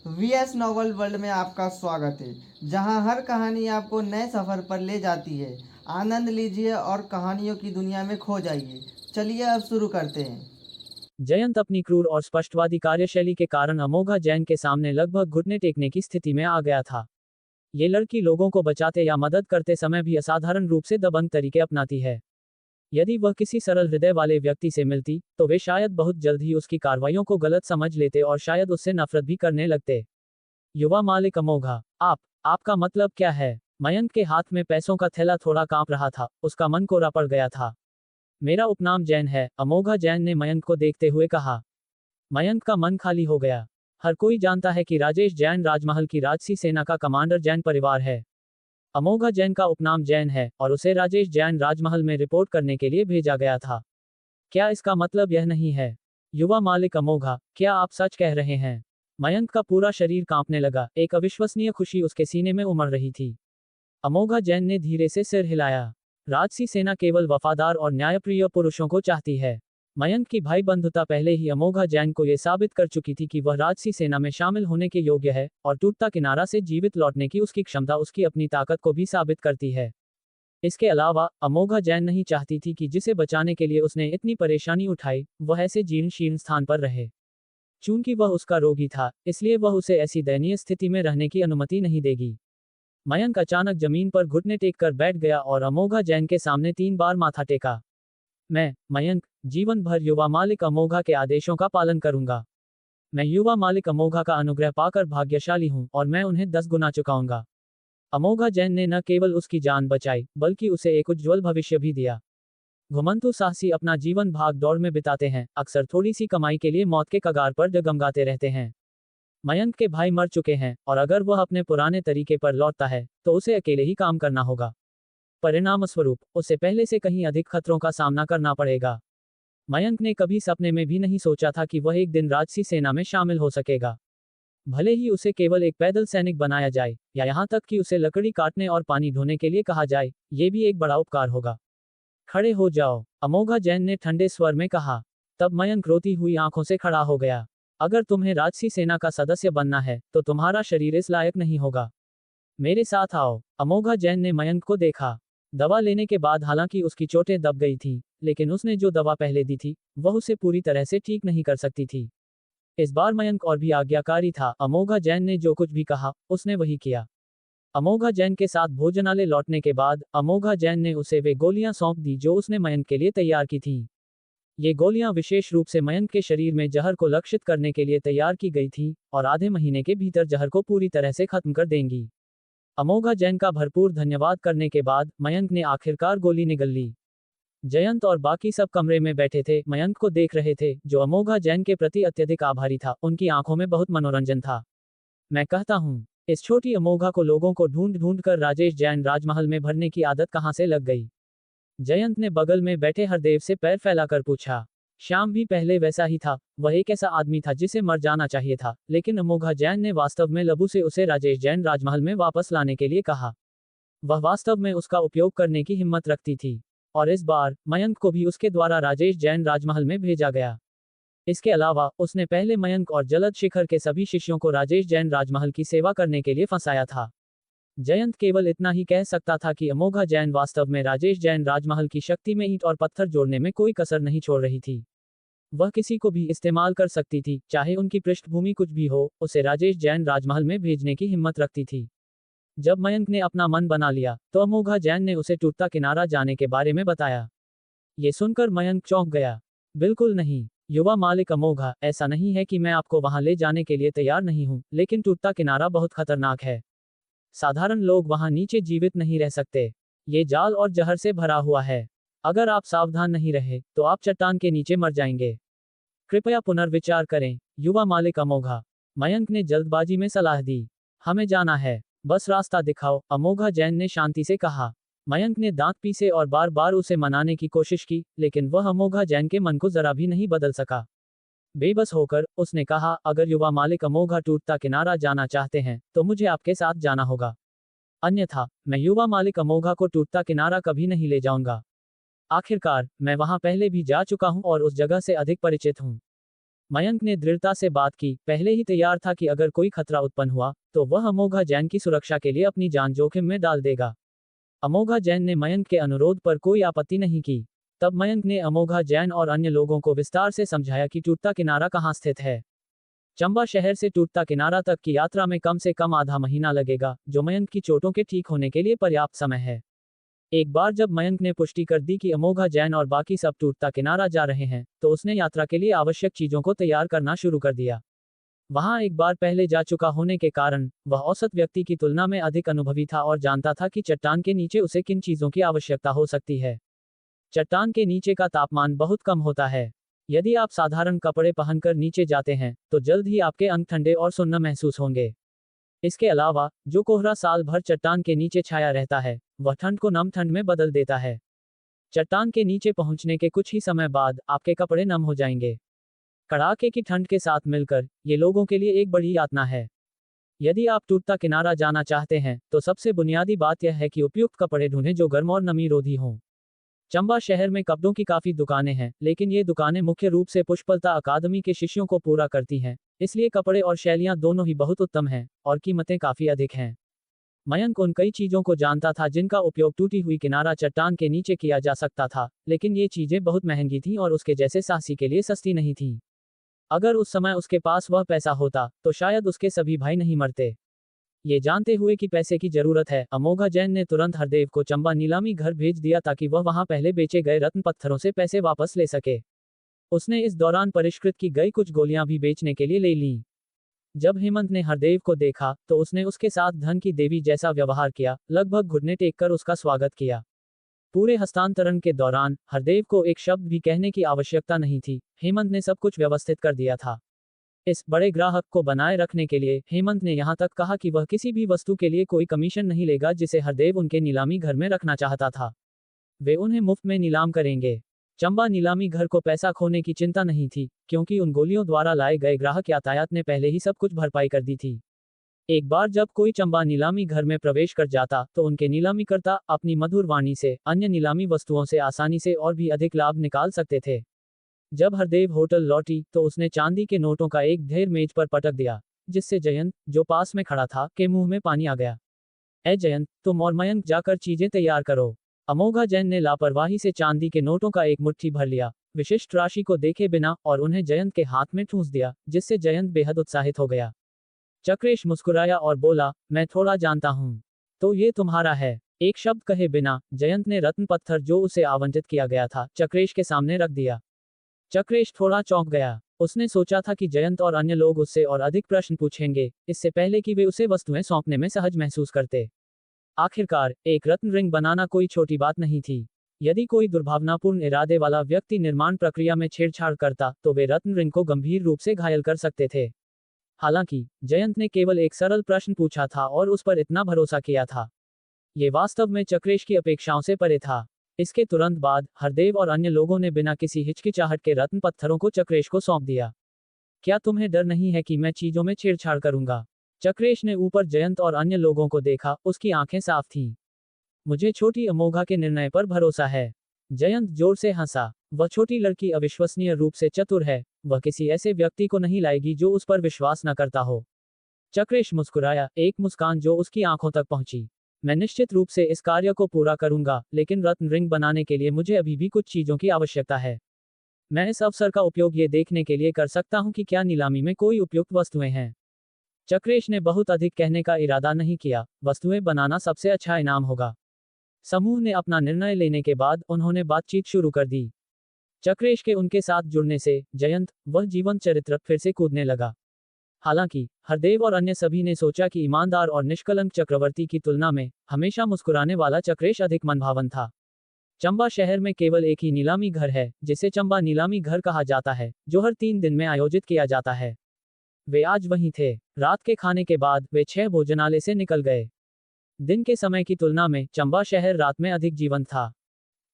VS novel world में आपका स्वागत है, जहां हर कहानी आपको नए सफ़र पर ले जाती है। आनंद लीजिए और कहानियों की दुनिया में खो जाइए। चलिए अब शुरू करते हैं। जयंत अपनी क्रूर और स्पष्टवादी कार्यशैली के कारण अमोघा जैन के सामने लगभग घुटने टेकने की स्थिति में आ गया था। ये लड़की लोगों को बचाते या मदद करते समय भी असाधारण रूप से दबंग तरीके अपनाती है। यदि वह किसी सरल हृदय वाले व्यक्ति से मिलती, तो वे शायद बहुत जल्द ही उसकी कार्रवाइयों को गलत समझ लेते और शायद उससे नफरत भी करने लगते। युवा मालिक अमोघा, आपका मतलब क्या है? मयंक के हाथ में पैसों का थैला थोड़ा कांप रहा था, उसका मन कोरा पड़ गया था। मेरा उपनाम जैन है, अमोघा जैन ने मयंक को देखते हुए कहा। मयंक का मन खाली हो गया। हर कोई जानता है कि राजेश जैन राजमहल की राजसी सेना का कमांडर जैन परिवार है। अमोघा जैन का उपनाम जैन है और उसे राजेश जैन राजमहल में रिपोर्ट करने के लिए भेजा गया था। क्या इसका मतलब यह नहीं है? युवा मालिक अमोघा, क्या आप सच कह रहे हैं? मयंक का पूरा शरीर कांपने लगा, एक अविश्वसनीय खुशी उसके सीने में उमड़ रही थी। अमोघा जैन ने धीरे से सिर हिलाया। राजसी सेना केवल वफादार और न्यायप्रिय पुरुषों को चाहती है। मयंक की भाई बंधुता पहले ही अमोघा जैन को यह साबित कर चुकी थी कि वह राजसी सेना में शामिल होने के योग्य है, और टूटता किनारा से जीवित लौटने की उसकी क्षमता उसकी अपनी ताकत को भी साबित करती है। इसके अलावा, अमोघा जैन नहीं चाहती थी कि जिसे बचाने के लिए उसने इतनी परेशानी उठाई, वह ऐसे जीर्ण शीर्ण स्थान पर रहे। चूंकि वह उसका रोगी था, इसलिए वह उसे ऐसी दयनीय स्थिति में रहने की अनुमति नहीं देगी। मयंक अचानक जमीन पर घुटने टेक कर बैठ गया और अमोघा जैन के सामने 3 बार माथा टेका। मैं, मयंक, जीवन भर युवा मालिक अमोघा के आदेशों का पालन करूंगा। मैं युवा मालिक अमोघा का अनुग्रह पाकर भाग्यशाली हूं और मैं उन्हें 10 गुना चुकाऊंगा। अमोघा जैन ने न केवल उसकी जान बचाई, बल्कि उसे एक उज्ज्वल भविष्य भी दिया। घुमंतु साहसी अपना जीवन भाग दौड़ में बिताते हैं, अक्सर थोड़ी सी कमाई के लिए मौत के कगार पर डगमगाते रहते हैं। मयंक के भाई मर चुके हैं, और अगर वह अपने पुराने तरीके पर लौटता है, तो उसे अकेले ही काम करना होगा। परिणामस्वरूप, उसे पहले से कहीं अधिक खतरों का सामना करना पड़ेगा। मयंक ने कभी सपने में भी नहीं सोचा था कि वह एक दिन राजसी सेना में शामिल हो सकेगा। भले ही उसे केवल एक पैदल सैनिक बनाया जाए, या यहाँ तक कि उसे लकड़ी काटने और पानी ढोने के लिए कहा जाए, ये भी एक बड़ा उपकार होगा। खड़े हो जाओ, अमोघा जैन ने ठंडे स्वर में कहा। तब मयंक रोती हुई आंखों से खड़ा हो गया। अगर तुम्हें राजसी सेना का सदस्य बनना है, तो तुम्हारा शरीर इस लायक नहीं होगा। मेरे साथ आओ। अमोघा जैन ने मयंक को देखा। दवा लेने के बाद हालांकि उसकी चोटें दब गई थीं, लेकिन उसने जो दवा पहले दी थी, वह उसे पूरी तरह से ठीक नहीं कर सकती थी। इस बार मयंक और भी आज्ञाकारी था। अमोघा जैन ने जो कुछ भी कहा, उसने वही किया। अमोघा जैन के साथ भोजनालय लौटने के बाद, अमोघा जैन ने उसे वे गोलियां सौंप दी जो उसने मयंक के लिए तैयार की थीं। ये गोलियां विशेष रूप से मयंक के शरीर में जहर को लक्षित करने के लिए तैयार की गई थीं, और आधे महीने के भीतर जहर को पूरी तरह से खत्म कर देंगी। अमोघा जैन का भरपूर धन्यवाद करने के बाद, मयंक ने आखिरकार गोली निगल ली। जयंत और बाकी सब कमरे में बैठे थे, मयंक को देख रहे थे, जो अमोघा जैन के प्रति अत्यधिक आभारी था। उनकी आंखों में बहुत मनोरंजन था। मैं कहता हूँ, इस छोटी अमोघा को लोगों को ढूंढ ढूंढ कर राजेश जैन राजमहल में भरने की आदत कहाँ से लग गई? जयंत ने बगल में बैठे हरदेव से पैर फैलाकर पूछा। श्याम भी पहले वैसा ही था, वह एक ऐसा आदमी था जिसे मर जाना चाहिए था, लेकिन अमोघा जैन ने वास्तव में लबू से उसे राजेश जैन राजमहल में वापस लाने के लिए कहा। वह वास्तव में उसका उपयोग करने की हिम्मत रखती थी। और इस बार, मयंक को भी उसके द्वारा राजेश जैन राजमहल में भेजा गया। इसके अलावा, उसने पहले मयंक और जलद शिखर के सभी शिष्यों को राजेश जैन राजमहल की सेवा करने के लिए फंसाया था। जयंत केवल इतना ही कह सकता था कि अमोघा जैन वास्तव में राजेश जैन राजमहल की शक्ति में ईंट और पत्थर जोड़ने में कोई कसर नहीं छोड़ रही थी। वह किसी को भी इस्तेमाल कर सकती थी, चाहे उनकी पृष्ठभूमि कुछ भी हो, उसे राजेश जैन राजमहल में भेजने की हिम्मत रखती थी। जब मयंक ने अपना मन बना लिया, तो अमोघा जैन ने उसे टूटता किनारा जाने के बारे में बताया। ये सुनकर मयंक चौंक गया। बिल्कुल नहीं, युवा मालिक अमोघा, ऐसा नहीं है कि मैं आपको वहां ले जाने के लिए तैयार नहीं हूं, लेकिन टूटता किनारा बहुत खतरनाक है। साधारण लोग वहां नीचे जीवित नहीं रह सकते। ये जाल और जहर से भरा हुआ है। अगर आप सावधान नहीं रहे, तो आप चट्टान के नीचे मर जाएंगे। कृपया पुनर्विचार करें, युवा मालिक अमोघा। मयंक ने जल्दबाजी में सलाह दी। हमें जाना है, बस रास्ता दिखाओ, अमोघा जैन ने शांति से कहा। मयंक ने दांत पीसे और बार बार उसे मनाने की कोशिश की, लेकिन वह अमोघा जैन के मन को जरा भी नहीं बदल सका। बेबस होकर, उसने कहा, अगर युवा मालिक अमोघा टूटता किनारा जाना चाहते हैं, तो मुझे आपके साथ जाना होगा। अन्यथा, मैं युवा मालिक अमोघा को टूटता किनारा कभी नहीं ले जाऊंगा। आखिरकार, मैं वहां पहले भी जा चुका हूं और उस जगह से अधिक परिचित हूं। मयंक ने दृढ़ता से बात की, पहले ही तैयार था कि अगर कोई खतरा उत्पन्न हुआ तो वह अमोघा जैन की सुरक्षा के लिए अपनी जान जोखिम में डाल देगा। अमोघा जैन ने मयंक के अनुरोध पर कोई आपत्ति नहीं की। तब मयंक ने अमोघा जैन और अन्य लोगों को विस्तार से समझाया कि टूटता किनारा कहाँ स्थित है। चंबा शहर से टूटता किनारा तक की यात्रा में कम से कम आधा महीना लगेगा, जो मयंक की चोटों के ठीक होने के लिए पर्याप्त समय है। एक बार जब मयंक ने पुष्टि कर दी कि अमोघा जैन और बाकी सब टूटता किनारा जा रहे हैं, तो उसने यात्रा के लिए आवश्यक चीजों को तैयार करना शुरू कर दिया। वहां एक बार पहले जा चुका होने के कारण वह औसत व्यक्ति की तुलना में अधिक अनुभवी था और जानता था कि चट्टान के नीचे उसे किन चीजों की आवश्यकता हो सकती है। चट्टान के नीचे का तापमान बहुत कम होता है। यदि आप साधारण कपड़े पहनकर नीचे जाते हैं तो जल्द ही आपके अंग ठंडे और सुन्न महसूस होंगे। इसके अलावा जो कोहरा साल भर चट्टान के नीचे छाया रहता है, वह ठंड को नम ठंड में बदल देता है। चट्टान के नीचे पहुंचने के कुछ ही समय बाद आपके कपड़े नम हो जाएंगे। कड़ाके की ठंड के साथ मिलकर ये लोगों के लिए एक बड़ी यातना है। यदि आप टूटता किनारा जाना चाहते हैं तो सबसे बुनियादी बात यह है कि उपयुक्त कपड़े ढूंढें जो गर्म और नमी रोधी हों। चंबा शहर में कपड़ों की काफी दुकानें हैं, लेकिन ये दुकानें मुख्य रूप से पुष्पलता अकादमी के शिष्यों को पूरा करती हैं, इसलिए कपड़े और शैलियां दोनों ही बहुत उत्तम हैं और कीमतें काफी अधिक हैं। मयंक उन कई चीजों को जानता था जिनका उपयोग टूटी हुई किनारा चट्टान के नीचे किया जा सकता था, लेकिन ये चीजें बहुत महंगी थीं और उसके जैसे साहसी के लिए सस्ती नहीं थीं। अगर उस समय उसके पास वह पैसा होता तो शायद उसके सभी भाई नहीं मरते। ये जानते हुए कि पैसे की जरूरत है, अमोघा जैन ने तुरंत हरदेव को चंबा नीलामी घर भेज दिया ताकि वह वहां पहले बेचे गए रत्न पत्थरों से पैसे वापस ले सके। उसने इस दौरान परिष्कृत की गई कुछ गोलियां भी बेचने के लिए ले लीं। जब हेमंत ने हरदेव को देखा तो उसने उसके साथ धन की देवी जैसा व्यवहार किया, लगभग घुटने टेक कर उसका स्वागत किया। पूरे हस्तांतरण के दौरान हरदेव को एक शब्द भी कहने की आवश्यकता नहीं थी, हेमंत ने सब कुछ व्यवस्थित कर दिया था। इस बड़े ग्राहक को बनाए रखने के लिए हेमंत ने यहां तक कहा कि वह किसी भी वस्तु के लिए कोई कमीशन नहीं लेगा जिसे हरदेव उनके नीलामी घर में रखना चाहता था। वे उन्हें मुफ्त में नीलाम करेंगे। चंबा नीलामी घर को पैसा खोने की चिंता नहीं थी, क्योंकि उन गोलियों द्वारा लाए गए ग्राहक यातायात ने पहले ही सब कुछ भरपाई कर दी थी। एक बार जब कोई चंबा नीलामी घर में प्रवेश कर जाता तो उनके नीलामीकर्ता अपनी मधुर वाणी से अन्य नीलामी वस्तुओं से आसानी से और भी अधिक लाभ निकाल सकते थे। जब हरदेव होटल लौटी तो उसने चांदी के नोटों का एक ढेर मेज पर पटक दिया, जिससे जयंत, जो पास में खड़ा था, के मुंह में पानी आ गया। ए जयंत, तुम और मयंक जाकर चीजें तैयार करो। अमोघा जैन ने लापरवाही से चांदी के नोटों का एक मुट्ठी भर लिया, विशिष्ट राशि को देखे बिना, और उन्हें जयंत के हाथ में ठूंस दिया, जिससे जयंत बेहद उत्साहित हो गया। चक्रेश मुस्कुराया और बोला, मैं थोड़ा जानता हूं। तो ये तुम्हारा है। एक शब्द कहे बिना जयंत ने रत्न पत्थर जो उसे आवंटित किया गया था चक्रेश के सामने रख दिया। चक्रेश थोड़ा चौंक गया। उसने सोचा था कि जयंत और अन्य लोग उससे और अधिक प्रश्न पूछेंगे, इससे पहले कि वे उसे वस्तुएं सौंपने में सहज महसूस करते। आखिरकार एक रत्न रिंग बनाना कोई छोटी बात नहीं थी। यदि कोई दुर्भावनापूर्ण इरादे वाला व्यक्ति निर्माण प्रक्रिया में छेड़छाड़ करता तो वे रत्न रिंग को गंभीर रूप से घायल कर सकते थे। हालांकि जयंत ने केवल एक सरल प्रश्न पूछा था और उस पर इतना भरोसा किया था। ये वास्तव में चक्रेश की अपेक्षाओं से परे था। इसके तुरंत बाद हरदेव और अन्य लोगों ने बिना किसी हिचकिचाहट के रत्न पत्थरों को चक्रेश को सौंप दिया। क्या तुम्हें डर नहीं है कि मैं चीजों में छेड़छाड़ करूंगा? चक्रेश ने ऊपर जयंत और अन्य लोगों को देखा, उसकी आंखें साफ थीं। मुझे छोटी अमोघा के निर्णय पर भरोसा है। जयंत जोर से हंसा। वह छोटी लड़की अविश्वसनीय रूप से चतुर है, वह किसी ऐसे व्यक्ति को नहीं लाएगी जो उस पर विश्वास न करता हो। चक्रेश मुस्कुराया, एक मुस्कान जो उसकी आंखों तक पहुंची। मैं निश्चित रूप से इस कार्य को पूरा करूंगा, लेकिन रत्न रिंग बनाने के लिए मुझे अभी भी कुछ चीजों की आवश्यकता है। मैं इस अवसर का उपयोग ये देखने के लिए कर सकता हूं कि क्या नीलामी में कोई उपयुक्त वस्तुएं हैं। चक्रेश ने बहुत अधिक कहने का इरादा नहीं किया, वस्तुएं बनाना सबसे अच्छा इनाम होगा। समूह ने अपना निर्णय लेने के बाद उन्होंने बातचीत शुरू कर दी। चक्रेश के उनके साथ जुड़ने से जयंत, वह जीवंत चरित्र, फिर से कूदने लगा। हालांकि हरदेव और अन्य सभी ने सोचा कि ईमानदार और निष्कलंक चक्रवर्ती की तुलना में हमेशा मुस्कुराने वाला चक्रेश अधिक मनभावन था। चंबा शहर में केवल एक ही नीलामी घर है, जिसे चंबा नीलामी घर कहा जाता है, जो हर 3 दिन में आयोजित किया जाता है। वे आज वहीं थे। रात के खाने के बाद वे 6 भोजनालय से निकल गए। दिन के समय की तुलना में चंबा शहर रात में अधिक जीवंत था।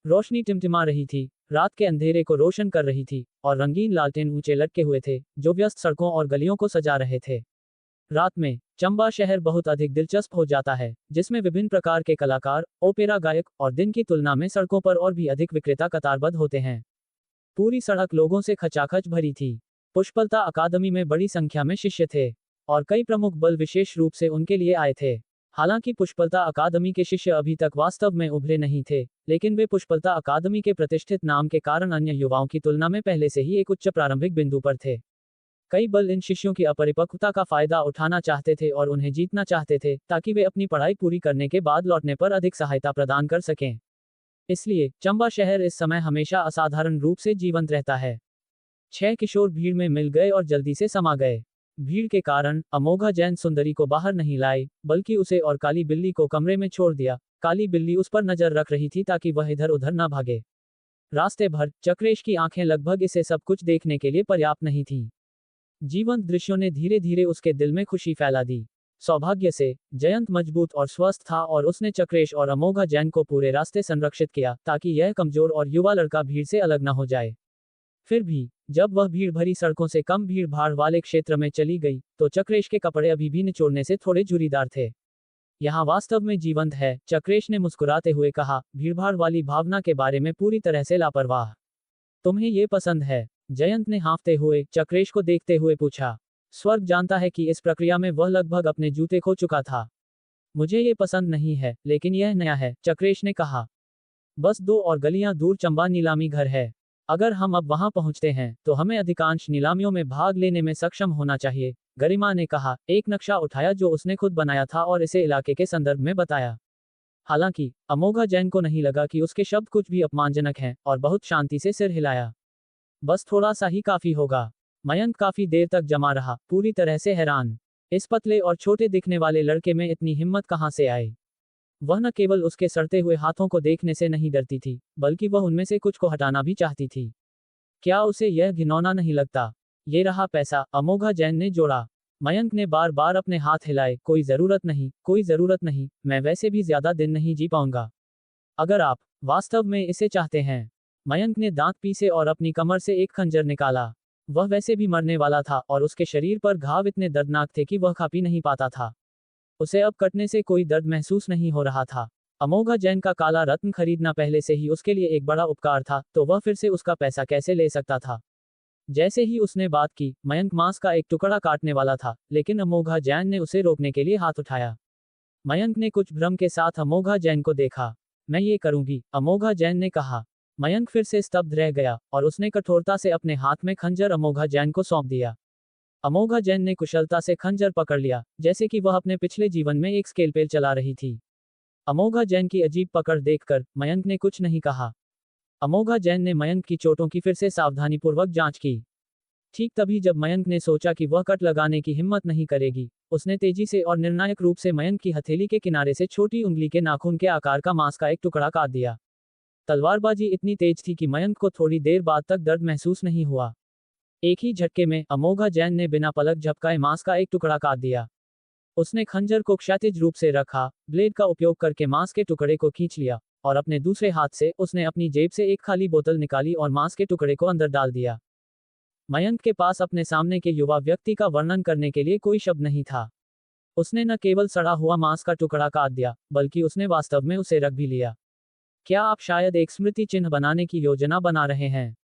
रोशनी टिमटिमा रही थी, रात के अंधेरे को रोशन कर रही थी, और रंगीन लालटेन ऊंचे लटके हुए थे, जो व्यस्त सड़कों और गलियों को सजा रहे थे। रात में चंबा शहर बहुत अधिक दिलचस्प हो जाता है, जिसमें विभिन्न प्रकार के कलाकार, ओपेरा गायक, और दिन की तुलना में सड़कों पर और भी अधिक विक्रेता कतारबद्ध होते हैं। पूरी सड़क लोगों से खचाखच भरी थी। पुष्पलता अकादमी में बड़ी संख्या में शिष्य थे और कई प्रमुख बल विशेष रूप से उनके लिए आए थे। हालांकि पुष्पलता अकादमी के शिष्य अभी तक वास्तव में उभरे नहीं थे, लेकिन वे पुष्पलता अकादमी के प्रतिष्ठित नाम के कारण अन्य युवाओं की तुलना में पहले से ही एक उच्च प्रारंभिक बिंदु पर थे। कई बल इन शिष्यों की अपरिपक्वता का फायदा उठाना चाहते थे और उन्हें जीतना चाहते थे ताकि वे अपनी पढ़ाई पूरी करने के बाद लौटने पर अधिक सहायता प्रदान कर सकें। इसलिए चंबा शहर इस समय हमेशा असाधारण रूप से जीवंत रहता है। 6 किशोर भीड़ में मिल गए और जल्दी से समा गए। भीड़ के कारण अमोघा जैन सुंदरी को बाहर नहीं लाए, बल्कि उसे और काली बिल्ली को कमरे में छोड़ दिया। काली बिल्ली उस पर नजर रख रही थी ताकि वह इधर उधर न भागे। रास्ते भर चक्रेश की आंखें लगभग इसे सब कुछ देखने के लिए पर्याप्त नहीं थीं। जीवंत दृश्यों ने धीरे धीरे उसके दिल में खुशी फैला दी। सौभाग्य से जयंत मजबूत और स्वस्थ था और उसने चक्रेश और अमोघा जैन को पूरे रास्ते संरक्षित किया ताकि यह कमजोर और युवा लड़का भीड़ से अलग न हो जाए। फिर भी जब वह भीड़ भरी सड़कों से कम भीड़ भाड़ वाले क्षेत्र में चली गई तो चक्रेश के कपड़े अभी भी निचोड़ने से थोड़े झुर्रीदार थे। यहाँ वास्तव में जीवंत है, चक्रेश ने मुस्कुराते हुए कहा, भीड़भाड़ वाली भावना के बारे में पूरी तरह से लापरवाह। तुम्हें ये पसंद है? जयंत ने हाँफते हुए चक्रेश को देखते हुए पूछा। स्वर्ग जानता है कि इस प्रक्रिया में वह लगभग अपने जूते खो चुका था। मुझे ये पसंद नहीं है, लेकिन यह नया है, चक्रेश ने कहा। बस 2 और गलियां दूर चंबा नीलामी घर है। अगर हम अब वहां पहुंचते हैं तो हमें अधिकांश नीलामियों में भाग लेने में सक्षम होना चाहिए, गरिमा ने कहा। एक नक्शा उठाया जो उसने खुद बनाया था और इसे इलाके के संदर्भ में बताया। हालांकि अमोघा जैन को नहीं लगा कि उसके शब्द कुछ भी अपमानजनक हैं और बहुत शांति से सिर हिलाया। बस थोड़ा सा ही काफी होगा। मयंक काफी देर तक जमा रहा, पूरी तरह से हैरान। इस पतले और छोटे दिखने वाले लड़के में इतनी हिम्मत कहां से आई? वह न केवल उसके सड़ते हुए हाथों को देखने से नहीं डरती थी, बल्कि वह उनमें से कुछ को हटाना भी चाहती थी। क्या उसे यह घिनौना नहीं लगता? ये रहा पैसा, अमोघा जैन ने जोड़ा। मयंक ने बार बार अपने हाथ हिलाए। कोई जरूरत नहीं, कोई जरूरत नहीं, मैं वैसे भी ज्यादा दिन नहीं जी पाऊंगा। अगर आप वास्तव में इसे चाहते हैं। मयंक ने दांत पीसे और अपनी कमर से एक खंजर निकाला। वह वैसे भी मरने वाला था और उसके शरीर पर घाव इतने दर्दनाक थे कि वह खा पी नहीं पाता था। उसे अब कटने से कोई दर्द महसूस नहीं हो रहा था। अमोघा जैन का काला रत्न खरीदना पहले से ही उसके लिए एक बड़ा उपकार था, तो वह फिर से उसका पैसा कैसे ले सकता था? जैसे ही उसने बात की, मयंक मांस का एक टुकड़ा काटने वाला था, लेकिन अमोघा जैन ने उसे रोकने के लिए हाथ उठाया। मयंक ने कुछ भ्रम के साथ अमोघा जैन को देखा। मैं ये करूंगी, अमोघा जैन ने कहा। मयंक फिर से स्तब्ध रह गया और उसने कठोरता से अपने हाथ में खंजर अमोघा जैन को सौंप दिया। अमोघा जैन ने कुशलता से खंजर पकड़ लिया, जैसे कि वह अपने पिछले जीवन में एक स्केलपेल चला रही थी। अमोघा जैन की अजीब पकड़ देखकर मयंक ने कुछ नहीं कहा। अमोघा जैन ने मयंक की चोटों की फिर से सावधानीपूर्वक जांच की। ठीक तभी जब मयंक ने सोचा कि वह कट लगाने की हिम्मत नहीं करेगी, उसने तेजी से और निर्णायक रूप से मयंक की हथेली के किनारे से छोटी उंगली के नाखून के आकार का मांस का एक टुकड़ा काट दिया। तलवारबाजी इतनी तेज थी कि मयंक को थोड़ी देर बाद तक दर्द महसूस नहीं हुआ। एक ही झटके में अमोघा जैन ने बिना पलक झपकाए मांस का एक टुकड़ा काट दिया। उसने खंजर को क्षैतिज रूप से रखा, ब्लेड का उपयोग करके मांस के टुकड़े को खींच लिया और अपने दूसरे हाथ से उसने अपनी जेब से एक खाली बोतल निकाली और मांस के टुकड़े को अंदर डाल दिया। मयंक के पास अपने सामने के युवा व्यक्ति का वर्णन करने के लिए कोई शब्द नहीं था। उसने न केवल सड़ा हुआ मांस का टुकड़ा काट दिया, बल्कि उसने वास्तव में उसे रख भी लिया। क्या आप शायद एक स्मृति चिन्ह बनाने की योजना बना रहे हैं?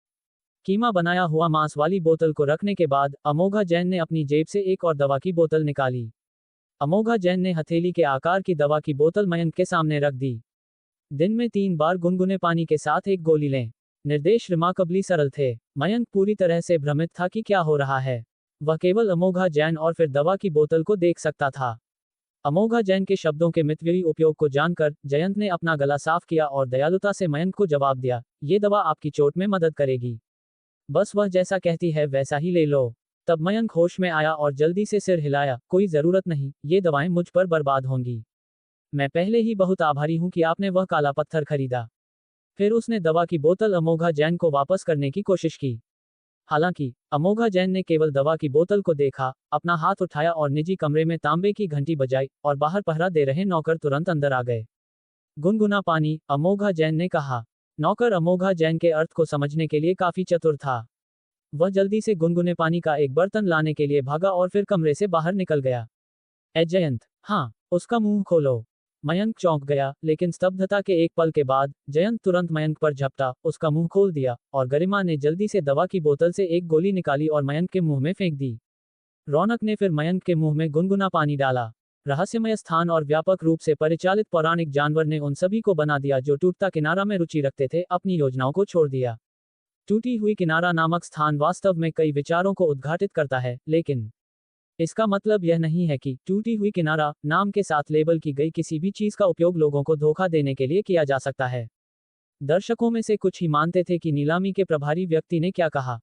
कीमा बनाया हुआ मांस वाली बोतल को रखने के बाद अमोघा जैन ने अपनी जेब से एक और दवा की बोतल निकाली। अमोघा जैन ने हथेली के आकार की दवा की बोतल मयंक के सामने रख दी। दिन में 3 बार गुनगुने पानी के साथ एक गोली लें। निर्देश रिमार्कबली सरल थे। मयंक पूरी तरह से भ्रमित था कि क्या हो रहा है। वह केवल अमोघा जैन और फिर दवा की बोतल को देख सकता था। अमोघा जैन के शब्दों के मितव्ययी उपयोग को जानकर जयंत ने अपना गला साफ किया और दयालुता से मयंक को जवाब दिया, ये दवा आपकी चोट में मदद करेगी। बस वह जैसा कहती है वैसा ही ले लो। तब मयंक होश में आया और जल्दी से सिर हिलाया, कोई जरूरत नहीं, ये दवाएं मुझ पर बर्बाद होंगी। मैं पहले ही बहुत आभारी हूं कि आपने वह काला पत्थर खरीदा। फिर उसने दवा की बोतल अमोघा जैन को वापस करने की कोशिश की। हालांकि अमोघा जैन ने केवल दवा की बोतल को देखा, अपना हाथ उठाया और निजी कमरे में तांबे की घंटी बजाई और बाहर पहरा दे रहे नौकर तुरंत अंदर आ गए। गुनगुना पानी, अमोघा जैन ने कहा। नौकर अमोघा जैन के अर्थ को समझने के लिए काफी चतुर था। वह जल्दी से गुनगुने पानी का एक बर्तन लाने के लिए भागा और फिर कमरे से बाहर निकल गया। ए जयंत, हाँ, उसका मुंह खोलो। मयंक चौंक गया, लेकिन स्तब्धता के एक पल के बाद जयंत तुरंत मयंक पर झपटा, उसका मुंह खोल दिया, और गरिमा ने जल्दी से दवा की बोतल से एक गोली निकाली और मयंक के मुंह में फेंक दी। रौनक ने फिर मयंक के मुंह में गुनगुना पानी डाला। रहस्यमय स्थान और व्यापक रूप से परिचालित पौराणिक जानवर ने उन सभी को बना दिया जो टूटता किनारा में रुचि रखते थे, अपनी योजनाओं को छोड़ दिया। टूटी हुई किनारा नामक स्थान वास्तव में कई विचारों को उद्घाटित करता है, लेकिन इसका मतलब यह नहीं है कि टूटी हुई किनारा नाम के साथ लेबल की गई किसी भी चीज का उपयोग लोगों को धोखा देने के लिए किया जा सकता है। दर्शकों में से कुछ ही मानते थे कि नीलामी के प्रभारी व्यक्ति ने क्या कहा।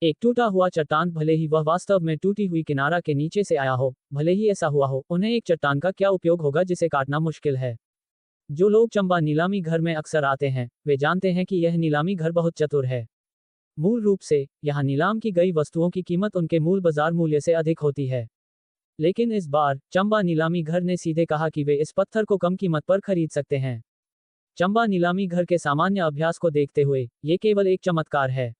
एक टूटा हुआ चट्टान, भले ही वह वास्तव में टूटी हुई किनारा के नीचे से आया हो, भले ही ऐसा हुआ हो, उन्हें एक चट्टान का क्या उपयोग होगा जिसे काटना मुश्किल है। जो लोग चंबा नीलामी घर में अक्सर आते हैं, वे जानते हैं कि यह नीलामी घर बहुत चतुर है। मूल रूप से यहाँ नीलाम की गई वस्तुओं की कीमत उनके मूल बाजार मूल्य से अधिक होती है। लेकिन इस बार चंबा नीलामी घर ने सीधे कहा कि वे इस पत्थर को कम कीमत पर खरीद सकते हैं। चंबा नीलामी घर के सामान्य अभ्यास को देखते हुए ये केवल एक चमत्कार है।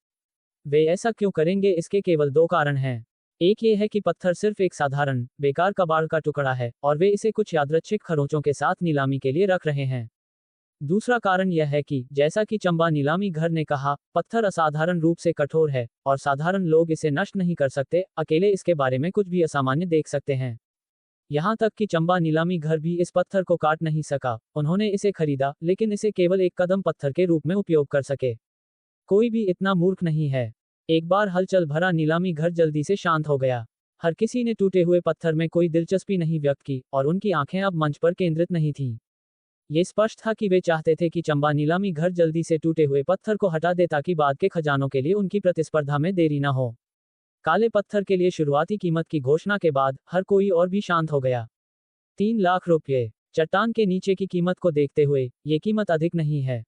वे ऐसा क्यों करेंगे, इसके केवल दो कारण हैं। एक ये है कि पत्थर सिर्फ एक साधारण बेकार कबाड़ का टुकड़ा है और वे इसे कुछ यादृच्छिक खरोंचों के साथ नीलामी के लिए रख रहे हैं। दूसरा कारण यह है कि जैसा कि चंबा नीलामी घर ने कहा, पत्थर असाधारण रूप से कठोर है और साधारण लोग इसे नष्ट नहीं कर सकते, अकेले इसके बारे में कुछ भी असामान्य देख सकते हैं। यहाँ तक कि चंबा नीलामी घर भी इस पत्थर को काट नहीं सका। उन्होंने इसे खरीदा, लेकिन इसे केवल एक कदम पत्थर के रूप में उपयोग कर सके। कोई भी इतना मूर्ख नहीं है। एक बार हलचल भरा नीलामी घर जल्दी से शांत हो गया। हर किसी ने टूटे हुए पत्थर में कोई दिलचस्पी नहीं व्यक्त की और उनकी आंखें अब मंच पर केंद्रित नहीं थीं। ये स्पष्ट था कि वे चाहते थे कि चंबा नीलामी घर जल्दी से टूटे हुए पत्थर को हटा दे ताकि बाद के खजानों के लिए उनकी प्रतिस्पर्धा में देरी न हो। काले पत्थर के लिए शुरुआती कीमत की घोषणा के बाद हर कोई और भी शांत हो गया। 3 लाख रुपये। चट्टान के नीचे की कीमत को देखते हुए ये कीमत अधिक नहीं है।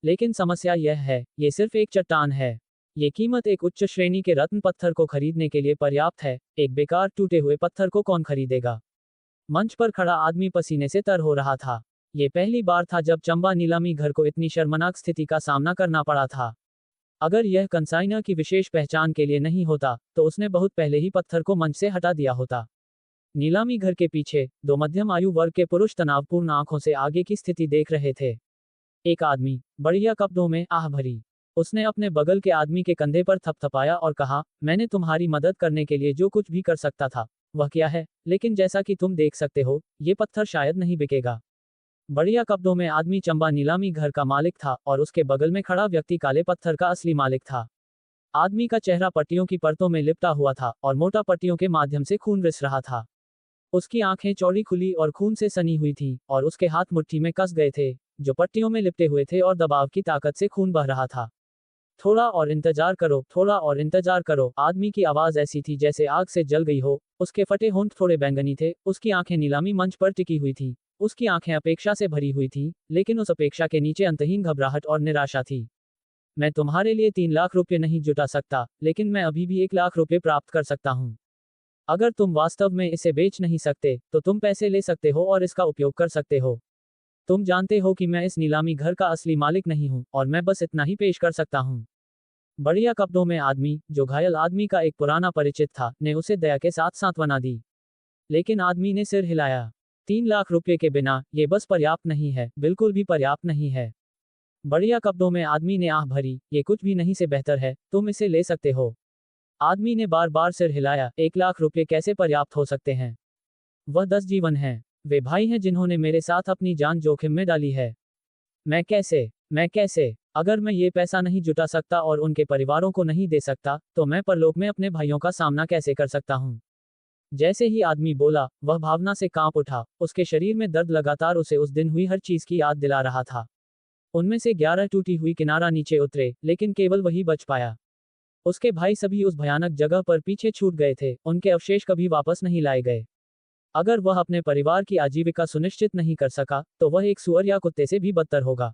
लेकिन समस्या यह है, ये सिर्फ एक चट्टान है। ये कीमत एक उच्च श्रेणी के रत्न पत्थर को खरीदने के लिए पर्याप्त है। एक बेकार टूटे हुए पत्थर को कौन खरीदेगा? मंच पर खड़ा आदमी पसीने से तर हो रहा था। ये पहली बार था जब चंबा नीलामी घर को इतनी शर्मनाक स्थिति का सामना करना पड़ा था। अगर यह कंसाइनर की विशेष पहचान के लिए नहीं होता, तो उसने बहुत पहले ही पत्थर को मंच से हटा दिया होता। नीलामी घर के पीछे 2 मध्यम आयु वर्ग के पुरुष तनावपूर्ण आंखों से आगे की स्थिति देख रहे थे। एक आदमी बढ़िया कपड़ों में आह भरी। उसने अपने बगल के आदमी के कंधे पर थपथपाया और कहा, मैंने तुम्हारी मदद करने के लिए जो कुछ भी कर सकता था वह किया है, लेकिन जैसा कि तुम देख सकते हो, ये पत्थर शायद नहीं बिकेगा। बढ़िया कपड़ों में आदमी चंबा नीलामी घर का मालिक था और उसके बगल में खड़ा व्यक्ति काले पत्थर का असली मालिक था। आदमी का चेहरा पट्टियों की परतों में लिपटा हुआ था और मोटा पट्टियों के माध्यम से खून रिस रहा था। उसकी आंखें चौड़ी खुली और खून से सनी हुई थीं और उसके हाथ मुट्ठी में कस गए थे, जो पट्टियों में लिपटे हुए थे और दबाव की ताकत से खून बह रहा था। थोड़ा और इंतजार करो, थोड़ा और इंतजार करो। आदमी की आवाज ऐसी थी जैसे आग से जल गई हो। उसके फटे होंठ थोड़े बैंगनी थे। उसकी आंखें नीलामी मंच पर टिकी हुई थी। उसकी आंखें अपेक्षा से भरी हुई थीं, लेकिन उस अपेक्षा के नीचे अंतहीन घबराहट और निराशा थी। मैं तुम्हारे लिए 3 लाख रुपये नहीं जुटा सकता, लेकिन मैं अभी भी 1 लाख रुपये प्राप्त कर सकता हूँ। अगर तुम वास्तव में इसे बेच नहीं सकते, तो तुम पैसे ले सकते हो और इसका उपयोग कर सकते हो। तुम जानते हो कि मैं इस नीलामी घर का असली मालिक नहीं हूँ और मैं बस इतना ही पेश कर सकता हूँ। बढ़िया कपड़ों में आदमी, जो घायल आदमी का एक पुराना परिचित था, ने उसे दया के साथ सांत्वना दी। लेकिन आदमी ने सिर हिलाया। 3 लाख रुपये के बिना ये बस पर्याप्त नहीं है, बिल्कुल भी पर्याप्त नहीं है। बढ़िया कपड़ों में आदमी ने आह भरी, ये कुछ भी नहीं से बेहतर है, तुम इसे ले सकते हो। आदमी ने बार बार सिर हिलाया। 1 लाख रुपये कैसे पर्याप्त हो सकते हैं? वह 10 जीवन हैं। वे भाई हैं जिन्होंने मेरे साथ अपनी जान जोखिम में डाली है। मैं कैसे? अगर मैं ये पैसा नहीं जुटा सकता और उनके परिवारों को नहीं दे सकता, तो मैं परलोक में अपने भाइयों का सामना कैसे कर सकता हूँ? जैसे ही आदमी बोला, वह भावना से कांप उठा। उसके शरीर में दर्द लगातार उसे उस दिन हुई हर चीज की याद दिला रहा था। उनमें से 11 टूटी हुई किनारा नीचे उतरे, लेकिन केवल वही बच पाया। उसके भाई सभी उस भयानक जगह पर पीछे छूट गए थे। उनके अवशेष कभी वापस नहीं लाए गए। अगर वह अपने परिवार की आजीविका सुनिश्चित नहीं कर सका, तो वह एक सुअर या कुत्ते से भी बदतर होगा।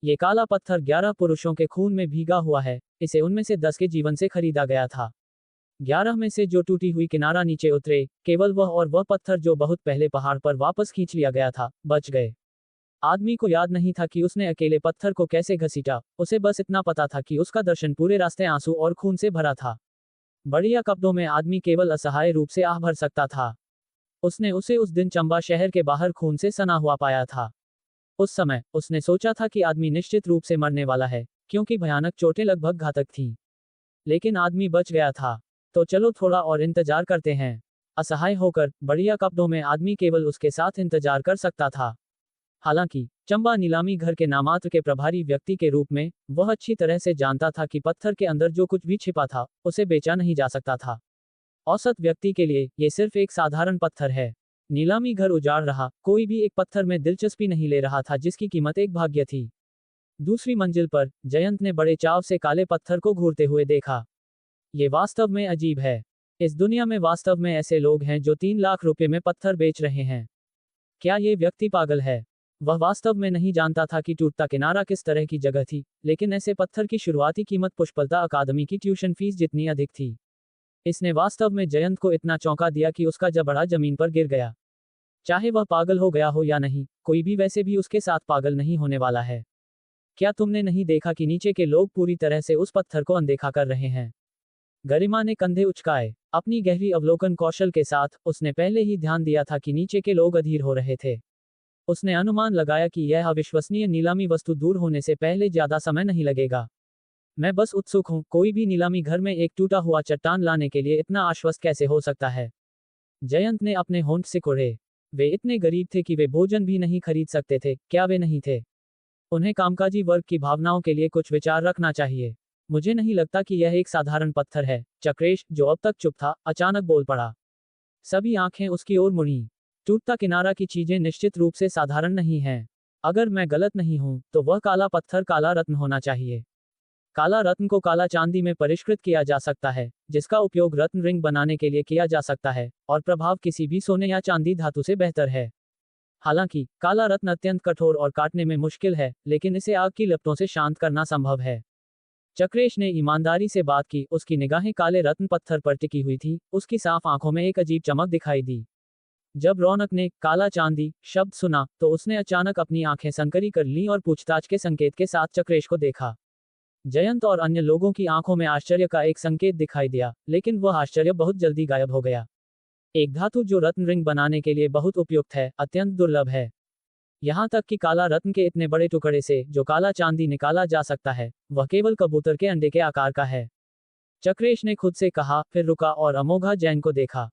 ये काला पत्थर 11 पुरुषों के खून में भीगा हुआ है। इसे उनमें से 10 के जीवन से खरीदा गया था। 11 में से जो टूटी हुई किनारा नीचे उतरे, केवल वह और वह पत्थर जो बहुत पहले पहाड़ पर वापस खींच लिया गया था, बच गए। आदमी को याद नहीं था कि उसने अकेले पत्थर को कैसे घसीटा। उसे बस इतना पता था कि उसका दर्शन पूरे रास्ते आंसू और खून से भरा था। बढ़िया कपड़ों में आदमी केवल असहाय रूप से आह भर सकता था। उसने उसे उस दिन चंबा शहर के बाहर खून से सना हुआ पाया था। उस समय उसने सोचा था कि आदमी निश्चित रूप से मरने वाला है, क्योंकि भयानक चोटें लगभग घातक थीं। लेकिन आदमी बच गया था। तो चलो थोड़ा और इंतजार करते हैं। असहाय होकर बढ़िया कपड़ों में आदमी केवल उसके साथ इंतजार कर सकता था। हालांकि चंबा नीलामी घर के नामात्र के प्रभारी व्यक्ति के रूप में वह अच्छी तरह से जानता था कि पत्थर के अंदर जो कुछ भी छिपा था उसे बेचा नहीं जा सकता था। औसत व्यक्ति के लिए ये सिर्फ एक साधारण पत्थर है। नीलामी घर उजाड़ रहा, कोई भी एक पत्थर में दिलचस्पी नहीं ले रहा था जिसकी कीमत एक भाग्य थी। दूसरी मंजिल पर जयंत ने बड़े चाव से काले पत्थर को घूरते हुए देखा। ये वास्तव में अजीब है। इस दुनिया में वास्तव में ऐसे लोग हैं जो 3 लाख रुपए में पत्थर बेच रहे हैं। क्या ये व्यक्ति पागल है? वह वास्तव में नहीं जानता था कि टूटता किनारा किस तरह की जगह थी, लेकिन ऐसे पत्थर की शुरुआती कीमत पुष्पलता अकादमी की ट्यूशन फीस जितनी अधिक थी। इसने वास्तव में जयंत को इतना चौंका दिया कि उसका जबड़ा जमीन पर गिर गया। चाहे वह पागल हो गया हो या नहीं, कोई भी वैसे भी उसके साथ पागल नहीं होने वाला है। क्या तुमने नहीं देखा कि नीचे के लोग पूरी तरह से उस पत्थर को अनदेखा कर रहे हैं? गरिमा ने कंधे उचकाए। अपनी गहरी अवलोकन कौशल के साथ उसने पहले ही ध्यान दिया था कि नीचे के लोग अधीर हो रहे थे। उसने अनुमान लगाया कि यह अविश्वसनीय नीलामी वस्तु दूर होने से पहले ज्यादा समय नहीं लगेगा। मैं बस उत्सुक हूं, कोई भी नीलामी घर में एक टूटा हुआ चट्टान लाने के लिए इतना आश्वस्त कैसे हो सकता है? जयंत ने अपने होंठ सिकुड़े। वे इतने गरीब थे कि वे भोजन भी नहीं खरीद सकते थे, क्या वे नहीं थे? उन्हें कामकाजी वर्ग की भावनाओं के लिए कुछ विचार रखना चाहिए। मुझे नहीं लगता कि यह एक साधारण पत्थर है। चक्रेश, जो अब तक चुप था, अचानक बोल पड़ा। सभी आंखें उसकी ओर मुड़ी। टूटता किनारा की चीजें निश्चित रूप से साधारण नहीं हैं। अगर मैं गलत नहीं हूं, तो वह काला पत्थर काला रत्न होना चाहिए। काला रत्न को काला चांदी में परिष्कृत किया जा सकता है, जिसका उपयोग रत्न रिंग बनाने के लिए किया जा सकता है, और प्रभाव किसी भी सोने या चांदी धातु से बेहतर है। हालांकि काला रत्न अत्यंत कठोर और काटने में मुश्किल है, लेकिन इसे आग की लपटों से शांत करना संभव है। चक्रेश ने ईमानदारी से बात की। उसकी निगाहें काले रत्न पत्थर पर टिकी हुई थी। उसकी साफ आंखों में एक अजीब चमक दिखाई दी। जब रौनक ने काला चांदी शब्द सुना, तो उसने अचानक अपनी आंखें संकरी कर लीं और पूछताछ के संकेत के साथ चक्रेश को देखा। जयंत और अन्य लोगों की आंखों में आश्चर्य का एक संकेत दिखाई दिया, लेकिन वह आश्चर्य बहुत जल्दी गायब हो गया। एक धातु जो रत्न रिंग बनाने के लिए बहुत उपयुक्त है, अत्यंत दुर्लभ है। यहाँ तक कि काला रत्न के इतने बड़े टुकड़े से जो काला चांदी निकाला जा सकता है, वह केवल कबूतर के अंडे के आकार का है। चक्रेश ने खुद से कहा, फिर रुका और अमोघा जैन को देखा।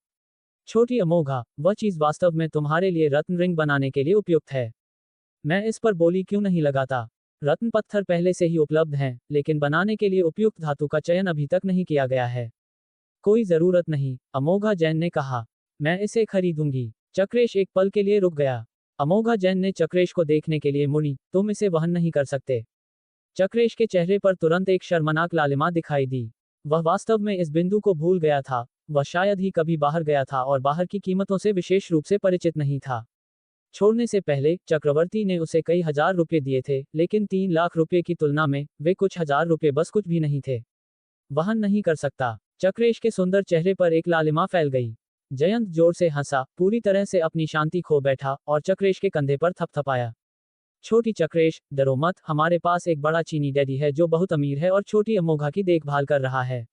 छोटी अमोघा, वह चीज वास्तव में तुम्हारे लिए रत्न रिंग बनाने के लिए उपयुक्त है। मैं इस पर बोली क्यों नहीं लगाता? रत्न पत्थर पहले से ही उपलब्ध हैं, लेकिन बनाने के लिए उपयुक्त धातु का चयन अभी तक नहीं किया गया है। कोई जरूरत नहीं, अमोघा जैन ने कहा। मैं इसे खरीदूंगी। चक्रेश एक पल के लिए रुक गया। अमोघा जैन ने चक्रेश को देखने के लिए मुड़ी। तुम इसे वहन नहीं कर सकते। चक्रेश के चेहरे पर तुरंत एक शर्मनाक लालिमा दिखाई दी। वह वास्तव में इस बिंदु को भूल गया था। वह शायद ही कभी बाहर गया था और बाहर की कीमतों से विशेष रूप से परिचित नहीं था। छोड़ने से पहले चक्रवर्ती ने उसे कई हजार रुपए दिए थे, लेकिन 3 लाख रुपए की तुलना में वे कुछ हजार रुपए बस कुछ भी नहीं थे। वहन नहीं कर सकता। चक्रेश के सुंदर चेहरे पर एक लालिमा फैल गई। जयंत जोर से हंसा, पूरी तरह से अपनी शांति खो बैठा और चक्रेश के कंधे पर थपथपाया। छोटी चक्रेश, डरो मत, हमारे पास एक बड़ा चीनी डैडी है जो बहुत अमीर है और छोटी अमोघा की देखभाल कर रहा है।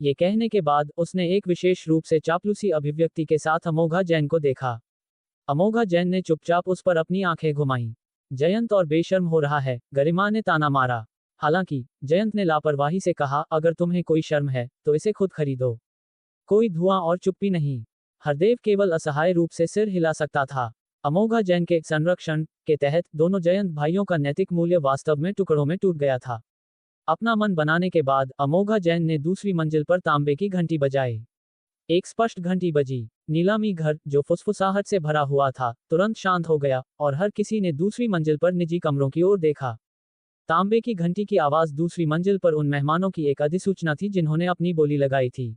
ये कहने के बाद उसने एक विशेष रूप से चापलूसी अभिव्यक्ति के साथ अमोघा जैन को देखा। अमोघा जैन ने चुपचाप उस पर अपनी आंखें घुमाईं। जयंत और बेशर्म हो रहा है, गरिमा ने ताना मारा। हालांकि जयंत ने लापरवाही से कहा, अगर तुम्हें कोई शर्म है तो इसे खुद खरीदो। कोई धुआं और चुप्पी नहीं। हरदेव केवल असहाय रूप से सिर हिला सकता था। अमोघा जैन के संरक्षण के तहत दोनों जयंत भाइयों का नैतिक मूल्य वास्तव में टुकड़ों में टूट गया था। अपना मन बनाने के बाद अमोघा जैन ने दूसरी मंजिल पर तांबे की घंटी बजाई। एक स्पष्ट घंटी बजी। नीलामी घर, जो फुसफुसाहट से भरा हुआ था, तुरंत शांत हो गया और हर किसी ने दूसरी मंजिल पर निजी कमरों की ओर देखा। तांबे की घंटी की आवाज दूसरी मंजिल पर उन मेहमानों की एक अधिसूचना थी जिन्होंने अपनी बोली लगाई थी।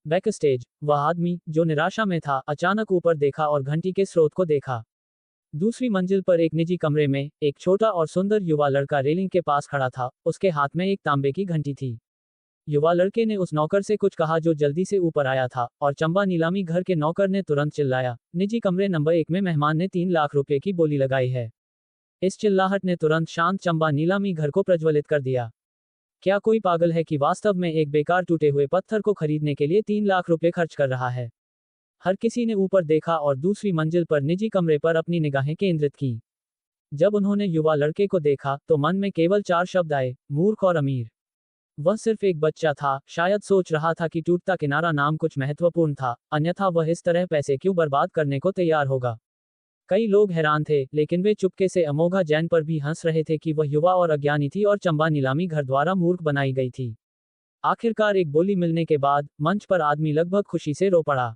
बैकस्टेज, वह आदमी जो निराशा में था, अचानक ऊपर देखा और घंटी के स्रोत को देखा। दूसरी मंजिल पर एक निजी कमरे में एक छोटा और सुंदर युवा लड़का रेलिंग के पास खड़ा था। उसके हाथ में एक तांबे की घंटी थी। युवा लड़के ने उस नौकर से कुछ कहा जो जल्दी से ऊपर आया था, और चंबा नीलामी घर के नौकर ने तुरंत चिल्लाया, निजी कमरे नंबर 1 में मेहमान ने 3 लाख रुपए की बोली लगाई है। इस चिल्लाहट ने तुरंत शांत चंबा नीलामी घर को प्रज्वलित कर दिया। क्या कोई पागल है कि वास्तव में एक बेकार टूटे हुए पत्थर को खरीदने के लिए 3 लाख रुपए खर्च कर रहा है? हर किसी ने ऊपर देखा और दूसरी मंजिल पर निजी कमरे पर अपनी निगाहें केंद्रित की। जब उन्होंने युवा लड़के को देखा तो मन में केवल 4 शब्द आए, मूर्ख और अमीर। वह सिर्फ एक बच्चा था, शायद सोच रहा था कि टूटता किनारा नाम कुछ महत्वपूर्ण था, अन्यथा वह इस तरह पैसे क्यों बर्बाद करने को तैयार होगा। कई लोग हैरान थे, लेकिन वे चुपके से अमोघा जैन पर भी हंस रहे थे कि वह युवा और अज्ञानी थी और चंबा नीलामी घर द्वारा मूर्ख बनाई गई थी। आखिरकार एक बोली मिलने के बाद मंच पर आदमी लगभग खुशी से रो पड़ा।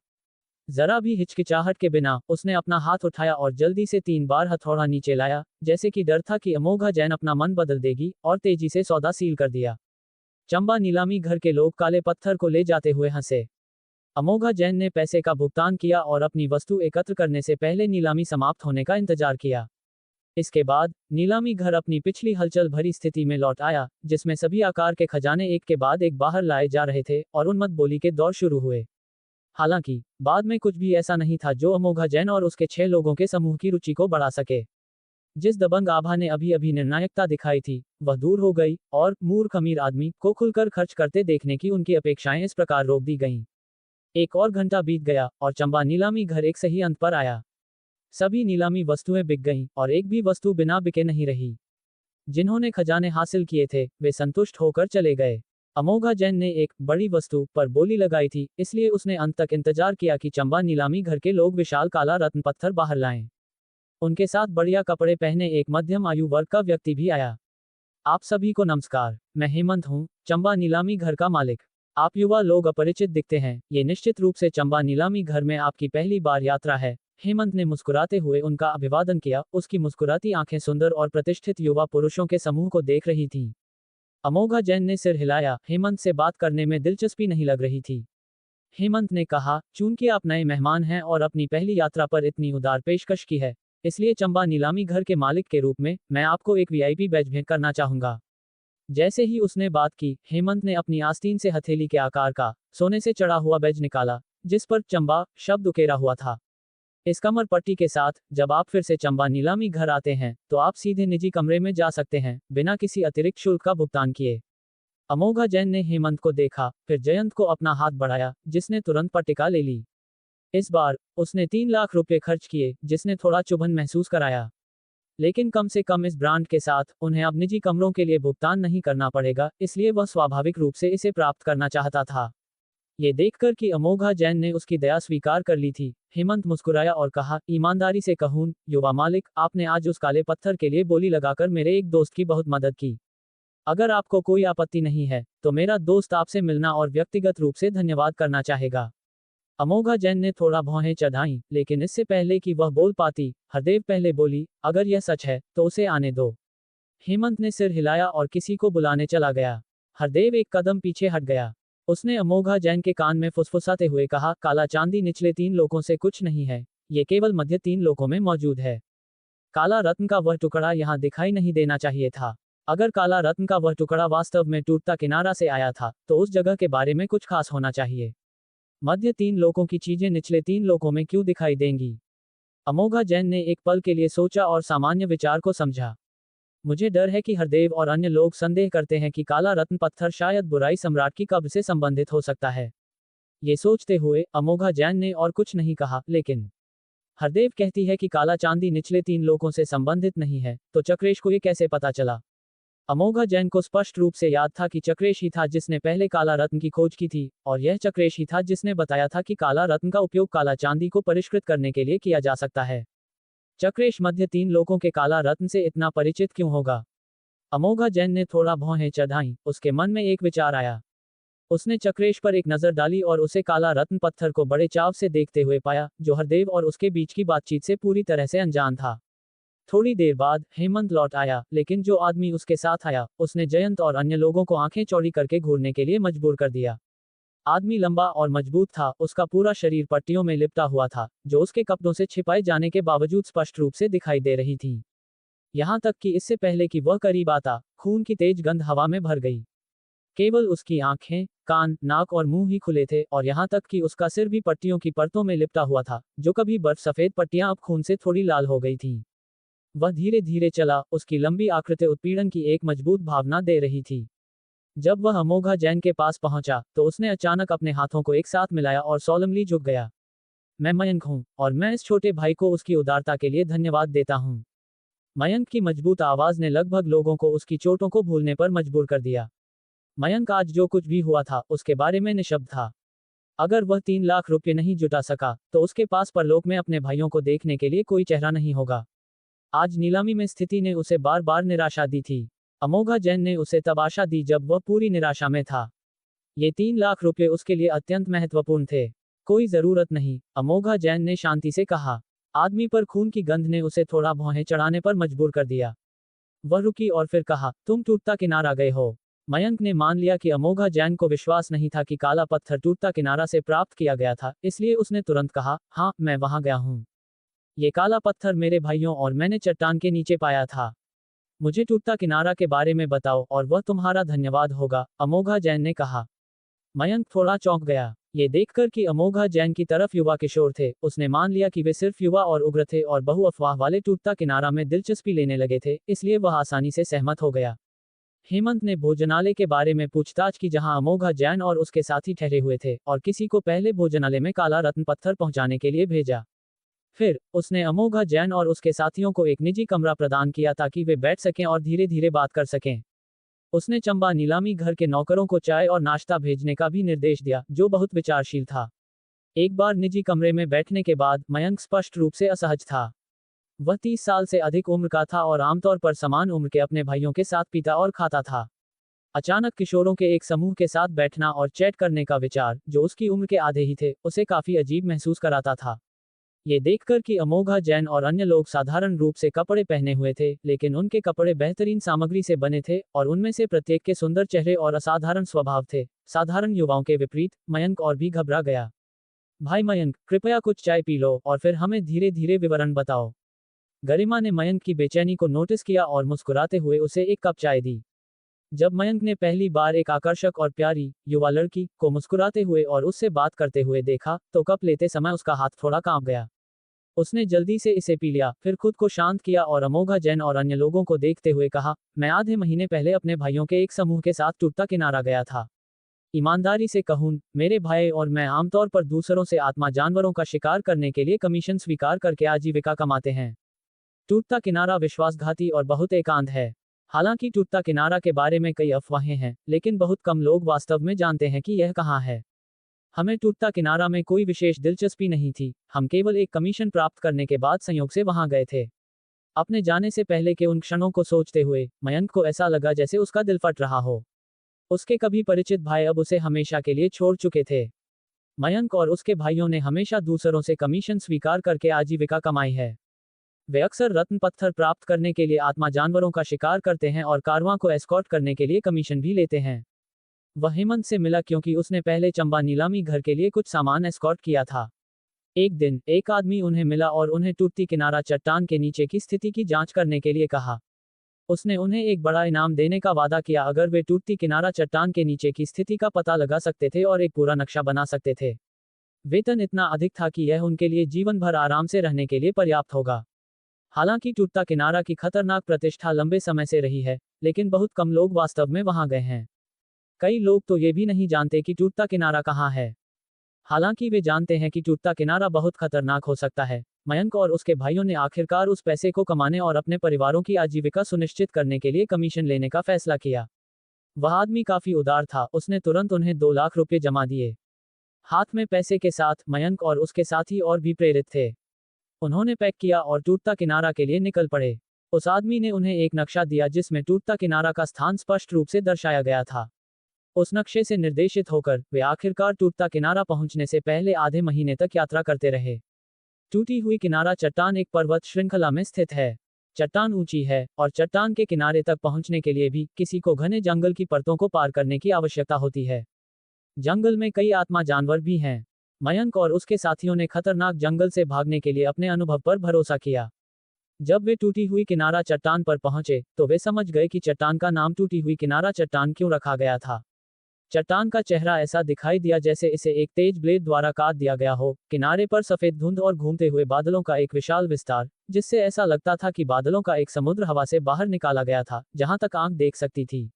जरा भी हिचकिचाहट के बिना उसने अपना हाथ उठाया और जल्दी से 3 बार हथौड़ा नीचे लाया, जैसे कि डर था कि अमोघा जैन अपना मन बदल देगी, और तेजी से सौदा सील कर दिया। चंबा नीलामी घर के लोग काले पत्थर को ले जाते हुए हंसे। अमोघा जैन ने पैसे का भुगतान किया और अपनी वस्तु एकत्र करने से पहले नीलामी समाप्त होने का इंतजार किया। इसके बाद नीलामी घर अपनी पिछली हलचल भरी स्थिति में लौट आया, जिसमें सभी आकार के खजाने एक के बाद एक बाहर लाए जा रहे थे और उन्मत्त बोली के दौर शुरू हुए। हालांकि बाद में कुछ भी ऐसा नहीं था जो अमोघा जैन और उसके 6 लोगों के समूह की रुचि को बढ़ा सके। जिस दबंग आभा ने अभी अभी निर्णायकता दिखाई थी, वह दूर हो गई और मूर्ख अमीर आदमी को खुलकर खर्च करते देखने की उनकी अपेक्षाएं इस प्रकार रोक दी गईं। एक और घंटा बीत गया और चंबा नीलामी घर एक सही अंत पर आया। सभी नीलामी वस्तुएं बिक गईं और एक भी वस्तु बिना बिके नहीं रही। जिन्होंने खजाने हासिल किए थे, वे संतुष्ट होकर चले गए। अमोघा जैन ने एक बड़ी वस्तु पर बोली लगाई थी, इसलिए उसने अंत तक इंतजार किया कि चंबा नीलामी घर के लोग विशाल काला रत्न पत्थर बाहर लाएं। उनके साथ बढ़िया कपड़े पहने एक मध्यम आयु वर्ग का व्यक्ति भी आया। आप सभी को नमस्कार, मैं हेमंत हूँ, चंबा नीलामी घर का मालिक। आप युवा लोग अपरिचित दिखते हैं, ये निश्चित रूप से चंबा नीलामी घर में आपकी पहली बार यात्रा है। हेमंत ने मुस्कुराते हुए उनका अभिवादन किया, उसकी मुस्कुराती आंखें सुंदर और प्रतिष्ठित युवा पुरुषों के समूह को देख रही थीं। अमोघा जैन ने सिर हिलाया, हेमंत से बात करने में दिलचस्पी नहीं लग रही थी। हेमंत ने कहा, चूंकि आप नए मेहमान हैं और अपनी पहली यात्रा पर इतनी उदार पेशकश की है, इसलिए चंबा नीलामी घर के मालिक के रूप में मैं आपको एक वीआईपी बैज भेंट करना चाहूंगा। जैसे ही उसने बात की, हेमंत ने अपनी आस्तीन से हथेली के आकार का सोने से चढ़ा हुआ बैज निकाला, जिस पर चंबा शब्द उकेरा हुआ था। इस कमर पट्टी के साथ जब आप फिर से चंबा नीलामी घर आते हैं तो आप सीधे निजी कमरे में जा सकते हैं, बिना किसी अतिरिक्त शुल्क का भुगतान किए। अमोघा जैन ने हेमंत को देखा, फिर जयंत को अपना हाथ बढ़ाया, जिसने तुरंत पट्टिका ले ली। इस बार उसने 3 लाख रुपए खर्च किए, जिसने थोड़ा चुभन महसूस कराया। लेकिन कम से कम इस ब्रांड के साथ उन्हें अब निजी कमरों के लिए भुगतान नहीं करना पड़ेगा, इसलिए वह स्वाभाविक रूप से इसे प्राप्त करना चाहता था। ये देखकर कि अमोघा जैन ने उसकी दया स्वीकार कर ली थी, हेमंत मुस्कुराया और कहा, ईमानदारी से कहूं, युवा मालिक, आपने आज उस काले पत्थर के लिए बोली लगाकर मेरे एक दोस्त की बहुत मदद की। अगर आपको कोई आपत्ति नहीं है, तो मेरा दोस्त आपसे मिलना और व्यक्तिगत रूप से धन्यवाद करना चाहेगा। अमोघा जैन ने थोड़ा भौहें चढ़ाईं, लेकिन इससे पहले कि वह बोल पाती, हरदेव पहले बोली, अगर यह सच है, तो उसे आने दो। हेमंत ने सिर हिलाया और किसी को बुलाने चला गया। हरदेव एक कदम पीछे हट गया। उसने अमोघा जैन के कान में फुसफुसाते हुए कहा, काला चांदी निचले 3 लोकों से कुछ नहीं है, ये केवल मध्य 3 लोकों में मौजूद है। काला रत्न का वह टुकड़ा यहाँ दिखाई नहीं देना चाहिए था। अगर काला रत्न का वह टुकड़ा वास्तव में टूटता किनारा से आया था, तो उस जगह के बारे में कुछ खास होना चाहिए। मध्य 3 लोकों की चीजें निचले 3 लोकों में क्यों दिखाई देंगी? अमोघा जैन ने एक पल के लिए सोचा और सामान्य विचार को समझा। मुझे डर है कि हरदेव और अन्य लोग संदेह करते हैं कि काला रत्न पत्थर शायद बुराई सम्राट की कब्र से संबंधित हो सकता है। ये सोचते हुए अमोघा जैन ने और कुछ नहीं कहा, लेकिन हरदेव कहती है कि काला चांदी निचले 3 लोकों से संबंधित नहीं है, तो चक्रेश को ये कैसे पता चला? अमोघा जैन को स्पष्ट रूप से याद था कि चक्रेश ही था जिसने पहले काला रत्न की खोज की थी, और यह चक्रेश ही था जिसने बताया था कि काला रत्न का उपयोग काला चांदी को परिष्कृत करने के लिए किया जा सकता है। चक्रेश मध्य 3 लोकों के काला रत्न से इतना परिचित क्यों होगा? अमोघा जैन ने थोड़ा भौहें चढ़ाईं, उसके मन में एक विचार आया। उसने चक्रेश पर एक नजर डाली और उसे काला रत्न पत्थर को बड़े चाव से देखते हुए पाया, जो हरदेव और उसके बीच की बातचीत से पूरी तरह से अनजान था। थोड़ी देर बाद हेमंत लौट आया, लेकिन जो आदमी उसके साथ आया, उसने जयंत और अन्य लोगों को आंखें चौड़ी करके घूरने के लिए मजबूर कर दिया। आदमी लंबा और मजबूत था, उसका पूरा शरीर पट्टियों में लिपटा हुआ था, जो उसके कपड़ों से छिपाए जाने के बावजूद स्पष्ट रूप से दिखाई दे रही थी। यहाँ तक कि इससे पहले कि वह करीब आता, खून की तेज गंध हवा में भर गई। केवल उसकी आंखें, कान, नाक और मुंह ही खुले थे, और यहाँ तक कि उसका सिर भी पट्टियों की परतों में लिपटा हुआ था, जो कभी बर्फ सफेद पट्टियां अब खून से थोड़ी लाल हो गई थीं। वह धीरे धीरे चला, उसकी लंबी आकृति उत्पीड़न की एक मजबूत भावना दे रही थी। जब वह अमोघा जैन के पास पहुंचा, तो उसने अचानक अपने हाथों को एक साथ मिलाया और सोलमली झुक गया। मैं मयंक हूँ और मैं इस छोटे भाई को उसकी उदारता के लिए धन्यवाद देता हूँ। मयंक की मजबूत आवाज ने लगभग लोगों को उसकी चोटों को भूलने पर मजबूर कर दिया। मयंक आज जो कुछ भी हुआ था उसके बारे में निशब्द था। अगर वह 3 लाख रुपये नहीं जुटा सका तो उसके पास परलोक में अपने भाइयों को देखने के लिए कोई चेहरा नहीं होगा। आज नीलामी में स्थिति ने उसे बार बार निराशा दी थी। अमोघा जैन ने उसे तब आशा दी जब वह पूरी निराशा में था। ये 3 लाख रुपये उसके लिए अत्यंत महत्वपूर्ण थे। कोई जरूरत नहीं, अमोघा जैन ने शांति से कहा। आदमी पर खून की गंध ने उसे थोड़ा भौहें चढ़ाने पर मजबूर कर दिया। वह रुकी और फिर कहा, तुम टूटता किनारा गए हो। मयंक ने मान लिया कि अमोघा जैन को विश्वास नहीं था कि काला पत्थर टूटता किनारा से प्राप्त किया गया था, इसलिए उसने तुरंत कहा, हाँ, मैं वहां गया हूँ। ये काला पत्थर मेरे भाइयों और मैंने चट्टान के नीचे पाया था। मुझे टूटता किनारा के बारे में बताओ और वह तुम्हारा धन्यवाद होगा, अमोघा जैन ने कहा। मयंक थोड़ा चौंक गया। ये देखकर कि अमोघा जैन की तरफ युवा किशोर थे, उसने मान लिया कि वे सिर्फ युवा और उग्र थे और बहु अफवाह वाले टूटता किनारा में दिलचस्पी लेने लगे थे, इसलिए वह आसानी से सहमत हो गया। हेमंत ने भोजनालय के बारे में पूछताछ की जहां अमोघा जैन और उसके साथी ठहरे हुए थे और किसी को पहले भोजनालय में काला रत्न पत्थर पहुंचाने के लिए भेजा। फिर उसने अमोघा जैन और उसके साथियों को एक निजी कमरा प्रदान किया ताकि वे बैठ सकें और धीरे धीरे बात कर सकें। उसने चंबा नीलामी घर के नौकरों को चाय और नाश्ता भेजने का भी निर्देश दिया, जो बहुत विचारशील था। एक बार निजी कमरे में बैठने के बाद मयंक स्पष्ट रूप से असहज था। वह 30 साल से अधिक उम्र का था और आमतौर पर समान उम्र के अपने भाइयों के साथ पीता और खाता था। अचानक किशोरों के एक समूह के साथ बैठना और चैट करने का विचार, जो उसकी उम्र के आधे ही थे, उसे काफी अजीब महसूस कराता था। ये देखकर कि अमोघा जैन और अन्य लोग साधारण रूप से कपड़े पहने हुए थे, लेकिन उनके कपड़े बेहतरीन सामग्री से बने थे और उनमें से प्रत्येक के सुंदर चेहरे और असाधारण स्वभाव थे, साधारण युवाओं के विपरीत, मयंक और भी घबरा गया। भाई मयंक, कृपया कुछ चाय पी लो और फिर हमें धीरे धीरे विवरण बताओ। गरिमा ने मयंक की बेचैनी को नोटिस किया और मुस्कुराते हुए उसे एक कप चाय दी। जब मयंक ने पहली बार एक आकर्षक और प्यारी युवा लड़की को मुस्कुराते हुए और उससे बात करते हुए देखा, तो कप लेते समय उसका हाथ थोड़ा कांप गया। उसने जल्दी से इसे पी लिया, फिर खुद को शांत किया और अमोघा जैन और अन्य लोगों को देखते हुए कहा, मैं आधे महीने पहले अपने भाइयों के एक समूह के साथ टूटता किनारा गया था। ईमानदारी से कहूं, मेरे भाई और मैं आमतौर पर दूसरों से आत्मा जानवरों का शिकार करने के लिए कमीशन स्वीकार करके आजीविका कमाते हैं। टूटता किनारा विश्वासघाती और बहुत एकांत है। हालांकि टूटता किनारा के बारे में कई अफवाहें हैं, लेकिन बहुत कम लोग वास्तव में जानते हैं कि यह कहाँ है। हमें टूटता किनारा में कोई विशेष दिलचस्पी नहीं थी, हम केवल एक कमीशन प्राप्त करने के बाद संयोग से वहां गए थे। अपने जाने से पहले के उन क्षणों को सोचते हुए मयंक को ऐसा लगा जैसे उसका दिल फट रहा हो। उसके कभी परिचित भाई अब उसे हमेशा के लिए छोड़ चुके थे। मयंक और उसके भाइयों ने हमेशा दूसरों से कमीशन स्वीकार करके आजीविका कमाई है। वे अक्सर रत्न पत्थर प्राप्त करने के लिए आत्मा जानवरों का शिकार करते हैं और कारवां को एस्कॉर्ट करने के लिए कमीशन भी लेते हैं। वह हेमंत से मिला क्योंकि उसने पहले चंबा नीलामी घर के लिए कुछ सामान एस्कॉर्ट किया था। एक दिन एक आदमी उन्हें मिला और उन्हें टूटती किनारा चट्टान के नीचे की स्थिति की जांच करने के लिए कहा। उसने उन्हें एक बड़ा इनाम देने का वादा किया अगर वे टूटती किनारा चट्टान के नीचे की स्थिति का पता लगा सकते थे और एक पूरा नक्शा बना सकते थे। वेतन इतना अधिक था कि यह उनके लिए जीवन भर आराम से रहने के लिए पर्याप्त होगा। हालांकि टूटता किनारा की खतरनाक प्रतिष्ठा लंबे समय से रही है, लेकिन बहुत कम लोग वास्तव में वहां गए हैं। कई लोग तो ये भी नहीं जानते कि टूटता किनारा कहाँ है। हालांकि वे जानते हैं कि टूटता किनारा बहुत खतरनाक हो सकता है। मयंक और उसके भाइयों ने आखिरकार उस पैसे को कमाने और अपने परिवारों की आजीविका सुनिश्चित करने के लिए कमीशन लेने का फैसला किया। वह आदमी काफी उदार था, उसने तुरंत उन्हें 2 लाख रुपए जमा दिए। हाथ में पैसे के साथ मयंक और उसके साथी और भी प्रेरित थे। उन्होंने पैक किया और टूटता किनारा के लिए निकल पड़े। उस आदमी ने उन्हें एक नक्शा दिया जिसमें टूटता किनारा का स्थान स्पष्ट रूप से दर्शाया गया था। उस नक्शे से निर्देशित होकर वे आखिरकार टूटता किनारा पहुंचने से पहले आधे महीने तक यात्रा करते रहे। टूटी हुई किनारा चट्टान एक पर्वत श्रृंखला में स्थित है। चट्टान ऊंची है और चट्टान के किनारे तक पहुंचने के लिए भी किसी को घने जंगल की परतों को पार करने की आवश्यकता होती है। जंगल में कई आत्मा जानवर भी हैं। मयंक और उसके साथियों ने खतरनाक जंगल से भागने के लिए अपने अनुभव पर भरोसा किया। जब वे टूटी हुई किनारा चट्टान पर पहुंचे, तो वे समझ गए कि चट्टान का नाम टूटी हुई किनारा चट्टान क्यों रखा गया था। चट्टान का चेहरा ऐसा दिखाई दिया जैसे इसे एक तेज ब्लेड द्वारा काट दिया गया हो। किनारे पर सफेद धुंध और घूमते हुए बादलों का एक विशाल विस्तार, जिससे ऐसा लगता था कि बादलों का एक समुद्र हवा से बाहर निकाला गया था, जहां तक आंख देख सकती थी।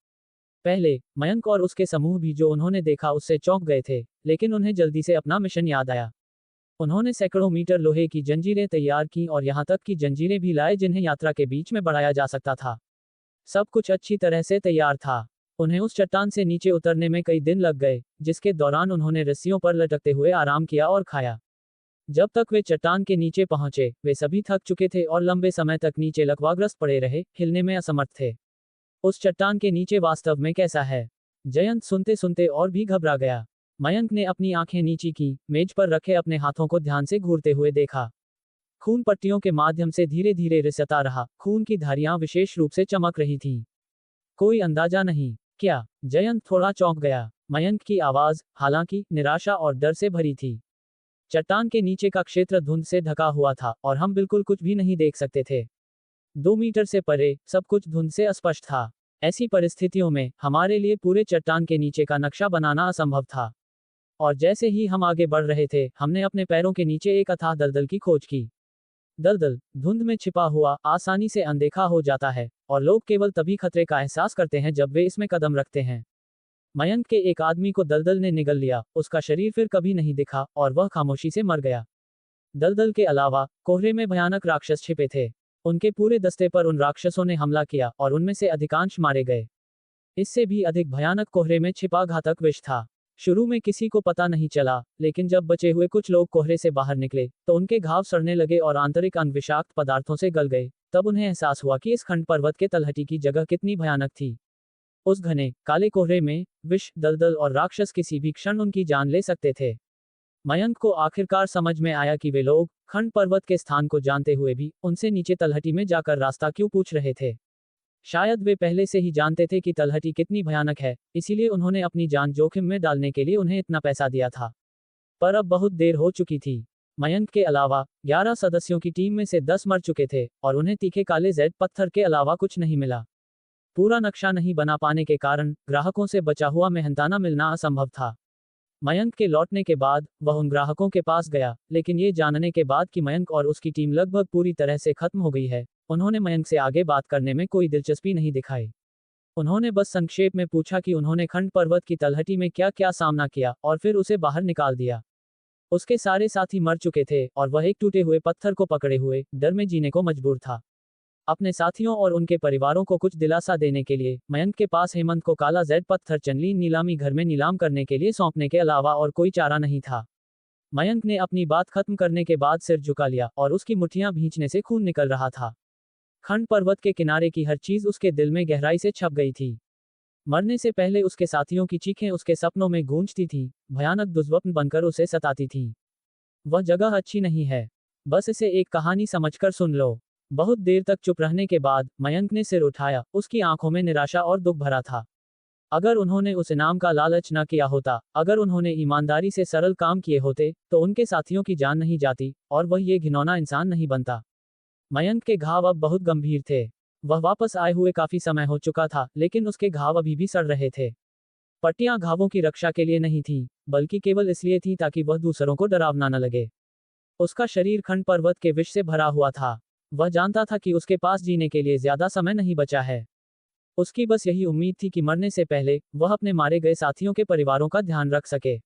पहले मयंक और उसके समूह भी जो उन्होंने देखा उससे चौंक गए थे, लेकिन उन्हें जल्दी से अपना मिशन याद आया। उन्होंने सैकड़ों मीटर लोहे की जंजीरें तैयार की और यहाँ तक कि जंजीरें भी लाए जिन्हें यात्रा के बीच में बढ़ाया जा सकता था। सब कुछ अच्छी तरह से तैयार था। उन्हें उस चट्टान से नीचे उतरने में कई दिन लग गए, जिसके दौरान उन्होंने रस्सियों पर लटकते हुए आराम किया और खाया। जब तक वे चट्टान के नीचे पहुंचे, वे सभी थक चुके थे और लंबे समय तक नीचे लकवाग्रस्त पड़े रहे, हिलने में असमर्थ थे। उस चट्टान के नीचे वास्तव में कैसा है? जयंत सुनते सुनते और भी घबरा गया। मयंक ने अपनी आंखें नीची की, मेज पर रखे अपने हाथों को ध्यान से घूरते हुए देखा। खून पट्टियों के माध्यम से धीरे धीरे रिसता रहा, खून की धारियां विशेष रूप से चमक रही थीं। कोई अंदाजा नहीं। क्या? जयंत थोड़ा चौंक गया। मयंक की आवाज, हालांकि, निराशा और डर से भरी थी। चट्टान के नीचे का क्षेत्र धुंध से ढका हुआ था और हम बिल्कुल कुछ भी नहीं देख सकते थे। 2 मीटर से परे, सब कुछ धुंध से अस्पष्ट था। ऐसी परिस्थितियों में, हमारे लिए पूरे चट्टान के नीचे का नक्शा बनाना असंभव था। और जैसे ही हम आगे बढ़ रहे थे, हमने अपने पैरों के नीचे एक अथाह दलदल की खोज की। दलदल, धुंध में छिपा हुआ, आसानी से अनदेखा हो जाता है, और लोग केवल तभी खतरे का एहसास करते हैं जब वे इसमें कदम रखते हैं। मयंक के एक आदमी को दलदल ने निगल लिया, उसका शरीर फिर कभी नहीं दिखा, और वह खामोशी से मर गया। दलदल के अलावा, कोहरे में भयानक राक्षस छिपे थे। उनके पूरे दस्ते पर उन राक्षसों ने हमला किया, और उनमें से अधिकांश मारे गए। इससे भी अधिक भयानक कोहरे में छिपा घातक विष था। शुरू में किसी को पता नहीं चला, लेकिन जब बचे हुए कुछ लोग कोहरे से बाहर निकले, तो उनके घाव सड़ने लगे और आंतरिक अंग विषाक्त पदार्थों से गल गए। तब उन्हें एहसास हुआ कि इस खंड पर्वत के तलहटी की जगह कितनी भयानक थी। उस घने, काले कोहरे में, विष, दलदल और राक्षस किसी भी क्षण उनकी जान ले सकते थे। मयंक को आखिरकार समझ में आया कि वे लोग, खंड पर्वत के स्थान को जानते हुए भी, उनसे नीचे तलहटी में जाकर रास्ता क्यों पूछ रहे थे। शायद वे पहले से ही जानते थे कि तलहटी कितनी भयानक है, इसीलिए उन्होंने अपनी जान जोखिम में डालने के लिए उन्हें इतना पैसा दिया था। पर अब बहुत देर हो चुकी थी। मयंक के अलावा 11 सदस्यों की टीम में से 10 मर चुके थे, और उन्हें तीखे काले जेड पत्थर के अलावा कुछ नहीं मिला। पूरा नक्शा नहीं बना पाने के कारण, ग्राहकों से बचा हुआ मेहनताना मिलना असंभव था। मयंक के लौटने के बाद, वह उन ग्राहकों के पास गया, लेकिन ये जानने के बाद कि मयंक और उसकी टीम लगभग पूरी तरह से खत्म हो गई है, उन्होंने मयंक से आगे बात करने में कोई दिलचस्पी नहीं दिखाई। उन्होंने बस संक्षेप में पूछा कि उन्होंने खंड पर्वत की तलहटी में क्या क्या सामना किया, और फिर उसे बाहर निकाल दिया। उसके सारे साथी मर चुके थे, और वह एक टूटे हुए पत्थर को पकड़े हुए, डर में जीने को मजबूर था। अपने साथियों और उनके परिवारों को कुछ दिलासा देने के लिए, मयंक के पास हेमंत को काला जेड पत्थर चंदलीन नीलामी घर में नीलाम करने के लिए सौंपने के अलावा और कोई चारा नहीं था। मयंक ने अपनी बात खत्म करने के बाद सिर झुका लिया, और उसकी मुट्ठियां भींचने से खून निकल रहा था। खंड पर्वत के किनारे की हर चीज उसके दिल में गहराई से छप गई थी। मरने से पहले उसके साथियों की चीखें उसके सपनों में गूंजती थीं, भयानक दुर्स्वप्न बनकर उसे सताती थीं। वह जगह अच्छी नहीं है। बस इसे एक कहानी समझकर सुन लो। बहुत देर तक चुप रहने के बाद, मयंक ने सिर उठाया, उसकी आंखों में निराशा और दुख भरा था। अगर उन्होंने उस इनाम का लालच न किया होता, अगर उन्होंने ईमानदारी से सरल काम किए होते, तो उनके साथियों की जान नहीं जाती, और वह ये घिनौना इंसान नहीं बनता। मयंक के घाव अब बहुत गंभीर थे। वह वापस आए हुए काफी समय हो चुका था, लेकिन उसके घाव अभी भी सड़ रहे थे। पट्टियां घावों की रक्षा के लिए नहीं थीं, बल्कि केवल इसलिए थीं ताकि वह दूसरों को डरावना न लगे। उसका शरीर खंड पर्वत के विष से भरा हुआ था। वह जानता था कि उसके पास जीने के लिए ज्यादा समय नहीं बचा है। उसकी बस यही उम्मीद थी कि मरने से पहले, वह अपने मारे गए साथियों के परिवारों का ध्यान रख सके।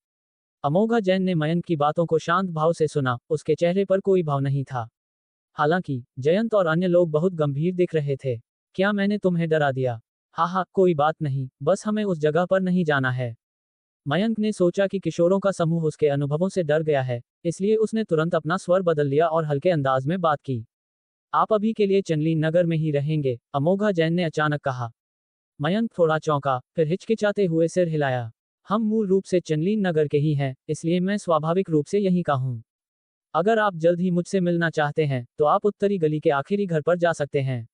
अमोघा जैन ने मयंक की बातों को शांत भाव से सुना, उसके चेहरे पर कोई भाव नहीं था। हालांकि, जयंत और अन्य लोग बहुत गंभीर दिख रहे थे। क्या मैंने तुम्हें डरा दिया? हाँ, कोई बात नहीं, बस हमें उस जगह पर नहीं जाना है। मयंक ने सोचा कि किशोरों का समूह उसके अनुभवों से डर गया है, इसलिए उसने तुरंत अपना स्वर बदल लिया और हल्के अंदाज में बात की। आप अभी के लिए चंदलीन नगर में ही रहेंगे, अमोघा जैन ने अचानक कहा। मयंक थोड़ा चौंका, फिर हिचकिचाते हुए सिर हिलाया। हम मूल रूप से चंदलीन नगर के ही हैं, इसलिए मैं स्वाभाविक रूप से यहीं का हूँ। अगर आप जल्द ही मुझसे मिलना चाहते हैं, तो आप उत्तरी गली के आखिरी घर पर जा सकते हैं।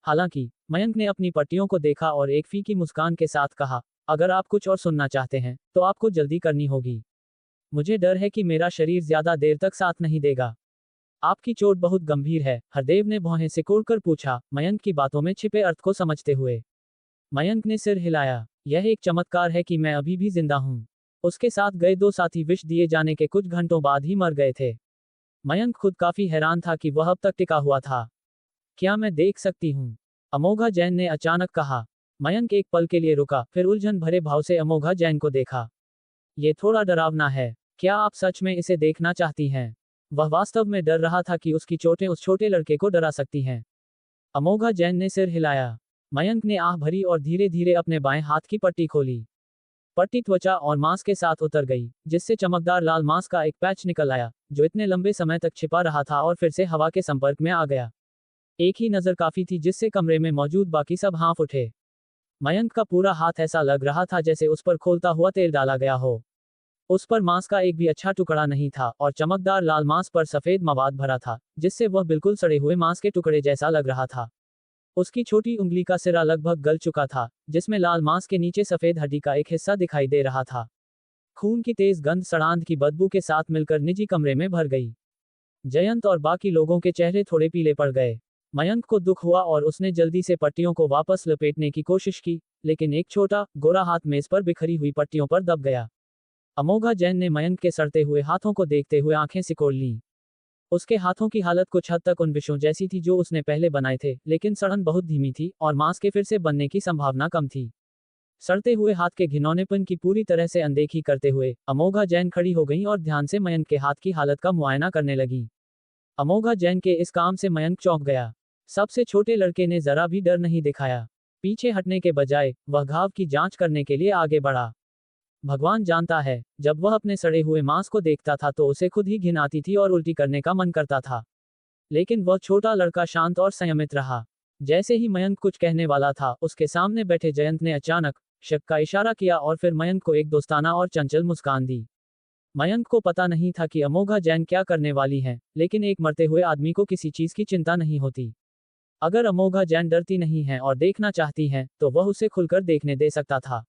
हालांकि, मयंक ने अपनी पट्टियों को देखा और एक फीकी मुस्कान के साथ कहा, अगर आप कुछ और सुनना चाहते हैं, तो आपको जल्दी करनी होगी। मुझे डर है कि मेरा शरीर ज्यादा देर तक साथ नहीं देगा। आपकी चोट बहुत गंभीर है, हरदेव ने भौहें सिकोड़कर पूछा, मयंक की बातों में छिपे अर्थ को समझते हुए। मयंक ने सिर हिलाया। यह एक चमत्कार है कि मैं अभी भी जिंदा हूँ। उसके साथ गए 2 साथी विष दिए जाने के कुछ घंटों बाद ही मर गए थे। मयंक खुद काफी हैरान था कि वह अब तक टिका हुआ था। क्या मैं देख सकती हूँ? अमोघा जैन ने अचानक कहा। मयंक एक पल के लिए रुका, फिर उलझन भरे भाव से अमोघा जैन को देखा। ये थोड़ा डरावना है। क्या आप सच में इसे देखना चाहती हैं? वह वास्तव में डर रहा था कि उसकी चोटें उस छोटे लड़के को डरा सकती हैं। अमोघा जैन ने सिर हिलाया। मयंक ने आह भरी और धीरे धीरे अपने बाएं हाथ की पट्टी खोली। पट्टी त्वचा और मांस के साथ उतर गई, जिससे चमकदार लाल मांस का एक पैच निकल आया, जो इतने लंबे समय तक छिपा रहा था और फिर से हवा के संपर्क में आ गया। एक ही नजर काफी थी जिससे कमरे में मौजूद बाकी सब हाँफ उठे। मयंक का पूरा हाथ ऐसा लग रहा था जैसे उस पर खोलता हुआ तेल डाला गया हो। उस पर मांस का एक भी अच्छा टुकड़ा नहीं था और चमकदार लाल मांस पर सफेद मवाद भरा था, जिससे वह बिल्कुल सड़े हुए मांस के टुकड़े जैसा लग रहा था। उसकी छोटी उंगली का सिरा लगभग गल चुका था, जिसमें लाल मांस के नीचे सफेद हड्डी का एक हिस्सा दिखाई दे रहा था। खून की तेज गंध सड़ांध की बदबू के साथ मिलकर निजी कमरे में भर गई। जयंत और बाकी लोगों के चेहरे थोड़े पीले पड़ गए। मयंक को दुख हुआ और उसने जल्दी से पट्टियों को वापस लपेटने की कोशिश की, लेकिन एक छोटा, गोरा हाथ मेज पर बिखरी हुई पट्टियों पर दब गया। अमोघा जैन ने मयंक के सड़ते हुए हाथों को देखते हुए आंखें सिकोड़ लीं। उसके हाथों की हालत कुछ हद तक उन विषयों जैसी थी जो उसने पहले बनाए थे, लेकिन सड़न बहुत धीमी थी और मांस के फिर से बनने की संभावना कम थी। सड़ते हुए हाथ के घिनौनेपन की पूरी तरह से अनदेखी करते हुए अमोघा जैन खड़ी हो गई और ध्यान से मयंक के हाथ की हालत का मुआयना करने लगी। अमोघा जैन के इस काम से मयंक चौंक गया। सबसे छोटे लड़के ने जरा भी डर नहीं दिखाया। पीछे हटने के बजाय वह घाव की जांच करने के लिए आगे बढ़ा। भगवान जानता है, जब वह अपने सड़े हुए मांस को देखता था तो उसे खुद ही घिन आती थी और उल्टी करने का मन करता था। लेकिन वह छोटा लड़का शांत और संयमित रहा। जैसे ही मयंक कुछ कहने वाला था, उसके सामने बैठे जयंत ने अचानक शक का इशारा किया और फिर मयंक को एक दोस्ताना और चंचल मुस्कान दी। मयंक को पता नहीं था कि अमोघा जैन क्या करने वाली है, लेकिन एक मरते हुए आदमी को किसी चीज की चिंता नहीं होती। अगर अमोघा जैन डरती नहीं है और देखना चाहती है, तो वह उसे खुलकर देखने दे सकता था।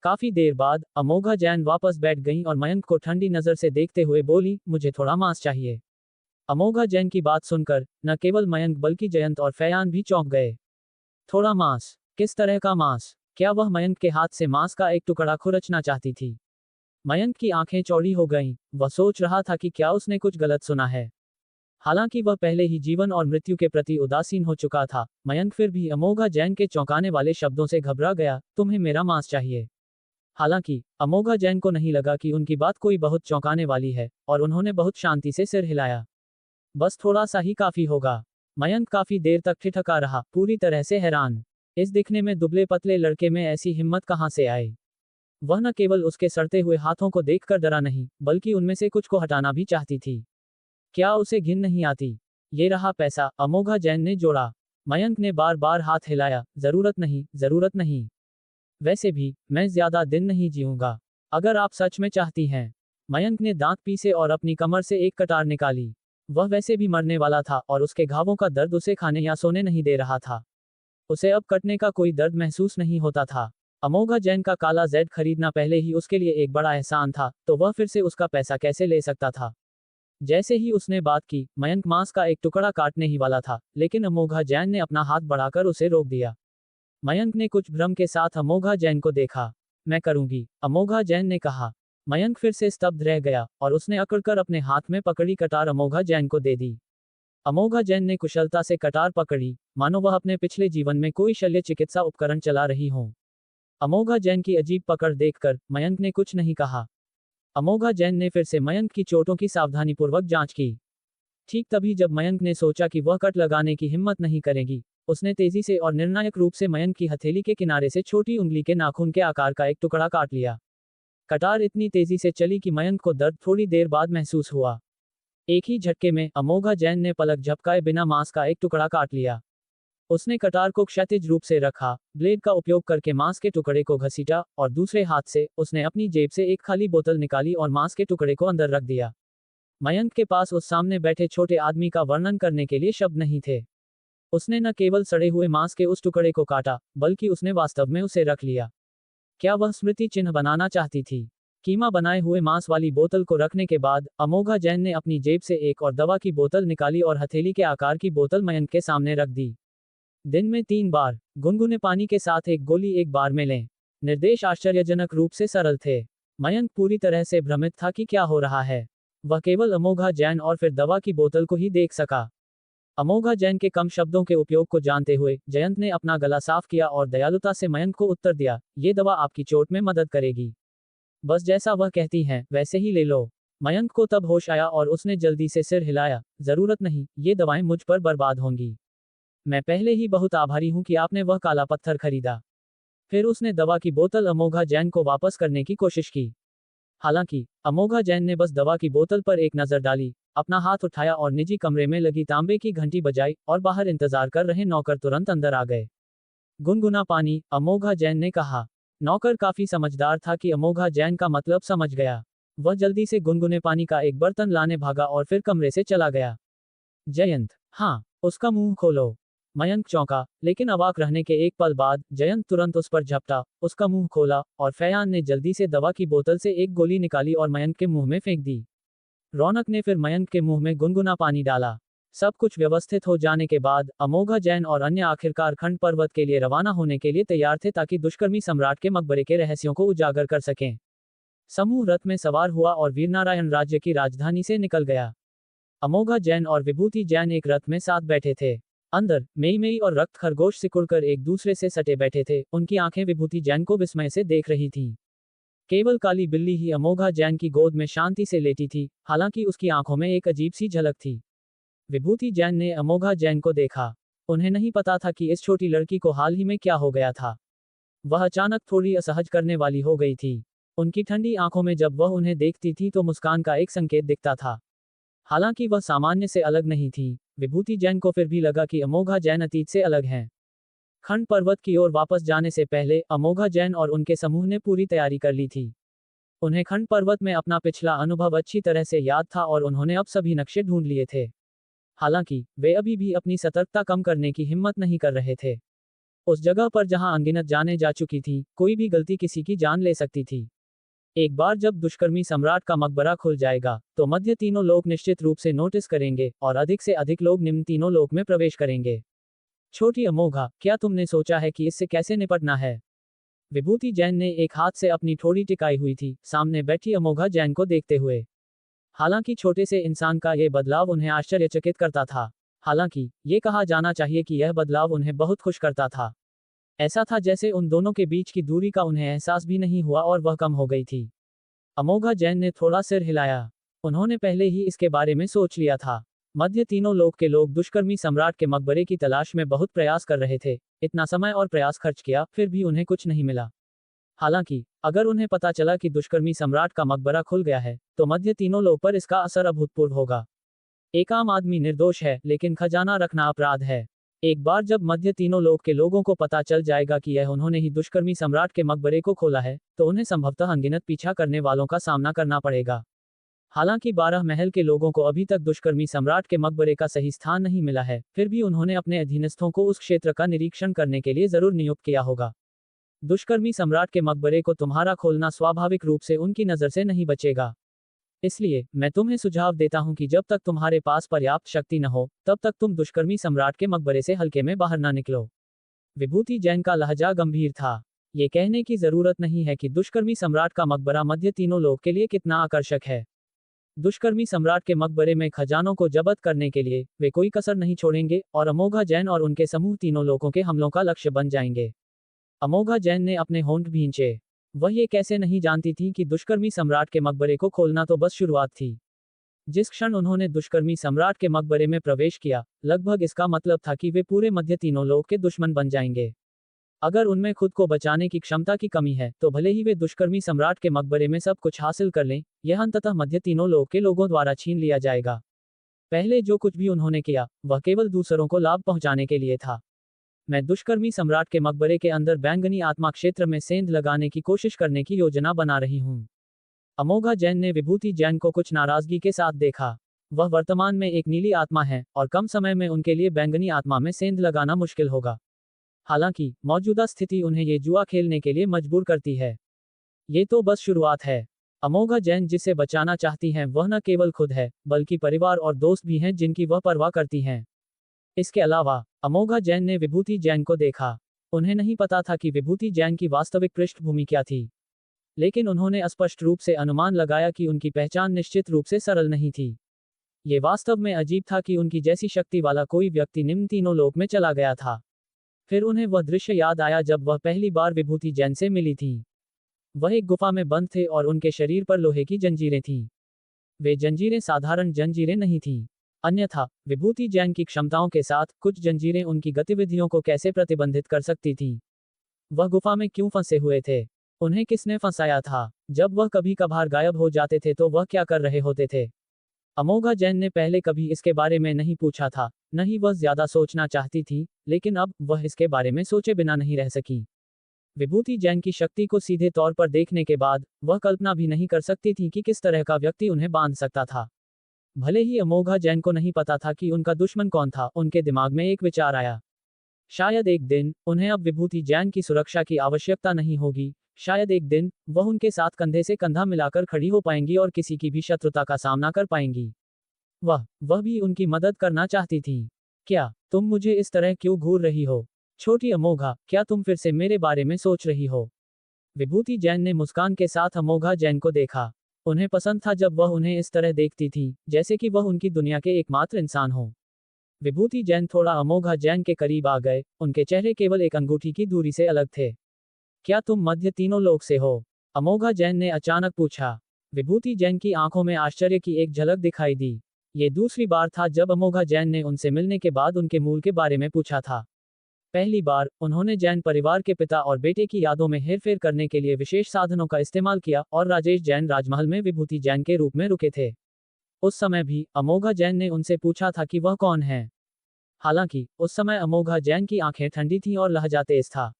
काफी देर बाद अमोघा जैन वापस बैठ गईं और मयंक को ठंडी नजर से देखते हुए बोली, मुझे थोड़ा मांस चाहिए। अमोघा जैन की बात सुनकर न केवल मयंक बल्कि जयंत और फैयान भी चौंक गए। थोड़ा मांस? किस तरह का मांस? क्या वह मयंक के हाथ से मांस का एक टुकड़ा खुरचना चाहती थी? मयंक की आंखें चौड़ी हो गईं। वह सोच रहा था कि क्या उसने कुछ गलत सुना है। हालांकि वह पहले ही जीवन और मृत्यु के प्रति उदासीन हो चुका था, मयंक फिर भी अमोघा जैन के चौंकाने वाले शब्दों से घबरा गया, तुम्हें मेरा मांस चाहिए। हालांकि अमोघा जैन को नहीं लगा कि उनकी बात कोई बहुत चौंकाने वाली है, और उन्होंने बहुत शांति से सिर हिलाया। बस थोड़ा सा ही काफी होगा। मयंक काफी देर तक ठिठका रहा, पूरी तरह से हैरान। इस दिखने में दुबले पतले लड़के में ऐसी हिम्मत कहां से आई? वह न केवल उसके सड़ते हुए हाथों को देखकर डरा नहीं, बल्कि उनमें से कुछ को हटाना भी चाहती थी। क्या उसे घिन नहीं आती? ये रहा पैसा, अमोघा जैन ने जोड़ा। मयंक ने बार बार हाथ हिलाया, जरूरत नहीं, जरूरत नहीं। वैसे भी मैं ज्यादा दिन नहीं जीऊंगा। अगर आप सच में चाहती हैं। मयंक ने दांत पीसे और अपनी कमर से एक कटार निकाली। वह वैसे भी मरने वाला था और उसके घावों का दर्द उसे खाने या सोने नहीं दे रहा था। उसे अब कटने का कोई दर्द महसूस नहीं होता था। अमोघा जैन का काला जेड खरीदना पहले ही उसके लिए एक बड़ा एहसान था, तो वह फिर से उसका पैसा कैसे ले सकता था? जैसे ही उसने बात की, मयंक मांस का एक टुकड़ा काटने ही वाला था, लेकिन अमोघा जैन ने अपना हाथ बढ़ाकर उसे रोक दिया। मयंक ने कुछ भ्रम के साथ अमोघा जैन को देखा। मैं करूंगी, अमोघा जैन ने कहा। मयंक फिर से स्तब्ध रह गया और उसने अकड़कर अपने हाथ में पकड़ी कटार अमोघा जैन को दे दी। अमोघा जैन ने कुशलता से कटार पकड़ी, मानो वह अपने पिछले जीवन में कोई शल्य चिकित्सा उपकरण चला रही हो। अमोघा जैन की अजीब पकड़ देखकर मयंक ने कुछ नहीं कहा। अमोघा जैन ने फिर से मयंक की चोटों की सावधानीपूर्वक जांच की। ठीक तभी जब मयंक ने सोचा कि वह कट लगाने की हिम्मत नहीं करेगी, उसने तेजी से और निर्णायक रूप से मयंक की हथेली के किनारे से छोटी उंगली के नाखून के आकार का एक टुकड़ा काट लिया। कटार इतनी तेजी से चली कि मयंक को दर्द थोड़ी देर बाद महसूस हुआ। एक ही झटके में अमोघा जैन ने पलक झपकाए बिना मांस का एक टुकड़ा काट लिया। उसने कटार को क्षैतिज रूप से रखा, ब्लेड का उपयोग करके मांस के टुकड़े को घसीटा और दूसरे हाथ से उसने अपनी जेब से एक खाली बोतल निकाली और मांस के टुकड़े को अंदर रख दिया। मयंक के पास उस सामने बैठे छोटे आदमी का वर्णन करने के लिए शब्द नहीं थे। उसने न केवल सड़े हुए मांस के उस टुकड़े को काटा, बल्कि उसने वास्तव में उसे रख लिया। क्या वह स्मृति चिन्ह बनाना चाहती थी? कीमा बनाए हुए मांस वाली बोतल को रखने के बाद अमोघा जैन ने अपनी जेब से एक और दवा की बोतल निकाली और हथेली के आकार की बोतल मयंक के सामने रख दी। दिन में 3 बार गुनगुने पानी के साथ एक गोली एक बार में लें। निर्देश आश्चर्यजनक रूप से सरल थे। मयंक पूरी तरह से भ्रमित था कि क्या हो रहा है। वह केवल अमोघा जैन और फिर दवा की बोतल को ही देख सका। अमोघा जैन के कम शब्दों के उपयोग को जानते हुए जयंत ने अपना गला साफ किया और दयालुता से मयंक को उत्तर दिया, ये दवा आपकी चोट में मदद करेगी। बस जैसा वह कहती हैं, वैसे ही ले लो। मयंक को तब होश आया और उसने जल्दी से सिर हिलाया। जरूरत नहीं, ये दवाएं मुझ पर बर्बाद होंगी। मैं पहले ही बहुत आभारी हूं कि आपने वह काला पत्थर खरीदा। फिर उसने दवा की बोतल अमोघा जैन को वापस करने की कोशिश की। हालांकि अमोघा जैन ने बस दवा की बोतल पर एक नजर डाली, अपना हाथ उठाया और निजी कमरे में लगी तांबे की घंटी बजाई और बाहर इंतजार कर रहे नौकर तुरंत अंदर आ गए। गुनगुना पानी, अमोघा जैन ने कहा। नौकर काफी समझदार था कि अमोघा जैन का मतलब समझ गया। वह जल्दी से गुनगुने पानी का एक बर्तन लाने भागा और फिर कमरे से चला गया। जयंत, हाँ, उसका मुंह खोलो। मयंक चौंका, लेकिन अवाक रहने के एक पल बाद जयंत तुरंत उस पर झपटा, उसका मुंह खोला और फैयान ने जल्दी से दवा की बोतल से एक गोली निकाली और मयंक के मुंह में फेंक दी। रौनक ने फिर मयंक के मुंह में गुनगुना पानी डाला। सब कुछ व्यवस्थित हो जाने के बाद अमोघा जैन और अन्य आखिरकार खंड पर्वत के लिए रवाना होने के लिए तैयार थे ताकि दुष्कर्मी सम्राट के मकबरे के रहस्यों को उजागर कर सकें। समूह रथ में सवार हुआ और वीरनारायण राज्य की राजधानी से निकल गया। अमोघा जैन और विभूति जैन एक रथ में साथ बैठे थे। अंदर मेई और रक्त खरगोश सिकुड़कर एक दूसरे से सटे बैठे थे। उनकी आंखें विभूति जैन को विस्मय से देख रही थीं। केवल काली बिल्ली ही अमोघा जैन की गोद में शांति से लेटी थी, हालांकि उसकी आंखों में एक अजीब सी झलक थी। विभूति जैन ने अमोघा जैन को देखा। उन्हें नहीं पता था कि इस छोटी लड़की को हाल ही में क्या हो गया था। वह अचानक थोड़ी असहज करने वाली हो गई थी। उनकी ठंडी आंखों में जब वह उन्हें देखती थी तो मुस्कान का एक संकेत दिखता था। हालांकि वह सामान्य से अलग नहीं थी, विभूति जैन को फिर भी लगा कि अमोघा जैन अतीत से अलग हैं। खंड पर्वत की ओर वापस जाने से पहले अमोघा जैन और उनके समूह ने पूरी तैयारी कर ली थी। उन्हें खंड पर्वत में अपना पिछला अनुभव अच्छी तरह से याद था और उन्होंने अब सभी नक्शे ढूंढ लिए थे। हालांकि वे अभी भी अपनी सतर्कता कम करने की हिम्मत नहीं कर रहे थे। उस जगह पर जहां अनगिनत जानें जा चुकी थी, कोई भी गलती किसी की जान ले सकती थी। एक बार जब दुष्कर्मी सम्राट का मकबरा खुल जाएगा, तो मध्य तीनों लोक निश्चित रूप से नोटिस करेंगे और अधिक से अधिक लोग निम्न तीनों लोक में प्रवेश करेंगे। छोटी अमोघा, क्या तुमने सोचा है कि इससे कैसे निपटना है? विभूति जैन ने एक हाथ से अपनी ठोड़ी टिकाई हुई थी, सामने बैठी अमोघा जैन को देखते हुए। हालांकि छोटे से इंसान का यह बदलाव उन्हें आश्चर्यचकित करता था। हालांकि ये कहा जाना चाहिए कि यह बदलाव उन्हें बहुत खुश करता था। ऐसा था जैसे उन दोनों के बीच की दूरी का उन्हें एहसास भी नहीं हुआ और वह कम हो गई थी। अमोघा जैन ने थोड़ा सिर हिलाया। उन्होंने पहले ही इसके बारे में सोच लिया था। मध्य तीनों लोक के लोग दुष्कर्मी सम्राट के मकबरे की तलाश में बहुत प्रयास कर रहे थे। इतना समय और प्रयास खर्च किया, फिर भी उन्हें कुछ नहीं मिला। हालांकि अगर उन्हें पता चला कि दुष्कर्मी सम्राट का मकबरा खुल गया है, तो मध्य तीनों लोक पर इसका असर अभूतपूर्व होगा। एक आम आदमी निर्दोष है, लेकिन खजाना रखना अपराध है। एक बार जब मध्य तीनों लोक के लोगों को पता चल जाएगा कि यह उन्होंने ही दुष्कर्मी सम्राट के मकबरे को खोला है, तो उन्हें संभवतः अनगिनत पीछा करने वालों का सामना करना पड़ेगा। हालांकि 12 महल के लोगों को अभी तक दुष्कर्मी सम्राट के मकबरे का सही स्थान नहीं मिला है, फिर भी उन्होंने अपने अधीनस्थों को उस क्षेत्र का निरीक्षण करने के लिए जरूर नियुक्त किया होगा। दुष्कर्मी सम्राट के मकबरे को तुम्हारा खोलना स्वाभाविक रूप से उनकी नजर से नहीं बचेगा। इसलिए मैं तुम्हें सुझाव देता हूं कि जब तक तुम्हारे पास पर्याप्त शक्ति न हो, तब तक तुम दुष्कर्मी सम्राट के मकबरे से हल्के में बाहर न निकलो। विभूति जैन का लहजा गंभीर था। ये कहने की जरूरत नहीं है कि दुष्कर्मी सम्राट का मकबरा मध्य तीनों लोक के लिए कितना आकर्षक है। दुष्कर्मी सम्राट के मकबरे में खजानों को जब्त करने के लिए वे कोई कसर नहीं छोड़ेंगे और अमोघा जैन और उनके समूह तीनों लोगों के हमलों का लक्ष्य बन जाएंगे। अमोघा जैन ने अपने होंठ भींचे। वह ये कैसे नहीं जानती थी कि दुष्कर्मी सम्राट के मकबरे को खोलना तो बस शुरुआत थी। जिस क्षण उन्होंने दुष्कर्मी सम्राट के मकबरे में प्रवेश किया, लगभग इसका मतलब था कि वे पूरे मध्य तीनों लोक के दुश्मन बन जाएंगे। अगर उनमें खुद को बचाने की क्षमता की कमी है, तो भले ही वे दुष्कर्मी सम्राट के मकबरे में सब कुछ हासिल कर लें, यह अंततः मध्य तीनों लोक के लोगों द्वारा छीन लिया जाएगा। पहले जो कुछ भी उन्होंने किया, वह केवल दूसरों को लाभ पहुंचाने के लिए था। मैं दुष्कर्मी सम्राट के मकबरे के अंदर बैंगनी आत्मा क्षेत्र में सेंध लगाने की कोशिश करने की योजना बना रही हूं। अमोघा जैन ने विभूति जैन को कुछ नाराजगी के साथ देखा। वह वर्तमान में एक नीली आत्मा है और कम समय में उनके लिए बैंगनी आत्मा में सेंध लगाना मुश्किल होगा। हालांकि मौजूदा स्थिति उन्हें ये जुआ खेलने के लिए मजबूर करती है। ये तो बस शुरुआत है। अमोघा जैन जिसे बचाना चाहती हैं वह न केवल खुद है, बल्कि परिवार और दोस्त भी हैं जिनकी वह परवाह करती हैं। इसके अलावा अमोघा जैन ने विभूति जैन को देखा। उन्हें नहीं पता था कि विभूति जैन की वास्तविक पृष्ठभूमि क्या थी, लेकिन उन्होंने स्पष्ट रूप से अनुमान लगाया कि उनकी पहचान निश्चित रूप से सरल नहीं थी। ये वास्तव में अजीब था कि उनकी जैसी शक्ति वाला कोई व्यक्ति निम्न तीनों लोक में चला गया था। फिर उन्हें वह दृश्य याद आया जब वह पहली बार विभूति जैन से मिली थी। वह एक गुफा में बंद थे और उनके शरीर पर लोहे की जंजीरें थीं। वे जंजीरें साधारण जंजीरें नहीं थीं। अन्यथा विभूति जैन की क्षमताओं के साथ कुछ जंजीरें उनकी गतिविधियों को कैसे प्रतिबंधित कर सकती थीं? वह गुफा में क्यों फंसे हुए थे? उन्हें किसने फंसाया था? जब वह कभी कभार गायब हो जाते थे तो वह क्या कर रहे होते थे? अमोघा जैन ने पहले कभी इसके बारे में नहीं पूछा था, न ही वह ज्यादा सोचना चाहती थी, लेकिन अब वह इसके बारे में सोचे बिना नहीं रह सकी। विभूति जैन की शक्ति को सीधे तौर पर देखने के बाद वह कल्पना भी नहीं कर सकती थी कि किस तरह का व्यक्ति उन्हें बांध सकता था। भले ही अमोघा जैन को नहीं पता था कि उनका दुश्मन कौन था, उनके दिमाग में एक विचार आया। शायद एक दिन उन्हें अब विभूति जैन की सुरक्षा की आवश्यकता नहीं होगी। शायद एक दिन वह उनके साथ कंधे से कंधा मिलाकर खड़ी हो पाएंगी और किसी की भी शत्रुता का सामना कर पाएंगी। वह भी उनकी मदद करना चाहती थी। क्या तुम मुझे इस तरह क्यों घूर रही हो? छोटी अमोघा, क्या तुम फिर से मेरे बारे में सोच रही हो? विभूति जैन ने मुस्कान के साथ अमोघा जैन को देखा। उन्हें पसंद था जब वह उन्हें इस तरह देखती थी, जैसे कि वह उनकी दुनिया के एकमात्र इंसान हो। विभूति जैन थोड़ा अमोघा जैन के करीब आ गए, उनके चेहरे केवल एक अंगूठी की दूरी से अलग थे। क्या तुम मध्य तीनों लोक से हो? अमोघा जैन ने अचानक पूछा। विभूति जैन की आंखों में आश्चर्य की एक झलक दिखाई दी। ये दूसरी बार था जब अमोघा जैन ने उनसे मिलने के बाद उनके मूल के बारे में पूछा था। पहली बार उन्होंने जैन परिवार के पिता और बेटे की यादों में हेरफेर करने के लिए विशेष साधनों का इस्तेमाल किया और राजेश जैन राजमहल में विभूति जैन के रूप में रुके थे। उस समय भी अमोघा जैन ने उनसे पूछा था कि वह कौन है। हालांकि उस समय अमोघा जैन की आंखें ठंडी थीं और लहजा तेज था,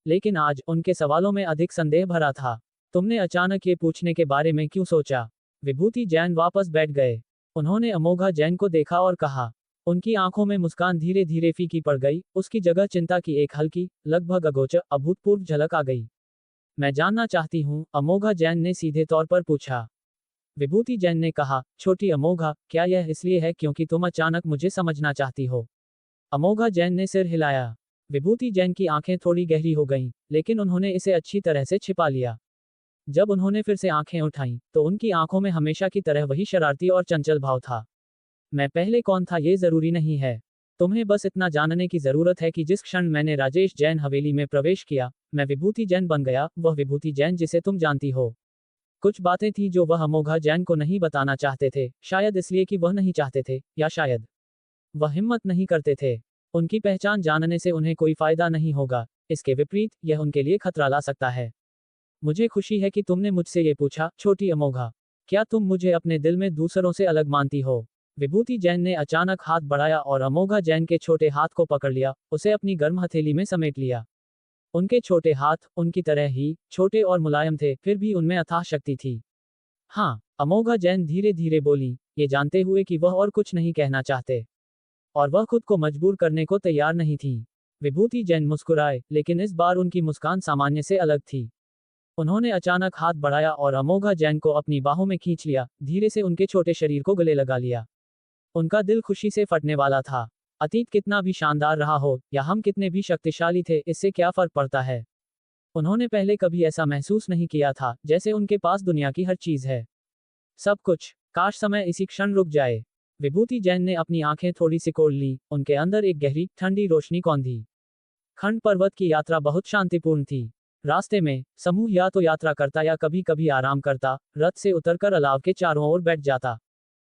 लेकिन आज उनके सवालों में अधिक संदेह भरा था। तुमने अचानक ये पूछने के बारे में क्यों सोचा? विभूति जैन वापस बैठ गए। उन्होंने अमोघा जैन को देखा और कहा। उनकी आंखों में मुस्कान धीरे धीरे फीकी पड़ गई, उसकी जगह चिंता की एक हल्की, लगभग अगोचर, अभूतपूर्व झलक आ गई। मैं जानना चाहती हूँ, अमोघा जैन ने सीधे तौर पर पूछा। विभूति जैन ने कहा, छोटी अमोघा, क्या यह इसलिए है क्योंकि तुम अचानक मुझे समझना चाहती हो? अमोघा जैन ने सिर हिलाया। विभूति जैन की आंखें थोड़ी गहरी हो गईं, लेकिन उन्होंने इसे अच्छी तरह से छिपा लिया। जब उन्होंने फिर से आंखें उठाईं, तो उनकी आंखों में हमेशा की तरह वही शरारती और चंचल भाव था। मैं पहले कौन था ये जरूरी नहीं है। तुम्हें बस इतना जानने की जरूरत है कि जिस क्षण मैंने राजेश जैन हवेली में प्रवेश किया, मैं विभूति जैन बन गया, वह विभूति जैन जिसे तुम जानती हो। कुछ बातें थी जो वह अमोघा जैन को नहीं बताना चाहते थे, शायद इसलिए कि वह नहीं चाहते थे, या शायद वह हिम्मत नहीं करते थे। उनकी पहचान जानने से उन्हें कोई फायदा नहीं होगा, इसके विपरीत यह उनके लिए खतरा ला सकता है। मुझे खुशी है कि तुमने मुझसे ये पूछा, छोटी अमोघा। क्या तुम मुझे अपने दिल में दूसरों से अलग मानती हो? विभूति जैन ने अचानक हाथ बढ़ाया और अमोघा जैन के छोटे हाथ को पकड़ लिया, उसे अपनी गर्म हथेली में समेट लिया। उनके छोटे हाथ, उनकी तरह ही, छोटे और मुलायम थे, फिर भी उनमें अथाह शक्ति थी। हाँ, अमोघा जैन धीरे धीरे बोली, ये जानते हुए कि वह और कुछ नहीं कहना चाहते, और वह खुद को मजबूर करने को तैयार नहीं थी। विभूति जैन मुस्कुराए, लेकिन इस बार उनकी मुस्कान सामान्य से अलग थी। उन्होंने अचानक हाथ बढ़ाया और अमोघा जैन को अपनी बाहों में खींच लिया, धीरे से उनके छोटे शरीर को गले लगा लिया। उनका दिल खुशी से फटने वाला था। अतीत कितना भी शानदार रहा हो, या हम कितने भी शक्तिशाली थे, इससे क्या फर्क पड़ता है? उन्होंने पहले कभी ऐसा महसूस नहीं किया था, जैसे उनके पास दुनिया की हर चीज है। सब कुछ। काश समय इसी क्षण रुक जाए। विभूति जैन ने अपनी आंखें थोड़ी सिकोड़ ली, उनके अंदर एक गहरी, ठंडी रोशनी कौंधी। खंड पर्वत की यात्रा बहुत शांतिपूर्ण थी। रास्ते में समूह या तो यात्रा करता या कभी कभी आराम करता, रथ से उतरकर अलाव के चारों ओर बैठ जाता।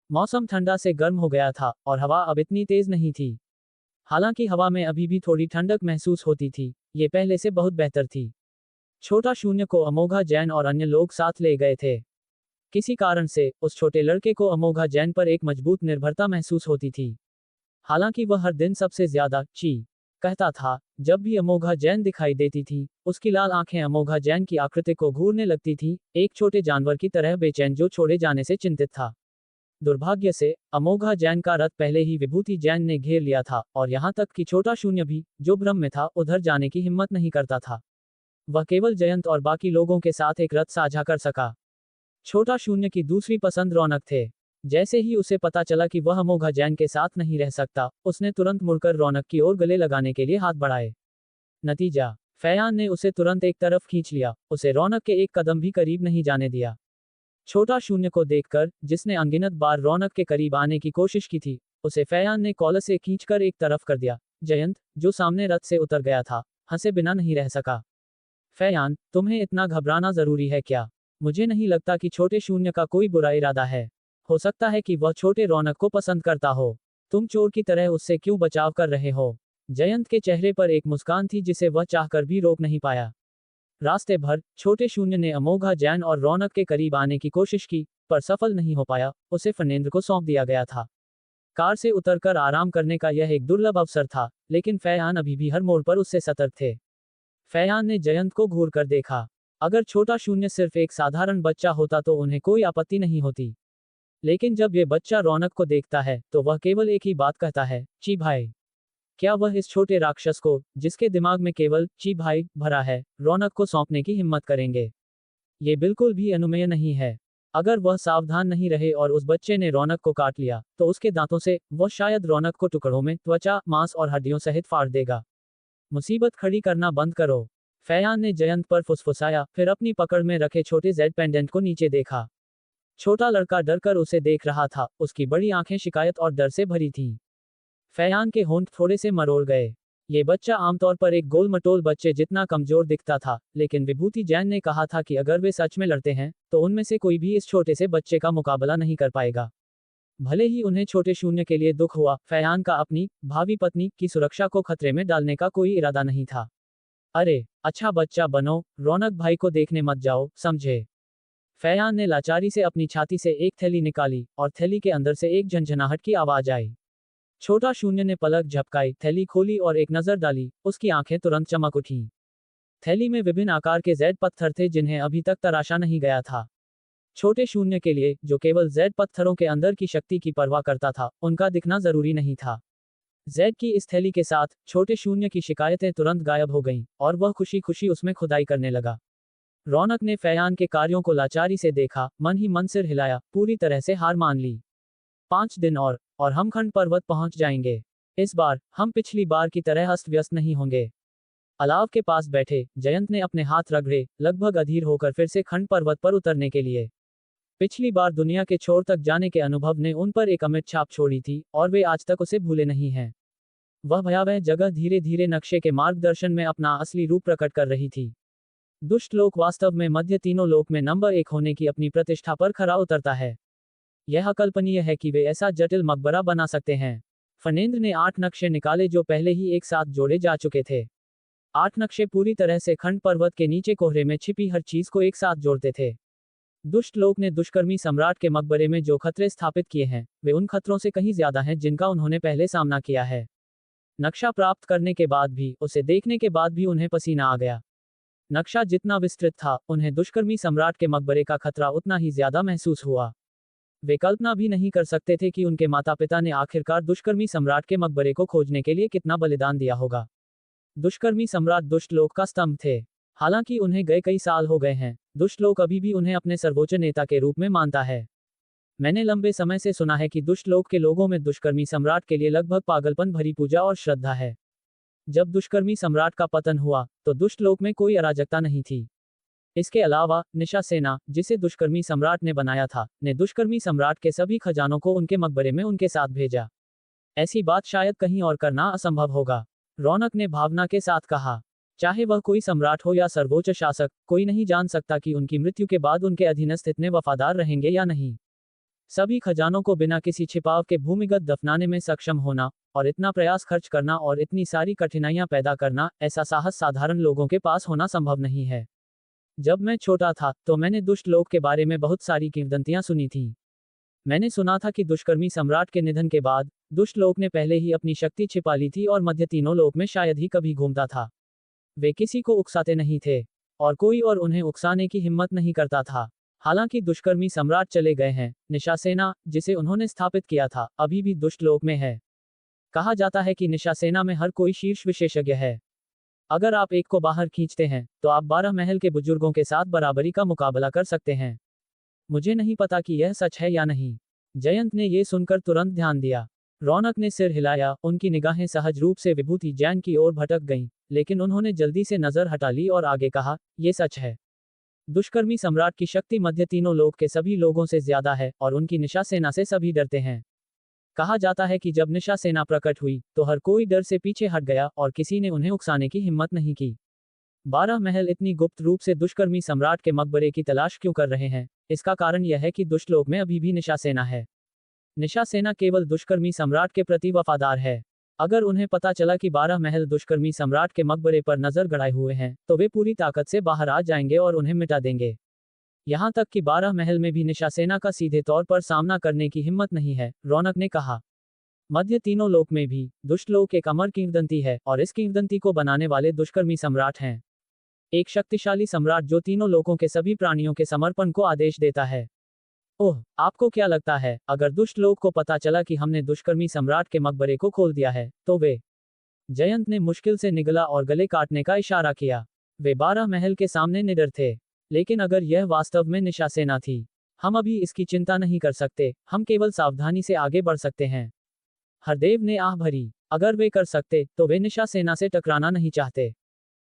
मौसम ठंडा से गर्म हो गया था, और हवा अब इतनी तेज नहीं थी। हालांकि हवा में अभी भी थोड़ी ठंडक महसूस होती थी, ये पहले से बहुत बेहतर थी। छोटा शून्य को अमोघा जैन और अन्य लोग साथ ले गए थे। किसी कारण से उस छोटे लड़के को अमोघा जैन पर एक मजबूत निर्भरता महसूस होती थी। हालांकि वह हर दिन सबसे ज्यादा ची कहता था। जब भी अमोघा जैन दिखाई देती थी, उसकी लाल आंखें अमोघा जैन की आकृति को घूरने लगती थी, एक छोटे जानवर की तरह बेचैन जो छोड़े जाने से चिंतित था। दुर्भाग्य से अमोघा जैन का रथ पहले ही विभूति जैन ने घेर लिया था, और यहाँ तक कि छोटा शून्य भी, जो भ्रम में था, उधर जाने की हिम्मत नहीं करता था। वह केवल जयंत और बाकी लोगों के साथ एक रथ साझा कर सका। छोटा शून्य की दूसरी पसंद रौनक थे। जैसे ही उसे पता चला कि वह अमोघा जैन के साथ नहीं रह सकता, उसने तुरंत मुड़कर रौनक की ओर गले लगाने के लिए हाथ बढ़ाए। नतीजा, फैयान ने उसे तुरंत एक तरफ खींच लिया, उसे रौनक के एक कदम भी करीब नहीं जाने दिया। छोटा शून्य को देखकर, जिसने अनगिनत बार रौनक के करीब आने की कोशिश की थी, उसे फैयान ने कॉलर से खींचकर एक तरफ कर दिया। जयंत, जो सामने रथ से उतर गया था, हंसे बिना नहीं रह सका। फैयान, तुम्हें इतना घबराना जरूरी है क्या? मुझे नहीं लगता कि छोटे शून्य का कोई बुरा इरादा है। हो सकता है कि वह छोटे रौनक को पसंद करता हो। तुम चोर की तरह उससे क्यों बचाव कर रहे हो? जयंत के चेहरे पर एक मुस्कान थी जिसे वह चाहकर भी रोक नहीं पाया। रास्ते भर छोटे शून्य ने अमोघा जैन और रौनक के करीब आने की कोशिश की, पर सफल नहीं हो पाया। उसे फनेंद्र को सौंप दिया गया था। कार से उतरकर आराम करने का यह एक दुर्लभ अवसर था, लेकिन फैयान अभी भी हर मोड़ पर उससे सतर्क थे। फैयान ने जयंत को घूर कर देखा। अगर छोटा शून्य सिर्फ एक साधारण बच्चा होता तो उन्हें कोई आपत्ति नहीं होती, लेकिन जब ये बच्चा रौनक को देखता है तो वह केवल एक ही बात कहता है, ची भाई। क्या वह इस छोटे राक्षस को, जिसके दिमाग में केवल ची भाई भरा है, रौनक को सौंपने की हिम्मत करेंगे? ये बिल्कुल भी अनुमेय नहीं है। अगर वह सावधान नहीं रहे और उस बच्चे ने रौनक को काट लिया, तो उसके दांतों से वह शायद रौनक को टुकड़ों में त्वचा, मांस और हड्डियों सहित फाड़ देगा। मुसीबत खड़ी करना बंद करो। फैयान ने जयंत पर फुसफुसाया, फिर अपनी पकड़ में रखे छोटे जेड पेंडेंट को नीचे देखा। छोटा लड़का डरकर उसे देख रहा था, उसकी बड़ी आंखें शिकायत और डर से भरी थीं। फैयान के होंठ थोड़े से मरोड़ गए। ये बच्चा आमतौर पर एक गोल मटोल बच्चे जितना कमजोर दिखता था, लेकिन विभूति जैन ने कहा था कि अगर वे सच में लड़ते हैं, तो उनमें से कोई भी इस छोटे से बच्चे का मुकाबला नहीं कर पाएगा। भले ही उन्हें छोटे शून्य के लिए दुख हुआ, फैयान का अपनी भावी पत्नी की सुरक्षा को खतरे में डालने का कोई इरादा नहीं था। अरे, अच्छा बच्चा बनो, रौनक भाई को देखने मत जाओ, समझे? फैयान ने लाचारी से अपनी छाती से एक थैली निकाली, और थैली के अंदर से एक झंझनाहट की आवाज आई। छोटा शून्य ने पलक झपकाई, थैली खोली और एक नजर डाली। उसकी आंखें तुरंत चमक उठीं। थैली में विभिन्न आकार के जेड पत्थर थे जिन्हें अभी तक तराशा नहीं गया था। छोटे शून्य के लिए, जो केवल जेड पत्थरों के अंदर की शक्ति की परवाह करता था, उनका दिखना जरूरी नहीं था। जेड की इस थैली के साथ छोटे शून्य की शिकायतें तुरंत गायब हो गईं, और वह खुशी खुशी उसमें खुदाई करने लगा। रौनक ने फैयान के कार्यों को लाचारी से देखा, मन ही मन सिर हिलाया, पूरी तरह से हार मान ली। 5 दिन और हम खंड पर्वत पहुंच जाएंगे। इस बार हम पिछली बार की तरह अस्त व्यस्त नहीं होंगे। अलाव के पास बैठे जयंत ने अपने हाथ रगड़े, लगभग अधीर होकर फिर से खंड पर्वत पर उतरने के लिए। पिछली बार दुनिया के छोर तक जाने के अनुभव ने उन पर एक अमिट छाप छोड़ी थी, और वे आज तक उसे भूले नहीं हैं। वह भयावह जगह धीरे धीरे नक्शे के मार्गदर्शन में अपना असली रूप प्रकट कर रही थी। दुष्ट लोक वास्तव में मध्य तीनों लोक में नंबर 1 होने की अपनी प्रतिष्ठा पर खरा उतरता है। यह अकल्पनीय है कि वे ऐसा जटिल मकबरा बना सकते हैं। फनेंद्र ने 8 नक्शे निकाले जो पहले ही एक साथ जोड़े जा चुके थे। 8 नक्शे पूरी तरह से खंड पर्वत के नीचे कोहरे में छिपी हर चीज को एक साथ जोड़ते थे। दुष्ट लोक ने दुष्कर्मी सम्राट के मकबरे में जो खतरे स्थापित किए हैं, वे उन खतरों से कहीं ज्यादा हैं जिनका उन्होंने पहले सामना किया है। नक्शा प्राप्त करने के बाद भी, उसे देखने के बाद भी उन्हें पसीना आ गया। नक्शा जितना विस्तृत था, उन्हें दुष्कर्मी सम्राट के मकबरे का खतरा उतना ही ज्यादा महसूस हुआ। वे कल्पना भी नहीं कर सकते थे कि उनके माता पिता ने आखिरकार दुष्कर्मी सम्राट के मकबरे को खोजने के लिए कितना बलिदान दिया होगा। दुष्कर्मी सम्राट दुष्ट लोक का स्तंभ थे। हालांकि उन्हें गए कई साल हो गए हैं, दुष्ट लोक अभी भी उन्हें अपने सर्वोच्च नेता के रूप में मानता है। मैंने लंबे समय से सुना है कि दुष्ट लोक के लोगों में दुष्कर्मी सम्राट के लिए लगभग पागलपन भरी पूजा और श्रद्धा है। जब दुष्कर्मी सम्राट का पतन हुआ, तो दुष्ट लोक में कोई अराजकता नहीं थी। इसके अलावा निशा सेना, जिसे दुष्कर्मी सम्राट ने बनाया था, ने दुष्कर्मी सम्राट के सभी खजानों को उनके मकबरे में उनके साथ भेजा। ऐसी बात शायद कहीं और करना असंभव होगा, रौनक ने भावना के साथ कहा। चाहे वह कोई सम्राट हो या सर्वोच्च शासक, कोई नहीं जान सकता कि उनकी मृत्यु के बाद उनके अधीनस्थ इतने वफादार रहेंगे या नहीं। सभी खजानों को बिना किसी छिपाव के भूमिगत दफनाने में सक्षम होना, और इतना प्रयास खर्च करना और इतनी सारी कठिनाइयां पैदा करना, ऐसा साहस साधारण लोगों के पास होना संभव नहीं है। जब मैं छोटा था, तो मैंने दुष्ट लोक के बारे में बहुत सारी किंवदंतियां सुनी थीं। मैंने सुना था कि दुष्कर्मी सम्राट के निधन के बाद, दुष्ट लोक ने पहले ही अपनी शक्ति छिपा ली थी और मध्य तीनों लोक में शायद ही कभी घूमता था। वे किसी को उकसाते नहीं थे, और कोई और उन्हें उकसाने की हिम्मत नहीं करता था। हालांकि दुष्कर्मी सम्राट चले गए हैं, निशा सेना, जिसे उन्होंने स्थापित किया था, अभी भी दुष्ट लोक में है। कहा जाता है कि निशा सेना में हर कोई शीर्ष विशेषज्ञ है। अगर आप एक को बाहर खींचते हैं, तो आप 12 महल के बुजुर्गों के साथ बराबरी का मुकाबला कर सकते हैं। मुझे नहीं पता कि यह सच है या नहीं। जयंत ने यह सुनकर तुरंत ध्यान दिया। रौनक ने सिर हिलाया, उनकी निगाहें सहज रूप से विभूति जैन की ओर भटक गईं, लेकिन उन्होंने जल्दी से नजर हटा ली और आगे कहा, यह सच है। दुष्कर्मी सम्राट की शक्ति मध्य तीनों लोक के सभी लोगों से ज्यादा है, और उनकी निशा सेना से सभी डरते हैं। कहा जाता है कि जब निशा सेना प्रकट हुई, तो हर कोई डर से पीछे हट गया और किसी ने उन्हें उकसाने की हिम्मत नहीं की। 12 महल इतनी गुप्त रूप से दुष्कर्मी सम्राट के मकबरे की तलाश क्यों कर रहे हैं? इसका कारण यह है कि दुष्टलोक में अभी भी निशा सेना है। निशा सेना केवल दुष्कर्मी सम्राट के प्रति वफादार है। अगर उन्हें पता चला कि 12 महल दुष्कर्मी सम्राट के मकबरे पर नजर गड़ाए हुए हैं, तो वे पूरी ताकत से बाहर आ जाएंगे और उन्हें मिटा देंगे। यहाँ तक कि 12 महल में भी निशा सेना का सीधे तौर पर सामना करने की हिम्मत नहीं है, रौनक ने कहा। मध्य तीनों लोक में भी दुष्टलोक एक अमर किंवदंती है और इस किंवदंती को बनाने वाले दुष्कर्मी सम्राट हैं। एक शक्तिशाली सम्राट जो तीनों लोकों के सभी प्राणियों के समर्पण को आदेश देता है। ओह, आपको क्या लगता है, अगर दुष्ट लोग को पता चला कि हमने दुष्कर्मी सम्राट के मकबरे को खोल दिया है, तो वे? जयंत ने मुश्किल से निगला और गले काटने का इशारा किया। वे 12 महल के सामने निडर थे। लेकिन अगर यह वास्तव में निशा सेना थी, हम अभी इसकी चिंता नहीं कर सकते, हम केवल सावधानी से आगे बढ़ सकते हैं। हरदेव ने आह भरी। अगर वे कर सकते, तो वे निशा सेना से टकराना नहीं चाहते।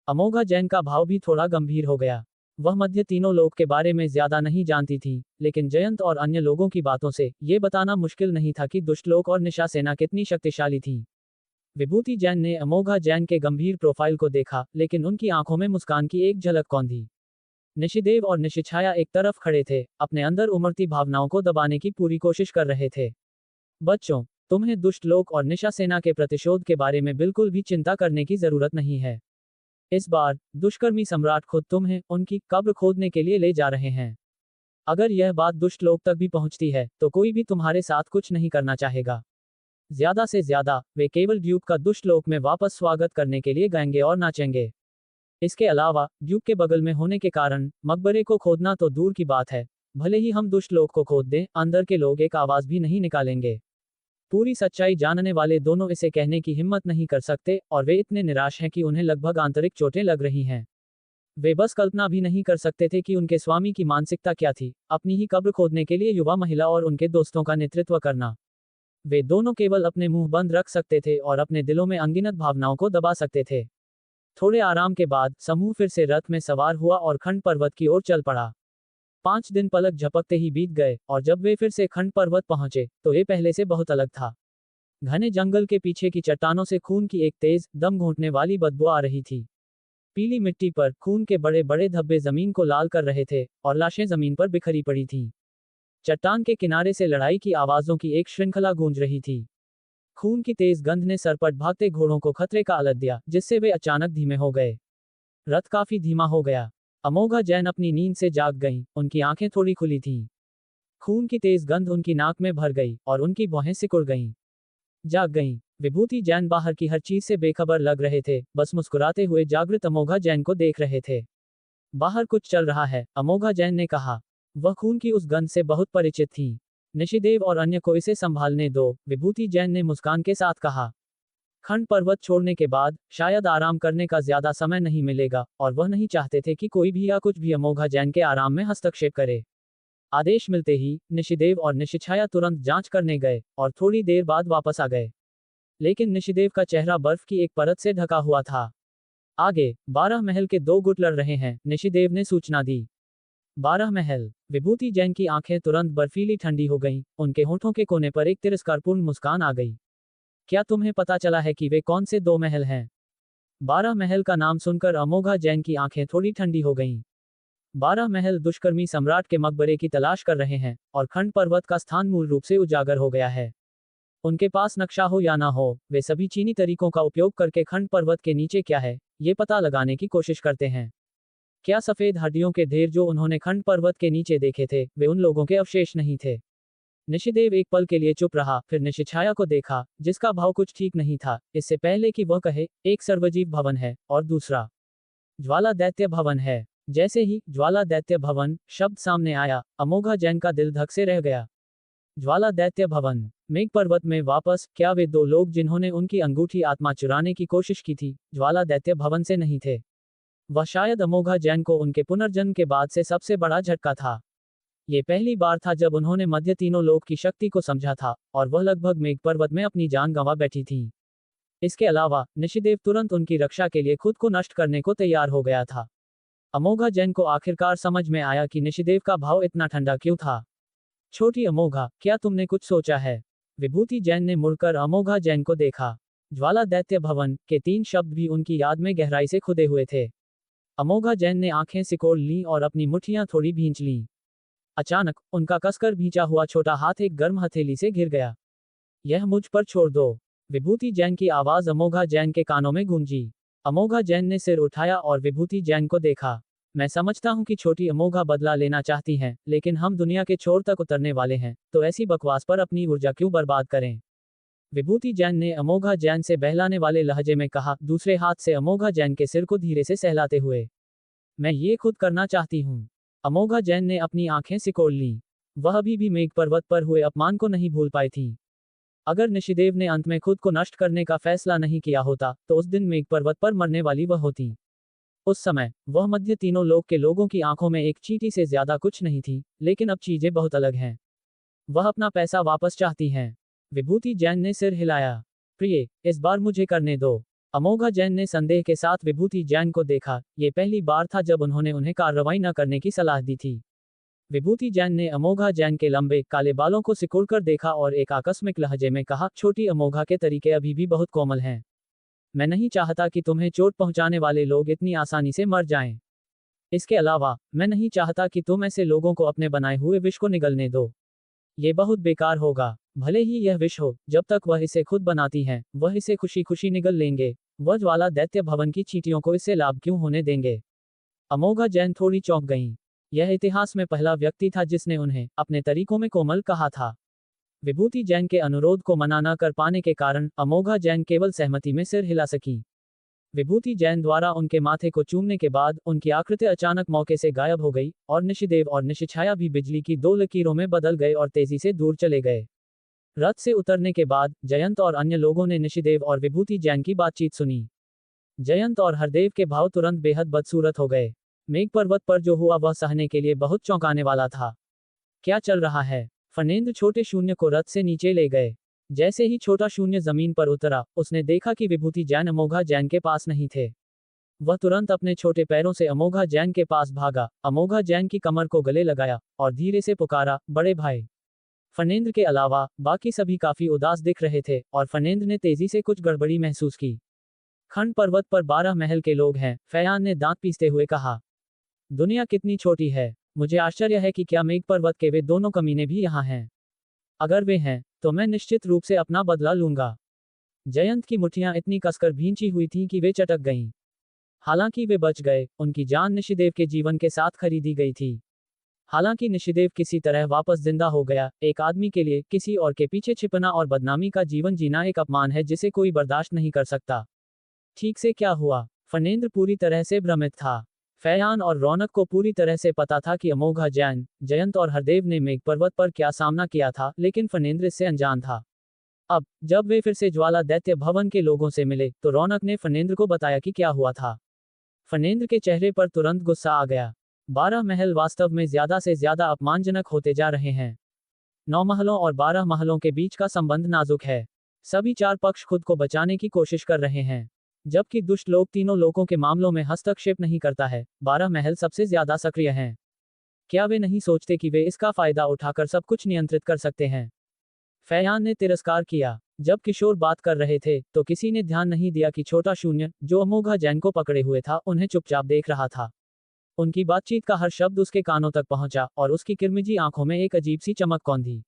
अमोघा जैन का भाव भी थोड़ा गंभीर हो गया। वह मध्य तीनों लोक के बारे में ज्यादा नहीं जानती थी, लेकिन जयंत और अन्य लोगों की बातों से ये बताना मुश्किल नहीं था कि दुष्टलोक और निशा सेना कितनी शक्तिशाली थी। विभूति जैन ने अमोघा जैन के गंभीर प्रोफाइल को देखा, लेकिन उनकी आंखों में मुस्कान की एक झलक कौन थी। निशिदेव और निशिछाया एक तरफ खड़े थे, अपने अंदर उमड़ती भावनाओं को दबाने की पूरी कोशिश कर रहे थे। बच्चों, तुम्हें दुष्टलोक और निशा सेना के प्रतिशोध के बारे में बिल्कुल भी चिंता करने की जरूरत नहीं है। इस बार दुष्कर्मी सम्राट खुद तुम्हें उनकी कब्र खोदने के लिए ले जा रहे हैं। अगर यह बात दुष्टलोक तक भी पहुंचती है, तो कोई भी तुम्हारे साथ कुछ नहीं करना चाहेगा। ज्यादा से ज्यादा वे केवल ड्यूक का दुष्टलोक में वापस स्वागत करने के लिए गाएंगे और नाचेंगे। इसके अलावा ड्यूक के बगल में होने के कारण मकबरे को खोदना तो दूर की बात है, भले ही हम दुष्टलोक को खोद दें, अंदर के लोग एक आवाज भी नहीं निकालेंगे। पूरी सच्चाई जानने वाले दोनों इसे कहने की हिम्मत नहीं कर सकते और वे इतने निराश हैं कि उन्हें लगभग आंतरिक चोटें लग रही हैं। वे बस कल्पना भी नहीं कर सकते थे कि उनके स्वामी की मानसिकता क्या थी, अपनी ही कब्र खोदने के लिए युवा महिला और उनके दोस्तों का नेतृत्व करना। वे दोनों केवल अपने मुंह बंद रख सकते थे और अपने दिलों में अनगिनत भावनाओं को दबा सकते थे। थोड़े आराम के बाद समूह फिर से रथ में सवार हुआ और खंड पर्वत की ओर चल पड़ा। 5 दिन पलक झपकते ही बीत गए और जब वे फिर से खंड पर्वत पहुंचे, तो ये पहले से बहुत अलग था। घने जंगल के पीछे की चट्टानों से खून की एक तेज, दम घोंटने वाली बदबू आ रही थी। पीली मिट्टी पर खून के बड़े बड़े धब्बे जमीन को लाल कर रहे थे और लाशें जमीन पर बिखरी पड़ी थीं। चट्टान के किनारे से लड़ाई की आवाजों की एक श्रृंखला गूंज रही थी। खून की तेज गंध ने सरपट भागते घोड़ों को खतरे का अलर्ट दिया, जिससे वे अचानक धीमे हो गए। रथ काफी धीमा हो गया। अमोघा जैन अपनी नींद से जाग गईं, उनकी आंखें थोड़ी खुली थीं। खून की तेज गंध उनकी नाक में भर गई और उनकी भौहें सिकुड़ गईं। जाग गईं। विभूति जैन बाहर की हर चीज से बेखबर लग रहे थे, बस मुस्कुराते हुए जागृत अमोघा जैन को देख रहे थे। बाहर कुछ चल रहा है, अमोघा जैन ने कहा। वह खून की उस गंध से बहुत परिचित थी। निशिदेव और अन्य को इसे संभालने दो, विभूति जैन ने मुस्कान के साथ कहा। खंड पर्वत छोड़ने के बाद शायद आराम करने का ज्यादा समय नहीं मिलेगा और वह नहीं चाहते थे कि कोई भी या कुछ भी अमोघा जैन के आराम में हस्तक्षेप करे। आदेश मिलते ही निशिदेव और निशिछाया तुरंत जांच करने गए और थोड़ी देर बाद वापस आ गए। लेकिन निशिदेव का चेहरा बर्फ की एक परत से ढका हुआ था। आगे 12 महल के 2 गुट लड़ रहे हैं, निशिदेव ने सूचना दी। 12 महल। विभूति जैन की आंखें तुरंत बर्फीली ठंडी हो गईं, उनके होठों के कोने पर एक तिरस्कारपूर्ण मुस्कान आ गई। क्या तुम्हें पता चला है कि वे कौन से 2 महल हैं? 12 महल का नाम सुनकर अमोघा जैन की आंखें थोड़ी ठंडी हो गईं। 12 महल दुष्कर्मी सम्राट के मकबरे की तलाश कर रहे हैं और खंड पर्वत का स्थान मूल रूप से उजागर हो गया है। उनके पास नक्शा हो या ना हो, वे सभी चीनी तरीकों का उपयोग करके खंड पर्वत के नीचे क्या है, ये पता लगाने की कोशिश करते हैं। क्या सफेद हड्डियों के ढेर जो उन्होंने खंड पर्वत के नीचे देखे थे, वे उन लोगों के अवशेष नहीं थे? निशिदेव एक पल के लिए चुप रहा, फिर निशिछाया को देखा, जिसका भाव कुछ ठीक नहीं था, इससे पहले कि वह कहे। एक सर्वजीव भवन है और दूसरा ज्वाला दैत्य भवन है। जैसे ही ज्वाला दैत्य भवन शब्द सामने आया, अमोघा जैन का दिल धक से रह गया। ज्वाला दैत्य भवन। मेघ पर्वत में वापस, क्या वे 2 लोग जिन्होंने उनकी अंगूठी आत्मा चुराने की कोशिश की थी, ज्वाला दैत्य भवन से नहीं थे? वह शायद अमोघा जैन को उनके पुनर्जन्म के बाद से सबसे बड़ा झटका था। ये पहली बार था जब उन्होंने मध्य तीनों लोक की शक्ति को समझा था और वह लगभग मेघ पर्वत में अपनी जान गंवा बैठी थी। इसके अलावा निशिदेव तुरंत उनकी रक्षा के लिए खुद को नष्ट करने को तैयार हो गया था। अमोघा जैन को आखिरकार समझ में आया कि निशिदेव का भाव इतना ठंडा क्यों था। छोटी अमोघा, क्या तुमने कुछ सोचा है? विभूति जैन ने मुड़कर अमोघा जैन को देखा। ज्वाला दैत्य भवन के 3 शब्द भी उनकी याद में गहराई से खुदे हुए थे। अमोघा जैन ने आंखें सिकोड़ लीं और अपनी मुट्ठियां थोड़ी भींच लीं। अचानक उनका कसकर भींचा हुआ छोटा हाथ एक गर्म हथेली से घिर गया। यह मुझ पर छोड़ दो। विभूति जैन की आवाज अमोघा जैन के कानों में गूंजी। अमोघा जैन ने सिर उठाया और विभूति जैन को देखा। मैं समझता हूं कि छोटी अमोघा बदला लेना चाहती हैं, लेकिन हम दुनिया के छोर तक उतरने वाले हैं, तो ऐसी बकवास पर अपनी ऊर्जा क्यों बर्बाद करें। विभूति जैन ने अमोघा जैन से बहलाने वाले लहजे में कहा, दूसरे हाथ से अमोघा जैन के सिर को धीरे से सहलाते हुए। मैं ये खुद करना चाहती हूँ। अमोघा जैन ने अपनी आंखें सिकोड़ लीं। वह अभी भी मेघ पर्वत पर हुए अपमान को नहीं भूल पाई थी। अगर निशिदेव ने अंत में खुद को नष्ट करने का फैसला नहीं किया होता, तो उस दिन मेघ पर्वत पर मरने वाली वह होती। उस समय वह मध्य तीनों लोक के लोगों की आंखों में एक चींटी से ज्यादा कुछ नहीं थी, लेकिन अब चीजें बहुत अलग हैं। वह अपना पैसा वापस चाहती हैं। विभूति जैन ने सिर हिलाया। प्रिय, इस बार मुझे करने दो। अमोघा जैन ने संदेह के साथ विभूति जैन को देखा। ये पहली बार था जब उन्होंने उन्हें कार्रवाई न करने की सलाह दी थी। विभूति जैन ने अमोघा जैन के लंबे काले बालों को सिकुड़कर देखा और एक आकस्मिक लहजे में कहा, छोटी अमोघा के तरीके अभी भी बहुत कोमल हैं। मैं नहीं चाहता कि तुम्हें चोट पहुंचाने वाले लोग इतनी आसानी से मर जाएं। इसके अलावा मैं नहीं चाहता कि तुम ऐसे लोगों को अपने बनाए हुए विष को निगलने दो। ये बहुत बेकार होगा। भले ही यह विष हो, जब तक वह इसे खुद बनाती हैं, वह इसे खुशी खुशी निगल लेंगे। वह ज्वाला दैत्य भवन की चींटियों को इससे लाभ क्यों होने देंगे। अमोघा जैन थोड़ी चौंक गईं। यह इतिहास में पहला व्यक्ति था जिसने उन्हें अपने तरीकों में कोमल कहा था। विभूति जैन के अनुरोध को मना न कर पाने के कारण अमोघा जैन केवल सहमति में सिर हिला सकी। विभूति जैन द्वारा उनके माथे को चूमने के बाद उनकी आकृति अचानक मौके से गायब हो गई और निशिदेव और निशिछाया भी बिजली की दो लकीरों में बदल गए और तेजी से दूर चले गए। रथ से उतरने के बाद जयंत और अन्य लोगों ने निशिदेव और विभूति जैन की बातचीत सुनी। जयंत और हरदेव के भाव तुरंत बेहद बदसूरत हो गए। मेघ पर्वत पर जो हुआ वह सहने के लिए बहुत चौंकाने वाला था। क्या चल रहा है? फनेंद्र छोटे शून्य को रथ से नीचे ले गए। जैसे ही छोटा शून्य जमीन पर उतरा, उसने देखा कि विभूति जैन अमोघा जैन के पास नहीं थे। वह तुरंत अपने छोटे पैरों से अमोघा जैन के पास भागा, अमोघा जैन की कमर को गले लगाया और धीरे से पुकारा, बड़े भाई। फनेंद्र के अलावा बाकी सभी काफी उदास दिख रहे थे और फनेंद्र ने तेजी से कुछ गड़बड़ी महसूस की। खंड पर्वत पर 12 महल के लोग हैं, फयान ने दांत पीसते हुए कहा। दुनिया कितनी छोटी है। मुझे आश्चर्य है कि क्या मेघ पर्वत के वे दोनों कमीने भी यहाँ हैं। अगर वे हैं, तो मैं निश्चित रूप से अपना बदला लूंगा। जयंत की मुट्ठियां इतनी कसकर भींची हुई थीं कि वे चटक गईं। हालांकि वे बच गए, उनकी जान निशिदेव के जीवन के साथ खरीदी गई थी। हालांकि निशिदेव किसी तरह वापस जिंदा हो गया। एक आदमी के लिए किसी और के पीछे छिपना और बदनामी का जीवन जीना एक अपमान है जिसे कोई बर्दाश्त नहीं कर सकता। ठीक से क्या हुआ? फनेंद्र पूरी तरह से भ्रमित था। फयान और रौनक को पूरी तरह से पता था कि अमोघा जैन, जयंत और हरदेव ने मेघ पर्वत पर क्या सामना किया था, लेकिन फनेंद्र इससे अनजान था। अब जब वे फिर से ज्वाला दैत्य भवन के लोगों से मिले, तो रौनक ने फनेंद्र को बताया कि क्या हुआ था। फनेंद्र के चेहरे पर तुरंत गुस्सा आ गया। 12 महल वास्तव में ज्यादा से ज्यादा अपमानजनक होते जा रहे हैं। 9 महलों और 12 महलों के बीच का संबंध नाजुक है। सभी 4 पक्ष खुद को बचाने की कोशिश कर रहे हैं। जबकि दुष्ट लोग तीनों लोगों के मामलों में हस्तक्षेप नहीं करता है, 12 महल सबसे ज्यादा सक्रिय हैं। क्या वे नहीं सोचते कि वे इसका फायदा उठाकर सब कुछ नियंत्रित कर सकते हैं? फयान ने तिरस्कार किया। जब किशोर बात कर रहे थे, तो किसी ने ध्यान नहीं दिया कि छोटा शून्य, जो अमोघा जैन को पकड़े हुए था, उन्हें चुपचाप देख रहा था। उनकी बातचीत का हर शब्द उसके कानों तक पहुंचा और उसकी किरमिजी आंखों में एक अजीब सी चमक कौंधी।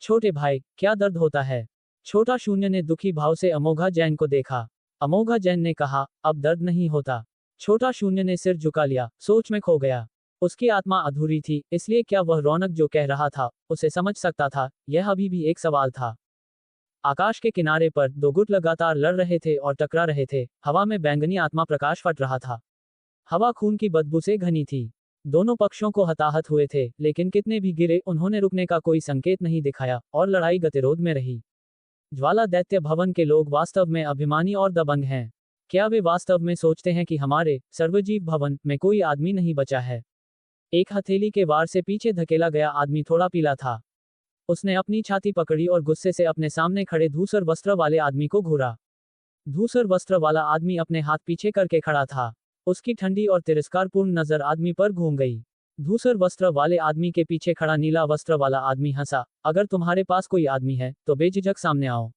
छोटे भाई, क्या दर्द होता है? छोटा शून्य ने दुखी भाव से अमोघा जैन को देखा। अमोघा जैन ने कहा, अब दर्द नहीं होता। छोटा शून्य ने सिर झुका लिया, सोच में खो गया। उसकी आत्मा अधूरी थी, इसलिए क्या वह रौनक जो कह रहा था, उसे समझ सकता था? यह अभी भी एक सवाल था। आकाश के किनारे पर 2 गुट लगातार लड़ रहे थे और टकरा रहे थे। हवा में बैंगनी आत्मा प्रकाश फट रहा था। हवा खून की बदबू से घनी थी। दोनों पक्षों को हताहत हुए थे, लेकिन कितने भी गिरे, उन्होंने रुकने का कोई संकेत नहीं दिखाया और लड़ाई गतिरोध में रही। ज्वाला दैत्य भवन के लोग वास्तव में अभिमानी और दबंग हैं। क्या वे वास्तव में सोचते हैं कि हमारे सर्वजीव भवन में कोई आदमी नहीं बचा है? एक हथेली के वार से पीछे धकेला गया आदमी थोड़ा पीला था। उसने अपनी छाती पकड़ी और गुस्से से अपने सामने खड़े धूसर वस्त्र वाले आदमी को घूरा। धूसर वस्त्र वाला आदमी अपने हाथ पीछे करके खड़ा था। उसकी ठंडी और तिरस्कारपूर्ण नजर आदमी पर घूम गई। धूसर वस्त्र वाले आदमी के पीछे खड़ा नीला वस्त्र वाला आदमी हंसा। अगर तुम्हारे पास कोई आदमी है, तो बेझिझक सामने आओ।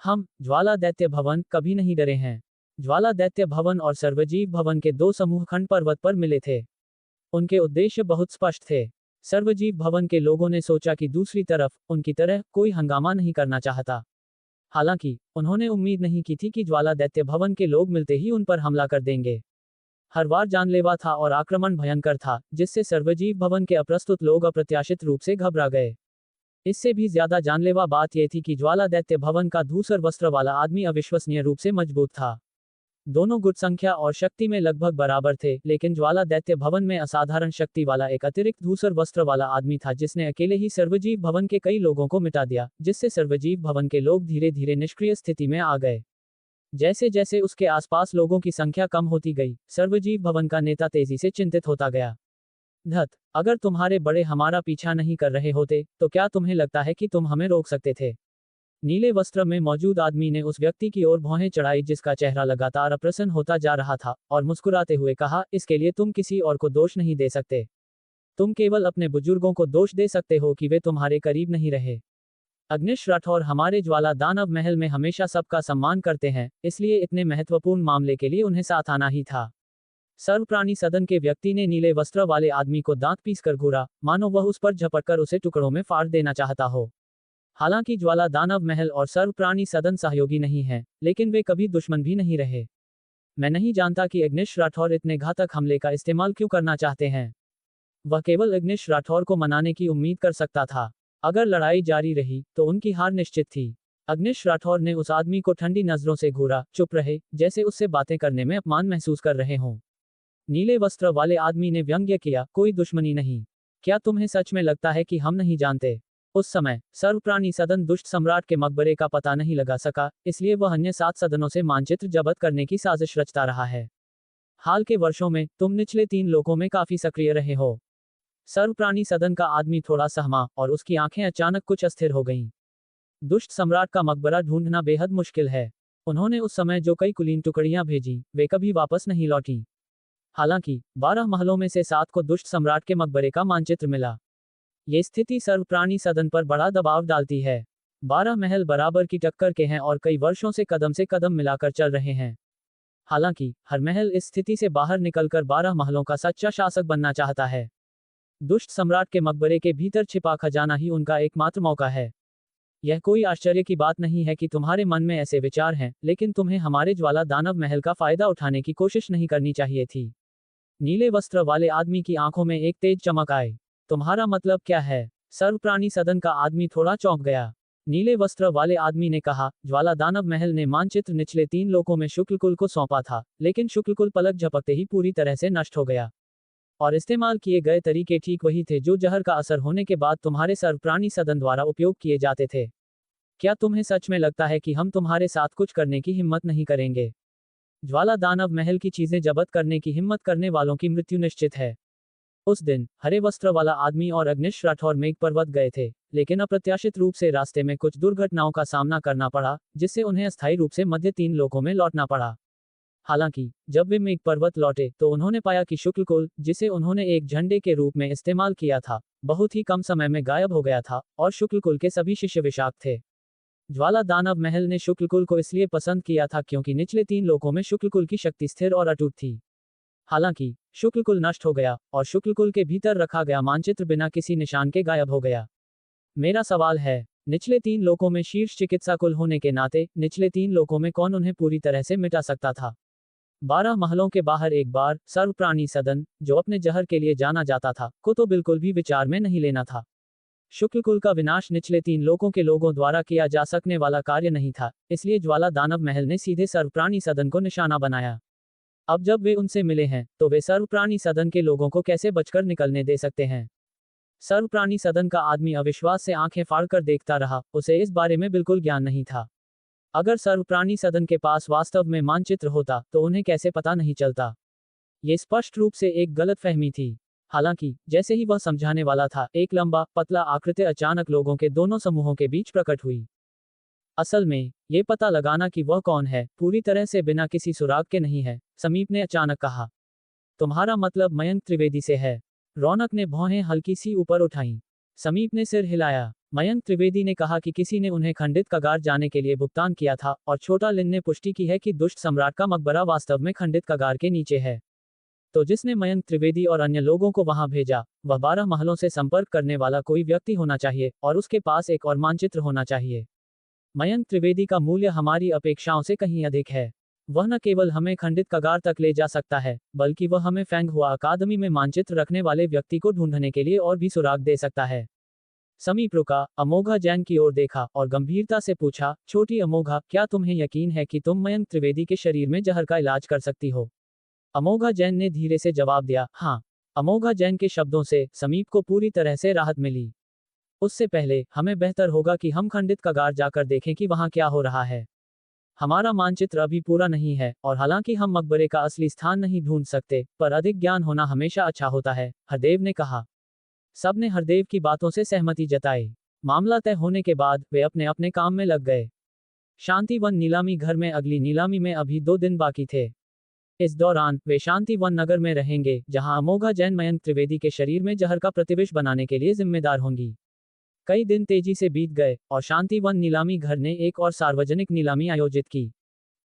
हम, ज्वाला दैत्य भवन, कभी नहीं डरे हैं। ज्वाला दैत्य भवन और सर्वजीव भवन के दो समूह खंड पर्वत पर मिले थे। उनके उद्देश्य बहुत स्पष्ट थे। सर्वजीव भवन के लोगों ने सोचा कि दूसरी तरफ उनकी तरह कोई हंगामा नहीं करना चाहता। हालांकि उन्होंने उम्मीद नहीं की थी कि ज्वाला दैत्य भवन के लोग मिलते ही उन पर हमला कर देंगे। हर वार जानलेवा था और आक्रमण भयंकर था, जिससे सर्वजीव भवन के अप्रस्तुत लोग अप्रत्याशित रूप से घबरा गए। इससे भी ज्यादा जानलेवा बात यह थी कि ज्वाला दैत्य भवन का धूसर वस्त्र वाला आदमी अविश्वसनीय रूप से मजबूत था। दोनों गुट संख्या और शक्ति में लगभग बराबर थे, लेकिन ज्वाला दैत्य भवन में असाधारण शक्ति वाला एक अतिरिक्त धूसर वस्त्र वाला आदमी था जिसने अकेले ही सर्वजीव भवन के कई लोगों को मिटा दिया, जिससे सर्वजीव भवन के लोग धीरे धीरे निष्क्रिय स्थिति में आ गए। जैसे जैसे उसके आसपास लोगों की संख्या कम होती गई, सर्वजीव भवन का नेता तेजी से चिंतित होता गया। धत, अगर तुम्हारे बड़े हमारा पीछा नहीं कर रहे होते, तो क्या तुम्हें लगता है कि तुम हमें रोक सकते थे? नीले वस्त्र में मौजूद आदमी ने उस व्यक्ति की ओर भौहें चढ़ाई जिसका चेहरा लगातार अप्रसन्न होता जा रहा था, और मुस्कुराते हुए कहा, इसके लिए तुम किसी और को दोष नहीं दे सकते। तुम केवल अपने बुजुर्गों को दोष दे सकते हो कि वे तुम्हारे करीब नहीं रहे। अग्निश राठौर हमारे ज्वाला दानव महल में हमेशा सबका सम्मान करते हैं, इसलिए इतने महत्वपूर्ण मामले के लिए उन्हें साथ आना ही था। सर्वप्राणी सदन के व्यक्ति ने नीले वस्त्र वाले आदमी को दांत पीसकर घूरा, मानो वह उस पर झपटकर उसे टुकड़ों में फाड़ देना चाहता हो। हालांकि ज्वाला दानव महल और सर्वप्राणी सदन सहयोगी नहीं हैं, लेकिन वे कभी दुश्मन भी नहीं रहे। मैं नहीं जानता कि अग्निश राठौर इतने घातक हमले का इस्तेमाल क्यों करना चाहते हैं। वह केवल अग्निश राठौर को मनाने की उम्मीद कर सकता था। अगर लड़ाई जारी रही तो उनकी हार निश्चित थी। अग्निश राठौर ने उस आदमी को ठंडी नजरों से घूरा, चुप रहे, जैसे उससे बातें करने में अपमान महसूस कर रहे हों। नीले वस्त्र वाले आदमी ने व्यंग्य किया, कोई दुश्मनी नहीं। क्या तुम्हें सच में लगता है कि हम नहीं जानते? उस समय सर्वप्राणी सदन दुष्ट सम्राट के मकबरे का पता नहीं लगा सका, इसलिए वह अन्य 7 सदनों से मानचित्र जब्त करने की साजिश रचता रहा है। हाल के वर्षों में तुम निचले 3 लोकों में काफी सक्रिय रहे हो। सर्वप्राणी सदन का आदमी थोड़ा सहमा और उसकी आंखें अचानक कुछ अस्थिर हो गईं। दुष्ट सम्राट का मकबरा ढूंढना बेहद मुश्किल है। उन्होंने उस समय जो कई कुलीन टुकड़ियां भेजी, वे कभी वापस नहीं लौटी। हालांकि 12 महलों में से 7 को दुष्ट सम्राट के मकबरे का मानचित्र मिला। ये स्थिति सर्वप्राणी सदन पर बड़ा दबाव डालती है। 12 महल बराबर की टक्कर के हैं और कई वर्षों से कदम मिलाकर चल रहे हैं। हालांकि हर महल इस स्थिति से बाहर निकलकर 12 महलों का सच्चा शासक बनना चाहता है। दुष्ट सम्राट के मकबरे के भीतर छिपा खजाना ही उनका एकमात्र मौका है। यह कोई आश्चर्य की बात नहीं है कि तुम्हारे मन में ऐसे विचार हैं, लेकिन तुम्हें हमारे ज्वाला दानव महल का फायदा उठाने की कोशिश नहीं करनी चाहिए थी। नीले वस्त्र वाले आदमी की आंखों में एक तेज चमक आई। तुम्हारा मतलब क्या है? सर्वप्राणी सदन का आदमी थोड़ा चौंक गया। नीले वस्त्र वाले आदमी ने कहा, ज्वाला दानव महल ने मानचित्र निचले 3 लोकों में शुक्लकुल को सौंपा था, लेकिन शुक्लकुल पलक झपकते ही पूरी तरह से नष्ट हो गया। और इस्तेमाल किए गए तरीके ठीक वही थे जो जहर का असर होने के बाद तुम्हारे सर्वप्राणी सदन द्वारा उपयोग किए जाते थे। क्या तुम्हें सच में लगता है कि हम तुम्हारे साथ कुछ करने की हिम्मत नहीं करेंगे? ज्वाला दानव महल की चीजें जब्त करने की हिम्मत करने वालों की मृत्यु निश्चित है। उस दिन हरे वस्त्र वाला आदमी और अग्निश राठौर मेघ पर्वत गए थे, लेकिन अप्रत्याशित रूप से रास्ते में कुछ दुर्घटनाओं का सामना करना पड़ा, जिससे उन्हें अस्थायी रूप से मध्य 3 लोकों में लौटना पड़ा। हालांकि जब वे मेघ पर्वत लौटे तो उन्होंने पाया कि शुक्लकुल, जिसे उन्होंने एक झंडे के रूप में इस्तेमाल किया था, बहुत ही कम समय में गायब हो गया था, और शुक्लकुल के सभी शिष्य विषाक्त थे। ज्वाला दानव महल ने शुक्लकुल को इसलिए पसंद किया था क्योंकि निचले 3 लोकों में शुक्लकुल की शक्ति स्थिर और अटूट थी। हालांकि शुक्लकुल नष्ट हो गया और शुक्लकुल के भीतर रखा गया मानचित्र बिना किसी निशान के गायब हो गया। मेरा सवाल है, निचले 3 लोकों में शीर्ष चिकित्सा कुल होने के नाते निचले 3 लोकों में कौन उन्हें पूरी तरह से मिटा सकता था? 12 महलों के बाहर एक बार सर्वप्राणी सदन, जो अपने जहर के लिए जाना जाता था, को तो बिल्कुल भी विचार में नहीं लेना था। शुक्लकुल का विनाश निचले 3 लोकों के लोगों द्वारा किया जा सकने वाला कार्य नहीं था, इसलिए ज्वाला दानव महल ने सीधे सर्वप्राणी सदन को निशाना बनाया। अब जब वे उनसे मिले हैं, तो वे सर्वप्राणी सदन के लोगों को कैसे बचकर निकलने दे सकते हैं? सर्वप्राणी सदन का आदमी अविश्वास से आंखें फाड़कर देखता रहा, उसे इस बारे में बिल्कुल ज्ञान नहीं था। अगर सर्वप्राणी सदन के पास वास्तव में मानचित्र होता तो उन्हें कैसे पता नहीं चलता? ये स्पष्ट रूप से एक गलतफहमी थी। हालांकि जैसे ही वह समझाने वाला था, एक लंबा पतला आकृति अचानक लोगों के दोनों समूहों के बीच प्रकट हुई। असल में ये पता लगाना कि वह कौन है, पूरी तरह से बिना किसी सुराग के नहीं है, समीप ने अचानक कहा। तुम्हारा मतलब मयंक त्रिवेदी से है? रौनक ने भौहें हल्की सी ऊपर उठाईं। समीप ने सिर हिलाया। मयंक त्रिवेदी ने कहा कि किसी ने उन्हें खंडित कगार जाने के लिए भुगतान किया था, और छोटा लिन ने पुष्टि की है कि दुष्ट सम्राट का मकबरा वास्तव में खंडित कगार के नीचे है। तो जिसने मयंक त्रिवेदी और अन्य लोगों को वहां भेजा, वह 12 महलों से संपर्क करने वाला कोई व्यक्ति होना चाहिए, और उसके पास एक और मानचित्र होना चाहिए। मयंक त्रिवेदी का मूल्य हमारी अपेक्षाओं से कहीं अधिक है। वह न केवल हमें खंडित कगार तक ले जा सकता है, बल्कि वह हमें फेंग हुआ अकादमी में मानचित्र रखने वाले व्यक्ति को ढूंढने के लिए और भी सुराग दे सकता है। समीप रुका, अमोघा जैन की ओर देखा और गंभीरता से पूछा, छोटी अमोघा, क्या तुम्हें यकीन है कि तुम मयंक त्रिवेदी के शरीर में जहर का इलाज कर सकती हो? अमोघा जैन ने धीरे से जवाब दिया, हाँ। अमोघा जैन के शब्दों से समीप को पूरी तरह से राहत मिली। उससे पहले हमें बेहतर होगा कि हम खंडित कगार जाकर देखें कि वहां क्या हो रहा है। हमारा मानचित्र अभी पूरा नहीं है, और हालांकि हम मकबरे का असली स्थान नहीं ढूंढ सकते, पर अधिक ज्ञान होना हमेशा अच्छा होता है, हरदेव ने कहा। सबने हरदेव की बातों से सहमति जताई। मामला तय होने के बाद वे अपने अपने काम में लग गए। शांतिवन नीलामी घर में अगली नीलामी में अभी 2 दिन बाकी थे। इस दौरान वे शांतिवन नगर में रहेंगे, जहां अमोघा जैन मयंक त्रिवेदी के शरीर में जहर का प्रतिविष बनाने के लिए जिम्मेदार होंगी। कई दिन तेजी से बीत गए, और शांतिवन नीलामी घर ने एक और सार्वजनिक नीलामी आयोजित की।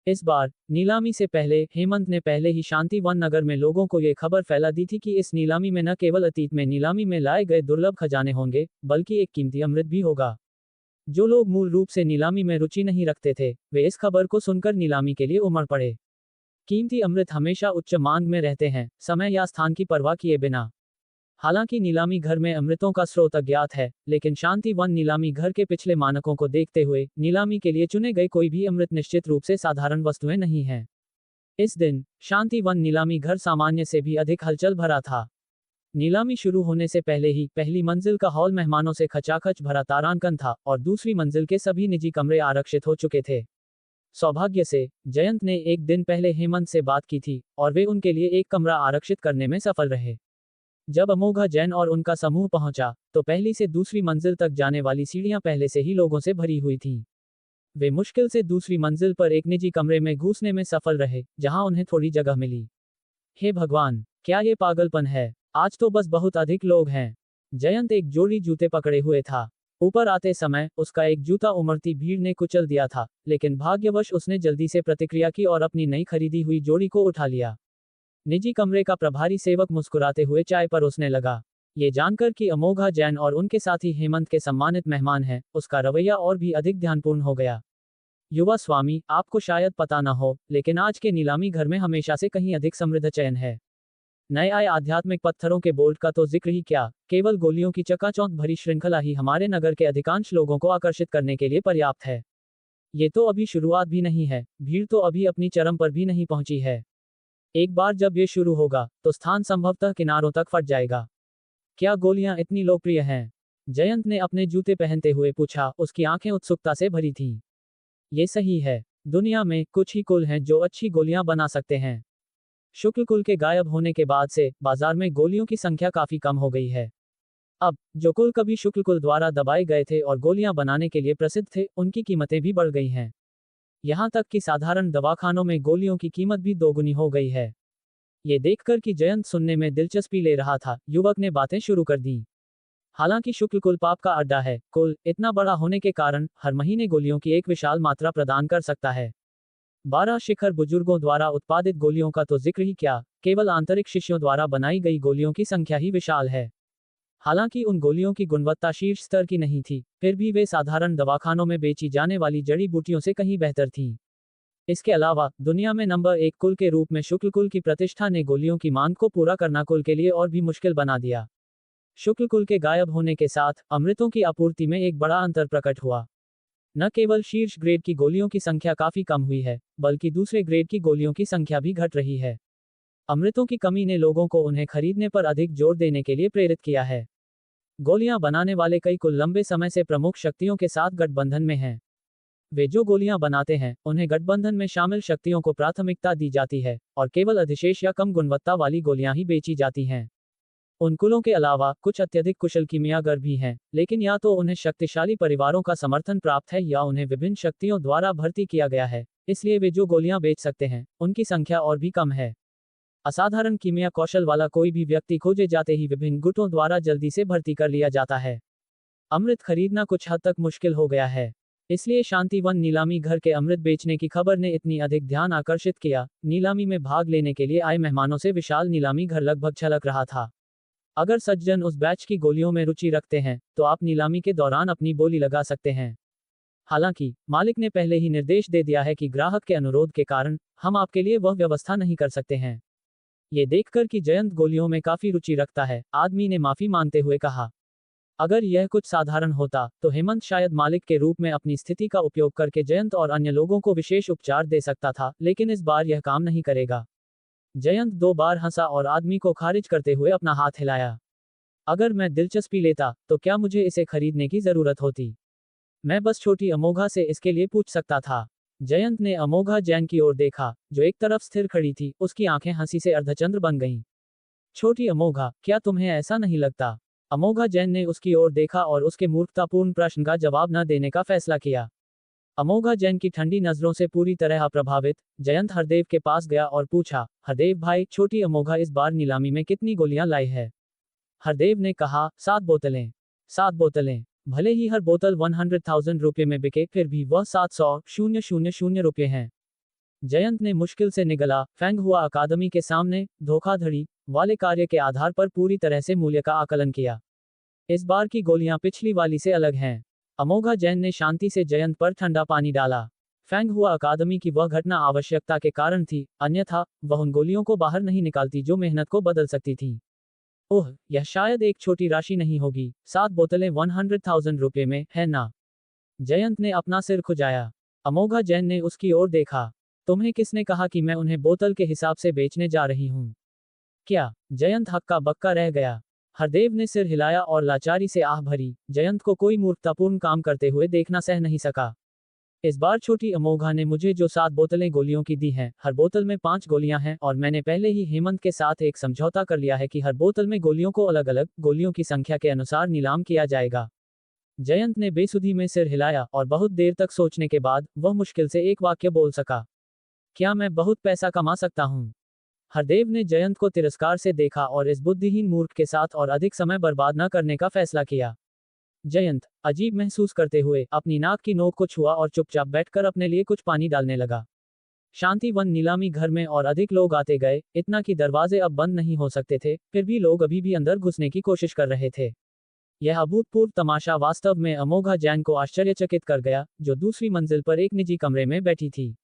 इस बार नीलामी से पहले हेमंत ने पहले ही शांतिवन नगर में लोगों को ये खबर फैला दी थी कि इस नीलामी में न केवल अतीत में नीलामी में लाए गए दुर्लभ खजाने होंगे, बल्कि एक कीमती अमृत भी होगा। जो लोग मूल रूप से नीलामी में रुचि नहीं रखते थे, वे इस खबर को सुनकर नीलामी के लिए उमड़ पड़े। कीमती अमृत हमेशा उच्च मांग में रहते हैं, समय या स्थान की परवाह किए बिना। हालांकि नीलामी घर में अमृतों का स्रोत अज्ञात है, लेकिन शांतिवन नीलामी घर के पिछले मानकों को देखते हुए नीलामी के लिए चुने गए कोई भी अमृत निश्चित रूप से साधारण वस्तुएं नहीं हैं। इस दिन शांतिवन नीलामी घर सामान्य से भी अधिक हलचल भरा था। नीलामी शुरू होने से पहले ही पहली मंजिल का हॉल मेहमानों से खचाखच भरा तारांकन था, और दूसरी मंजिल के सभी निजी कमरे आरक्षित हो चुके थे। सौभाग्य से जयंत ने एक दिन पहले हेमंत से बात की थी, और वे उनके लिए एक कमरा आरक्षित करने में सफल रहे। जब अमोघा जैन और उनका समूह पहुंचा, तो पहली से दूसरी मंजिल तक जाने वाली सीढ़ियां पहले से ही लोगों से भरी हुई थीं। वे मुश्किल से दूसरी मंजिल पर एक निजी कमरे में घुसने में सफल रहे, जहां उन्हें थोड़ी जगह मिली। हे भगवान, क्या ये पागलपन है? आज तो बस बहुत अधिक लोग हैं। जयंत एक जोड़ी जूते पकड़े हुए था। ऊपर आते समय उसका एक जूता उमड़ती भीड़ ने कुचल दिया था, लेकिन भाग्यवश उसने जल्दी से प्रतिक्रिया की और अपनी नई खरीदी हुई जोड़ी को उठा लिया। निजी कमरे का प्रभारी सेवक मुस्कुराते हुए चाय परोसने लगा। ये जानकर कि अमोघा जैन और उनके साथी हेमंत के सम्मानित मेहमान हैं, उसका रवैया और भी अधिक ध्यानपूर्ण हो गया। युवा स्वामी, आपको शायद पता न हो, लेकिन आज के नीलामी घर में हमेशा से कहीं अधिक समृद्ध चयन है। नए आए आध्यात्मिक पत्थरों के बोल्ट का तो जिक्र ही क्या, केवल गोलियों की चकाचौंध भरी श्रृंखला ही हमारे नगर के अधिकांश लोगों को आकर्षित करने के लिए पर्याप्त है। ये तो अभी शुरुआत भी नहीं है, भीड़ तो अभी अपनी चरम पर भी नहीं पहुंची है। एक बार जब ये शुरू होगा, तो स्थान संभवतः किनारों तक फट जाएगा। क्या गोलियां इतनी लोकप्रिय हैं? जयंत ने अपने जूते पहनते हुए पूछा, उसकी आंखें उत्सुकता से भरी थीं। ये सही है, दुनिया में कुछ ही कुल हैं जो अच्छी गोलियां बना सकते हैं। शुक्ल कुल के गायब होने के बाद से बाजार में गोलियों की संख्या काफी कम हो गई है। अब जो कुल कभी शुक्ल कुल द्वारा दबाए गए थे और गोलियां बनाने के लिए प्रसिद्ध थे, उनकी कीमतें भी बढ़ गई हैं। यहां तक कि साधारण दवाखानों में गोलियों की कीमत भी दोगुनी हो गई है। ये देखकर कि जयंत सुनने में दिलचस्पी ले रहा था, युवक ने बातें शुरू कर दी। हालांकि शुक्ल कुल पाप का अड्डा है, कुल इतना बड़ा होने के कारण हर महीने गोलियों की एक विशाल मात्रा प्रदान कर सकता है। 12 शिखर बुजुर्गों द्वारा उत्पादित गोलियों का तो जिक्र ही क्या, केवल आंतरिक शिष्यों द्वारा बनाई गई गोलियों की संख्या ही विशाल है। हालांकि उन गोलियों की गुणवत्ता शीर्ष स्तर की नहीं थी, फिर भी वे साधारण दवाखानों में बेची जाने वाली जड़ी बूटियों से कहीं बेहतर थीं। इसके अलावा दुनिया में नंबर 1 कुल के रूप में शुक्ल कुल की प्रतिष्ठा ने गोलियों की मांग को पूरा करना कुल के लिए और भी मुश्किल बना दिया। शुक्ल कुल के गायब होने के साथ अमृतों की आपूर्ति में एक बड़ा अंतर प्रकट हुआ। न केवल शीर्ष ग्रेड की गोलियों की संख्या काफी कम हुई है, बल्कि दूसरे ग्रेड की गोलियों की संख्या भी घट रही है। अमृतों की कमी ने लोगों को उन्हें खरीदने पर अधिक जोर देने के लिए प्रेरित किया है। गोलियां बनाने वाले कई कुल लंबे समय से प्रमुख शक्तियों के साथ गठबंधन में हैं। वे जो गोलियां बनाते हैं, उन्हें गठबंधन में शामिल शक्तियों को प्राथमिकता दी जाती है, और केवल अधिशेष या कम गुणवत्ता वाली गोलियां ही बेची जाती हैं। उन कुलों के अलावा कुछ अत्यधिक कुशल कीमियागर भी हैं, लेकिन या तो उन्हें शक्तिशाली परिवारों का समर्थन प्राप्त है या उन्हें विभिन्न शक्तियों द्वारा भर्ती किया गया है, इसलिए वे जो गोलियां बेच सकते हैं, उनकी संख्या और भी कम है। असाधारण कीमिया कौशल वाला कोई भी व्यक्ति खोजे जाते ही विभिन्न गुटों द्वारा जल्दी से भर्ती कर लिया जाता है। अमृत खरीदना कुछ हद तक मुश्किल हो गया है। इसलिए शांतिवन नीलामी घर के अमृत बेचने की खबर ने इतनी अधिक ध्यान आकर्षित किया। नीलामी में भाग लेने के लिए आए मेहमानों से विशाल नीलामी घर लगभग छलक रहा था। अगर सज्जन उस बैच की गोलियों में रुचि रखते हैं तो आप नीलामी के दौरान अपनी बोली लगा सकते हैं। हालांकि मालिक ने पहले ही निर्देश दे दिया है कि ग्राहक के अनुरोध के कारण हम आपके लिए वह व्यवस्था नहीं कर सकते हैं। ये देखकर कि जयंत गोलियों में काफी रुचि रखता है, आदमी ने माफी मांगते हुए कहा। अगर यह कुछ साधारण होता तो हेमंत शायद मालिक के रूप में अपनी स्थिति का उपयोग करके जयंत और अन्य लोगों को विशेष उपचार दे सकता था, लेकिन इस बार यह काम नहीं करेगा। जयंत 2 बार हंसा और आदमी को खारिज करते हुए अपना हाथ हिलाया। अगर मैं दिलचस्पी लेता तो क्या मुझे इसे खरीदने की जरूरत होती? मैं बस छोटी अमोघा से इसके लिए पूछ सकता था। जयंत ने अमोघा जैन की ओर देखा, जो एक तरफ स्थिर खड़ी थी। उसकी आंखें हंसी से अर्धचंद्र बन गईं। छोटी अमोघा, क्या तुम्हें ऐसा नहीं लगता? अमोघा जैन ने उसकी ओर देखा और उसके मूर्खतापूर्ण प्रश्न का जवाब न देने का फैसला किया। अमोघा जैन की ठंडी नजरों से पूरी तरह प्रभावित, जयंत हरदेव के पास गया और पूछा, हरदेव भाई, छोटी अमोघा इस बार नीलामी में कितनी गोलियां लाई है? हरदेव ने कहा, 7 बोतलें। 7 बोतलें? भले ही हर बोतल 100,000 रुपये में बिके, फिर भी वह 700,000 रुपये हैं। जयंत ने मुश्किल से निगला, फैंग हुआ अकादमी के सामने धोखाधड़ी वाले कार्य के आधार पर पूरी तरह से मूल्य का आकलन किया। इस बार की गोलियां पिछली वाली से अलग हैं। अमोघा जैन ने शांति से जयंत पर ठंडा पानी डाला। फैंग हुआ अकादमी की वह घटना आवश्यकता के कारण थी, अन्यथा वह उन गोलियों को बाहर नहीं निकालती जो मेहनत को बदल सकती थी। ओह, यह शायद एक छोटी राशि नहीं होगी। 7 बोतलें 100,000 रुपये में, है ना? जयंत ने अपना सिर खुजाया। अमोघा जैन ने उसकी ओर देखा। तुम्हें किसने कहा कि मैं उन्हें बोतल के हिसाब से बेचने जा रही हूँ? क्या? जयंत हक्का बक्का रह गया। हरदेव ने सिर हिलाया और लाचारी से आह भरी। जयंत को कोई मूर्खतापूर्ण काम करते हुए देखना सह नहीं सका। इस बार छोटी अमोघा ने मुझे जो 7 बोतलें गोलियों की दी हैं, हर बोतल में 5 गोलियां हैं और मैंने पहले ही हेमंत के साथ एक समझौता कर लिया है कि हर बोतल में गोलियों को अलग अलग गोलियों की संख्या के अनुसार नीलाम किया जाएगा। जयंत ने बेसुधी में सिर हिलाया और बहुत देर तक सोचने के बाद वह मुश्किल से एक वाक्य बोल सका। क्या मैं बहुत पैसा कमा सकता हूँ? हरदेव ने जयंत को तिरस्कार से देखा और इस बुद्धिहीन मूर्ख के साथ और अधिक समय बर्बाद न करने का फैसला किया। जयंत, अजीब महसूस करते हुए, अपनी नाक की नोक को छुआ और चुपचाप बैठकर अपने लिए कुछ पानी डालने लगा। शांतिवन नीलामी घर में और अधिक लोग आते गए, इतना कि दरवाजे अब बंद नहीं हो सकते थे, फिर भी लोग अभी भी अंदर घुसने की कोशिश कर रहे थे। यह अभूतपूर्व तमाशा वास्तव में अमोघा जैन को आश्चर्यचकित कर गया, जो दूसरी मंजिल पर एक निजी कमरे में बैठी थी।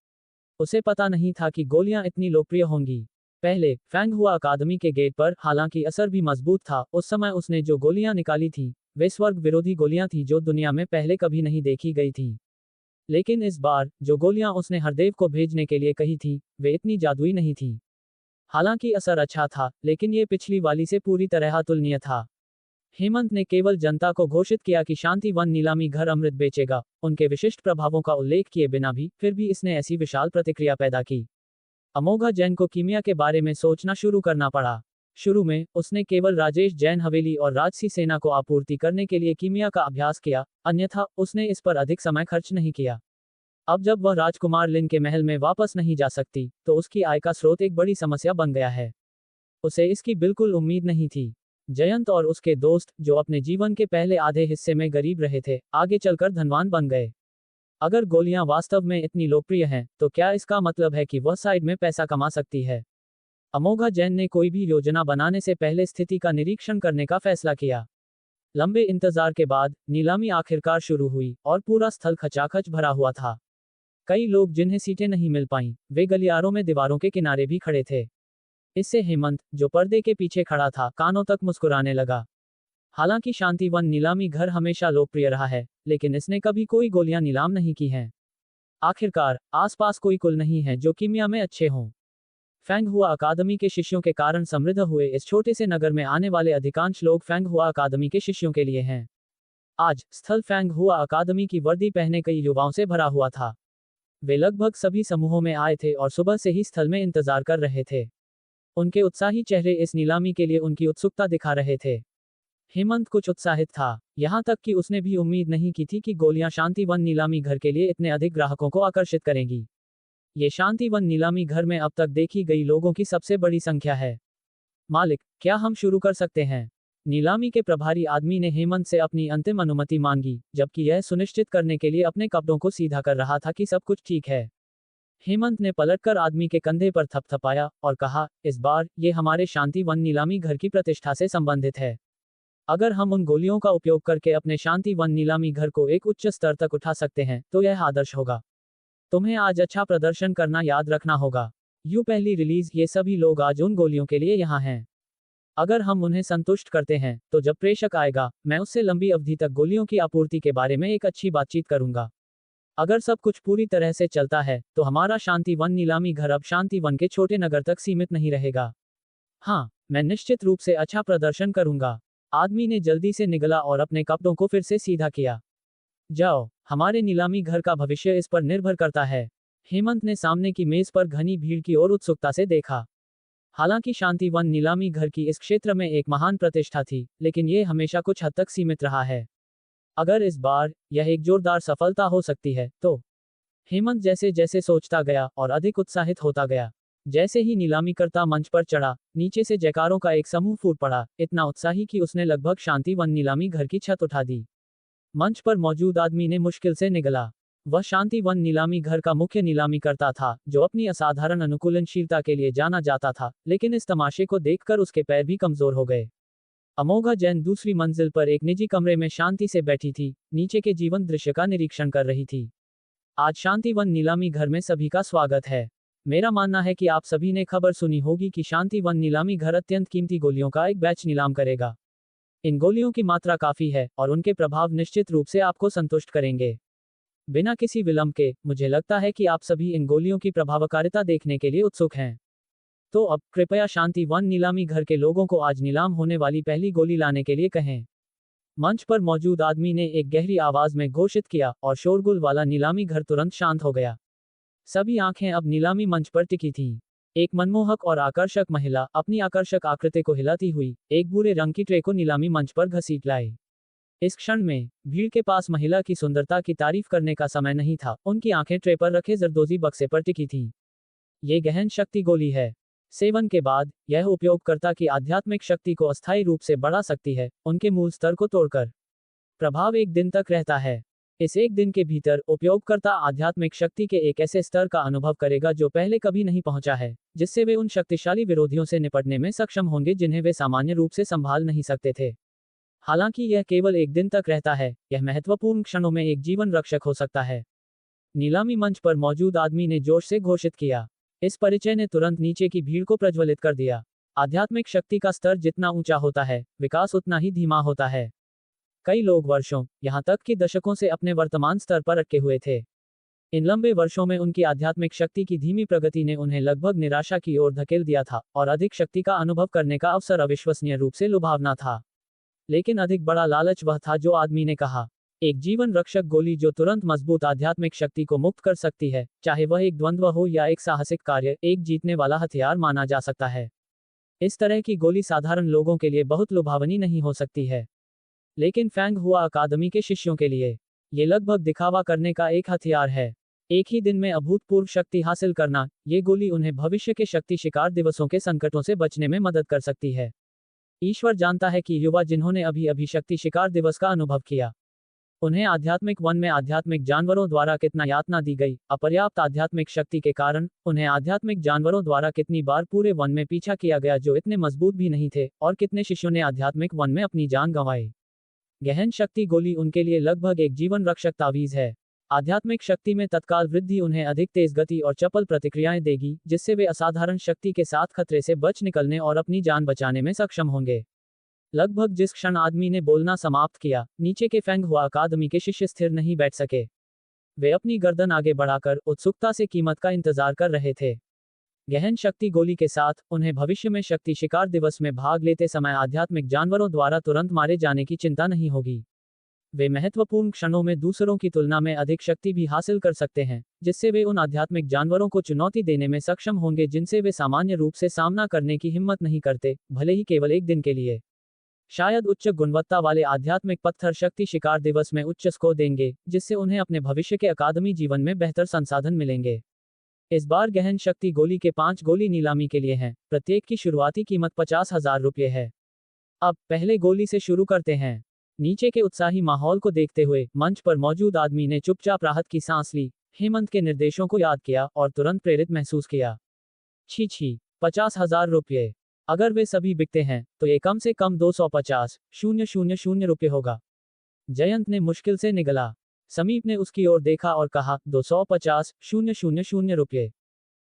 उसे पता नहीं था कि गोलियां इतनी लोकप्रिय होंगी। पहले फैंग हुआ अकादमी के गेट पर, हालांकि असर भी मजबूत था, उस समय उसने जो गोलियां निकाली थी वे स्वर्ग विरोधी गोलियां थी जो दुनिया में पहले कभी नहीं देखी गई थी। लेकिन इस बार जो गोलियां उसने हरदेव को भेजने के लिए कही थी वे इतनी जादुई नहीं थी। हालांकि असर अच्छा था, लेकिन ये पिछली वाली से पूरी तरह अतुलनीय था। हेमंत ने केवल जनता को घोषित किया कि शांतिवन नीलामी घर अमृत बेचेगा, उनके विशिष्ट प्रभावों का उल्लेख किए बिना भी, फिर भी इसने ऐसी विशाल प्रतिक्रिया पैदा की। अमोघा जैन को कीमिया के बारे में सोचना शुरू करना पड़ा। शुरू में उसने केवल राजेश जैन हवेली और राजसी सेना को आपूर्ति करने के लिए कीमिया का अभ्यास किया, अन्यथा उसने इस पर अधिक समय खर्च नहीं किया। अब जब वह राजकुमार लिन के महल में वापस नहीं जा सकती, तो उसकी आय का स्रोत एक बड़ी समस्या बन गया है। उसे इसकी बिल्कुल उम्मीद नहीं थी। जयंत और उसके दोस्त, जो अपने जीवन के पहले आधे हिस्से में गरीब रहे थे, आगे चलकर धनवान बन गए। अगर गोलियां वास्तव में इतनी लोकप्रिय हैं, तो क्या इसका मतलब है कि वह साइड में पैसा कमा सकती है? अमोघा जैन ने कोई भी योजना बनाने से पहले स्थिति का निरीक्षण करने का फैसला किया। लंबे इंतजार के बाद नीलामी आखिरकार शुरू हुई और पूरा स्थल खचाखच भरा हुआ था। कई लोग जिन्हें सीटें नहीं मिल पाईं, वे गलियारों में दीवारों के किनारे भी खड़े थे। इससे हेमंत, जो पर्दे के पीछे खड़ा था, कानों तक मुस्कुराने लगा। हालांकि शांतिवन नीलामी घर हमेशा लोकप्रिय रहा है, लेकिन इसने कभी कोई गोलियां नीलाम नहीं की हैं। आखिरकार, आसपास कोई कुल नहीं है जो कीमिया में अच्छे हों। फैंग हुआ अकादमी के शिष्यों के कारण समृद्ध हुए इस छोटे से नगर में आने वाले अधिकांश लोग फैंग हुआ अकादमी के शिष्यों के लिए हैं। आज स्थल फैंग हुआ अकादमी की वर्दी पहने कई युवाओं से भरा हुआ था। वे लगभग सभी समूहों में आए थे और सुबह से ही स्थल में इंतजार कर रहे थे। उनके उत्साही चेहरे इस नीलामी के लिए उनकी उत्सुकता दिखा रहे थे। हेमंत कुछ उत्साहित था, यहाँ तक कि उसने भी उम्मीद नहीं की थी कि गोलियां शांतिवन नीलामी घर के लिए इतने अधिक ग्राहकों को आकर्षित करेंगी। ये शांतिवन नीलामी घर में अब तक देखी गई लोगों की सबसे बड़ी संख्या है। मालिक, क्या हम शुरू कर सकते हैं? नीलामी के प्रभारी आदमी ने हेमंत से अपनी अंतिम अनुमति मांगी, जबकि यह सुनिश्चित करने के लिए अपने कपड़ों को सीधा कर रहा था कि सब कुछ ठीक है। हेमंत ने पलटकर आदमी के कंधे पर थपथपाया और कहा, इस बार ये हमारे शांति वन नीलामी घर की प्रतिष्ठा से संबंधित है। अगर हम उन गोलियों का उपयोग करके अपने शांति वन नीलामी घर को एक उच्च स्तर तक उठा सकते हैं तो यह आदर्श होगा। तुम्हें आज अच्छा प्रदर्शन करना याद रखना होगा। पहली रिलीज, ये सभी लोग आज उन गोलियों के लिए यहाँ हैं। अगर हम उन्हें संतुष्ट करते हैं तो जब प्रेषक आएगा मैं उससे लंबी अवधि तक गोलियों की आपूर्ति के बारे में एक अच्छी बातचीत करूंगा। अगर सब कुछ पूरी तरह से चलता है तो हमारा शांति वन नीलामी घर अब शांति वन के छोटे नगर तक सीमित नहीं रहेगा। हाँ, मैं निश्चित रूप से अच्छा प्रदर्शन करूंगा। आदमी ने जल्दी से निगला और अपने कपड़ों को फिर से सीधा किया। जाओ, हमारे नीलामी घर का भविष्य इस पर निर्भर करता है। हेमंत ने सामने की मेज पर घनी भीड़ की ओर उत्सुकता से देखा। हालांकि शांति वन नीलामी घर की इस क्षेत्र में एक महान प्रतिष्ठा थी, लेकिन यह हमेशा कुछ हद तक सीमित रहा है। अगर इस बार यह एक जोरदार सफलता हो सकती है तो। हेमंत जैसे जैसे सोचता गया और अधिक उत्साहित होता गया। जैसे ही नीलामीकर्ता मंच पर चढ़ा, नीचे से जयकारों का एक समूह फूट पड़ा, इतना उत्साही कि उसने लगभग शांति वन नीलामी घर की छत उठा दी। मंच पर मौजूद आदमी ने मुश्किल से निगला। वह शांति वन नीलामी घर का मुख्य नीलामीकर्ता था, जो अपनी असाधारण अनुकूलनशीलता के लिए जाना जाता था, लेकिन इस तमाशे को देखकर उसके पैर भी कमजोर हो गए। अमोघा जैन दूसरी मंजिल पर एक निजी कमरे में शांति से बैठी थी, नीचे के जीवन दृश्य का निरीक्षण कर रही थी। आज शांति वन नीलामी घर में सभी का स्वागत है। मेरा मानना है कि आप सभी ने खबर सुनी होगी कि शांति वन नीलामी घर अत्यंत कीमती गोलियों का एक बैच नीलाम करेगा। इन गोलियों की मात्रा काफी है और उनके प्रभाव निश्चित रूप से आपको संतुष्ट करेंगे। बिना किसी विलंब के, मुझे लगता है कि आप सभी इन गोलियों की प्रभावकारिता देखने के लिए उत्सुक हैं। तो अब कृपया शांति वन नीलामी घर के लोगों को आज नीलाम होने वाली पहली गोली लाने के लिए कहें। मंच पर मौजूद आदमी ने एक गहरी आवाज में घोषित किया और शोरगुल वाला नीलामी घर तुरंत शांत हो गया। सभी आंखें अब नीलामी मंच पर टिकी थीं। एक मनमोहक और आकर्षक महिला अपनी आकर्षक आकृति को हिलाती हुई एक भूरे रंग की ट्रे को नीलामी मंच पर घसीट लाई। इस क्षण में भीड़ के पास महिला की सुंदरता की तारीफ करने का समय नहीं था। उनकी आंखें ट्रे पर रखे जरदोजी बक्से पर टिकी थीं। ये गहन शक्ति गोली है। सेवन के बाद यह उपयोगकर्ता की आध्यात्मिक शक्ति को अस्थायी रूप से बढ़ा सकती है, उनके मूल स्तर को तोड़कर। प्रभाव एक दिन तक रहता है। इस एक दिन के भीतर उपयोगकर्ता आध्यात्मिक शक्ति के एक ऐसे स्तर का अनुभव करेगा जो पहले कभी नहीं पहुंचा है, जिससे वे उन शक्तिशाली विरोधियों से निपटने में सक्षम होंगे जिन्हें वे सामान्य रूप से संभाल नहीं सकते थे। हालांकि यह केवल एक दिन तक रहता है, यह महत्वपूर्ण क्षणों में एक जीवन रक्षक हो सकता है। नीलामी मंच पर मौजूद आदमी ने जोश से घोषित किया। इस परिचय ने तुरंत नीचे की भीड़ को प्रज्वलित कर दिया। आध्यात्मिक शक्ति का स्तर जितना ऊंचा होता है, विकास उतना ही धीमा होता है। कई लोग वर्षों, यहां तक कि दशकों से अपने वर्तमान स्तर पर अटके हुए थे। इन लंबे वर्षों में उनकी आध्यात्मिक शक्ति की धीमी प्रगति ने उन्हें लगभग निराशा की ओर धकेल दिया था और अधिक शक्ति का अनुभव करने का अवसर अविश्वसनीय रूप से लुभावना था। लेकिन अधिक बड़ा लालच वह था जो आदमी ने कहा। एक जीवन रक्षक गोली जो तुरंत मजबूत आध्यात्मिक शक्ति को मुक्त कर सकती है, चाहे वह एक द्वंद्व हो या एक साहसिक कार्य, एक जीतने वाला हथियार माना जा सकता है। इस तरह की गोली साधारण लोगों के लिए बहुत लुभावनी नहीं हो सकती है, लेकिन फैंग हुआ अकादमी के शिष्यों के लिए ये लगभग दिखावा करने का एक हथियार है। एक ही दिन में अभूतपूर्व शक्ति हासिल करना, ये गोली उन्हें भविष्य के शक्ति शिकार दिवसों के संकटों से बचने में मदद कर सकती है। ईश्वर जानता है कि युवा जिन्होंने अभी अभी शक्ति शिकार दिवस का अनुभव किया, उन्हें आध्यात्मिक वन में आध्यात्मिक जानवरों द्वारा कितना यातना दी गई। अपर्याप्त आध्यात्मिक शक्ति के कारण उन्हें आध्यात्मिक जानवरों द्वारा कितनी बार पूरे वन में पीछा किया गया जो इतने मजबूत भी नहीं थे, और कितने शिष्यों ने आध्यात्मिक वन में अपनी जान गंवाई। गहन शक्ति गोली उनके लिए लगभग एक जीवन रक्षक तावीज है। आध्यात्मिक शक्ति में तत्काल वृद्धि उन्हें अधिक तेज गति और चपल प्रतिक्रियाएं देगी, जिससे वे असाधारण शक्ति के साथ खतरे से बच निकलने और अपनी जान बचाने में सक्षम होंगे। लगभग जिस क्षण आदमी ने बोलना समाप्त किया, नीचे के फैंग हुआ अकादमी के शिष्य स्थिर नहीं बैठ सके। वे अपनी गर्दन आगे बढ़ाकर उत्सुकता से कीमत का इंतजार कर रहे थे। गहन शक्ति गोली के साथ उन्हें भविष्य में शक्ति शिकार दिवस में भाग लेते समय आध्यात्मिक जानवरों द्वारा तुरंत मारे जाने की चिंता नहीं होगी। वे महत्वपूर्ण क्षणों में दूसरों की तुलना में अधिक शक्ति भी हासिल कर सकते हैं, जिससे वे उन आध्यात्मिक जानवरों को चुनौती देने में सक्षम होंगे जिनसे वे सामान्य रूप से सामना करने की हिम्मत नहीं करते, भले ही केवल एक दिन के लिए। शायद उच्च गुणवत्ता वाले आध्यात्मिक पत्थर शक्ति शिकार दिवस में उच्च स्कोर देंगे, जिससे उन्हें अपने भविष्य के अकादमी जीवन में बेहतर संसाधन मिलेंगे। इस बार गहन शक्ति गोली के 5 गोली नीलामी के लिए हैं। प्रत्येक की शुरुआती कीमत 50,000 रुपये है। अब पहले गोली से शुरू करते हैं। नीचे के उत्साही माहौल को देखते हुए मंच पर मौजूद आदमी ने चुपचाप राहत की सांस ली, हेमंत के निर्देशों को याद किया और तुरंत प्रेरित महसूस किया। छी छी, 50,000 रुपये। अगर वे सभी बिकते हैं तो ये कम से कम 250,000 रुपये होगा। जयंत ने मुश्किल से निगला। समीप ने उसकी ओर देखा और कहा, 250,000 रुपये।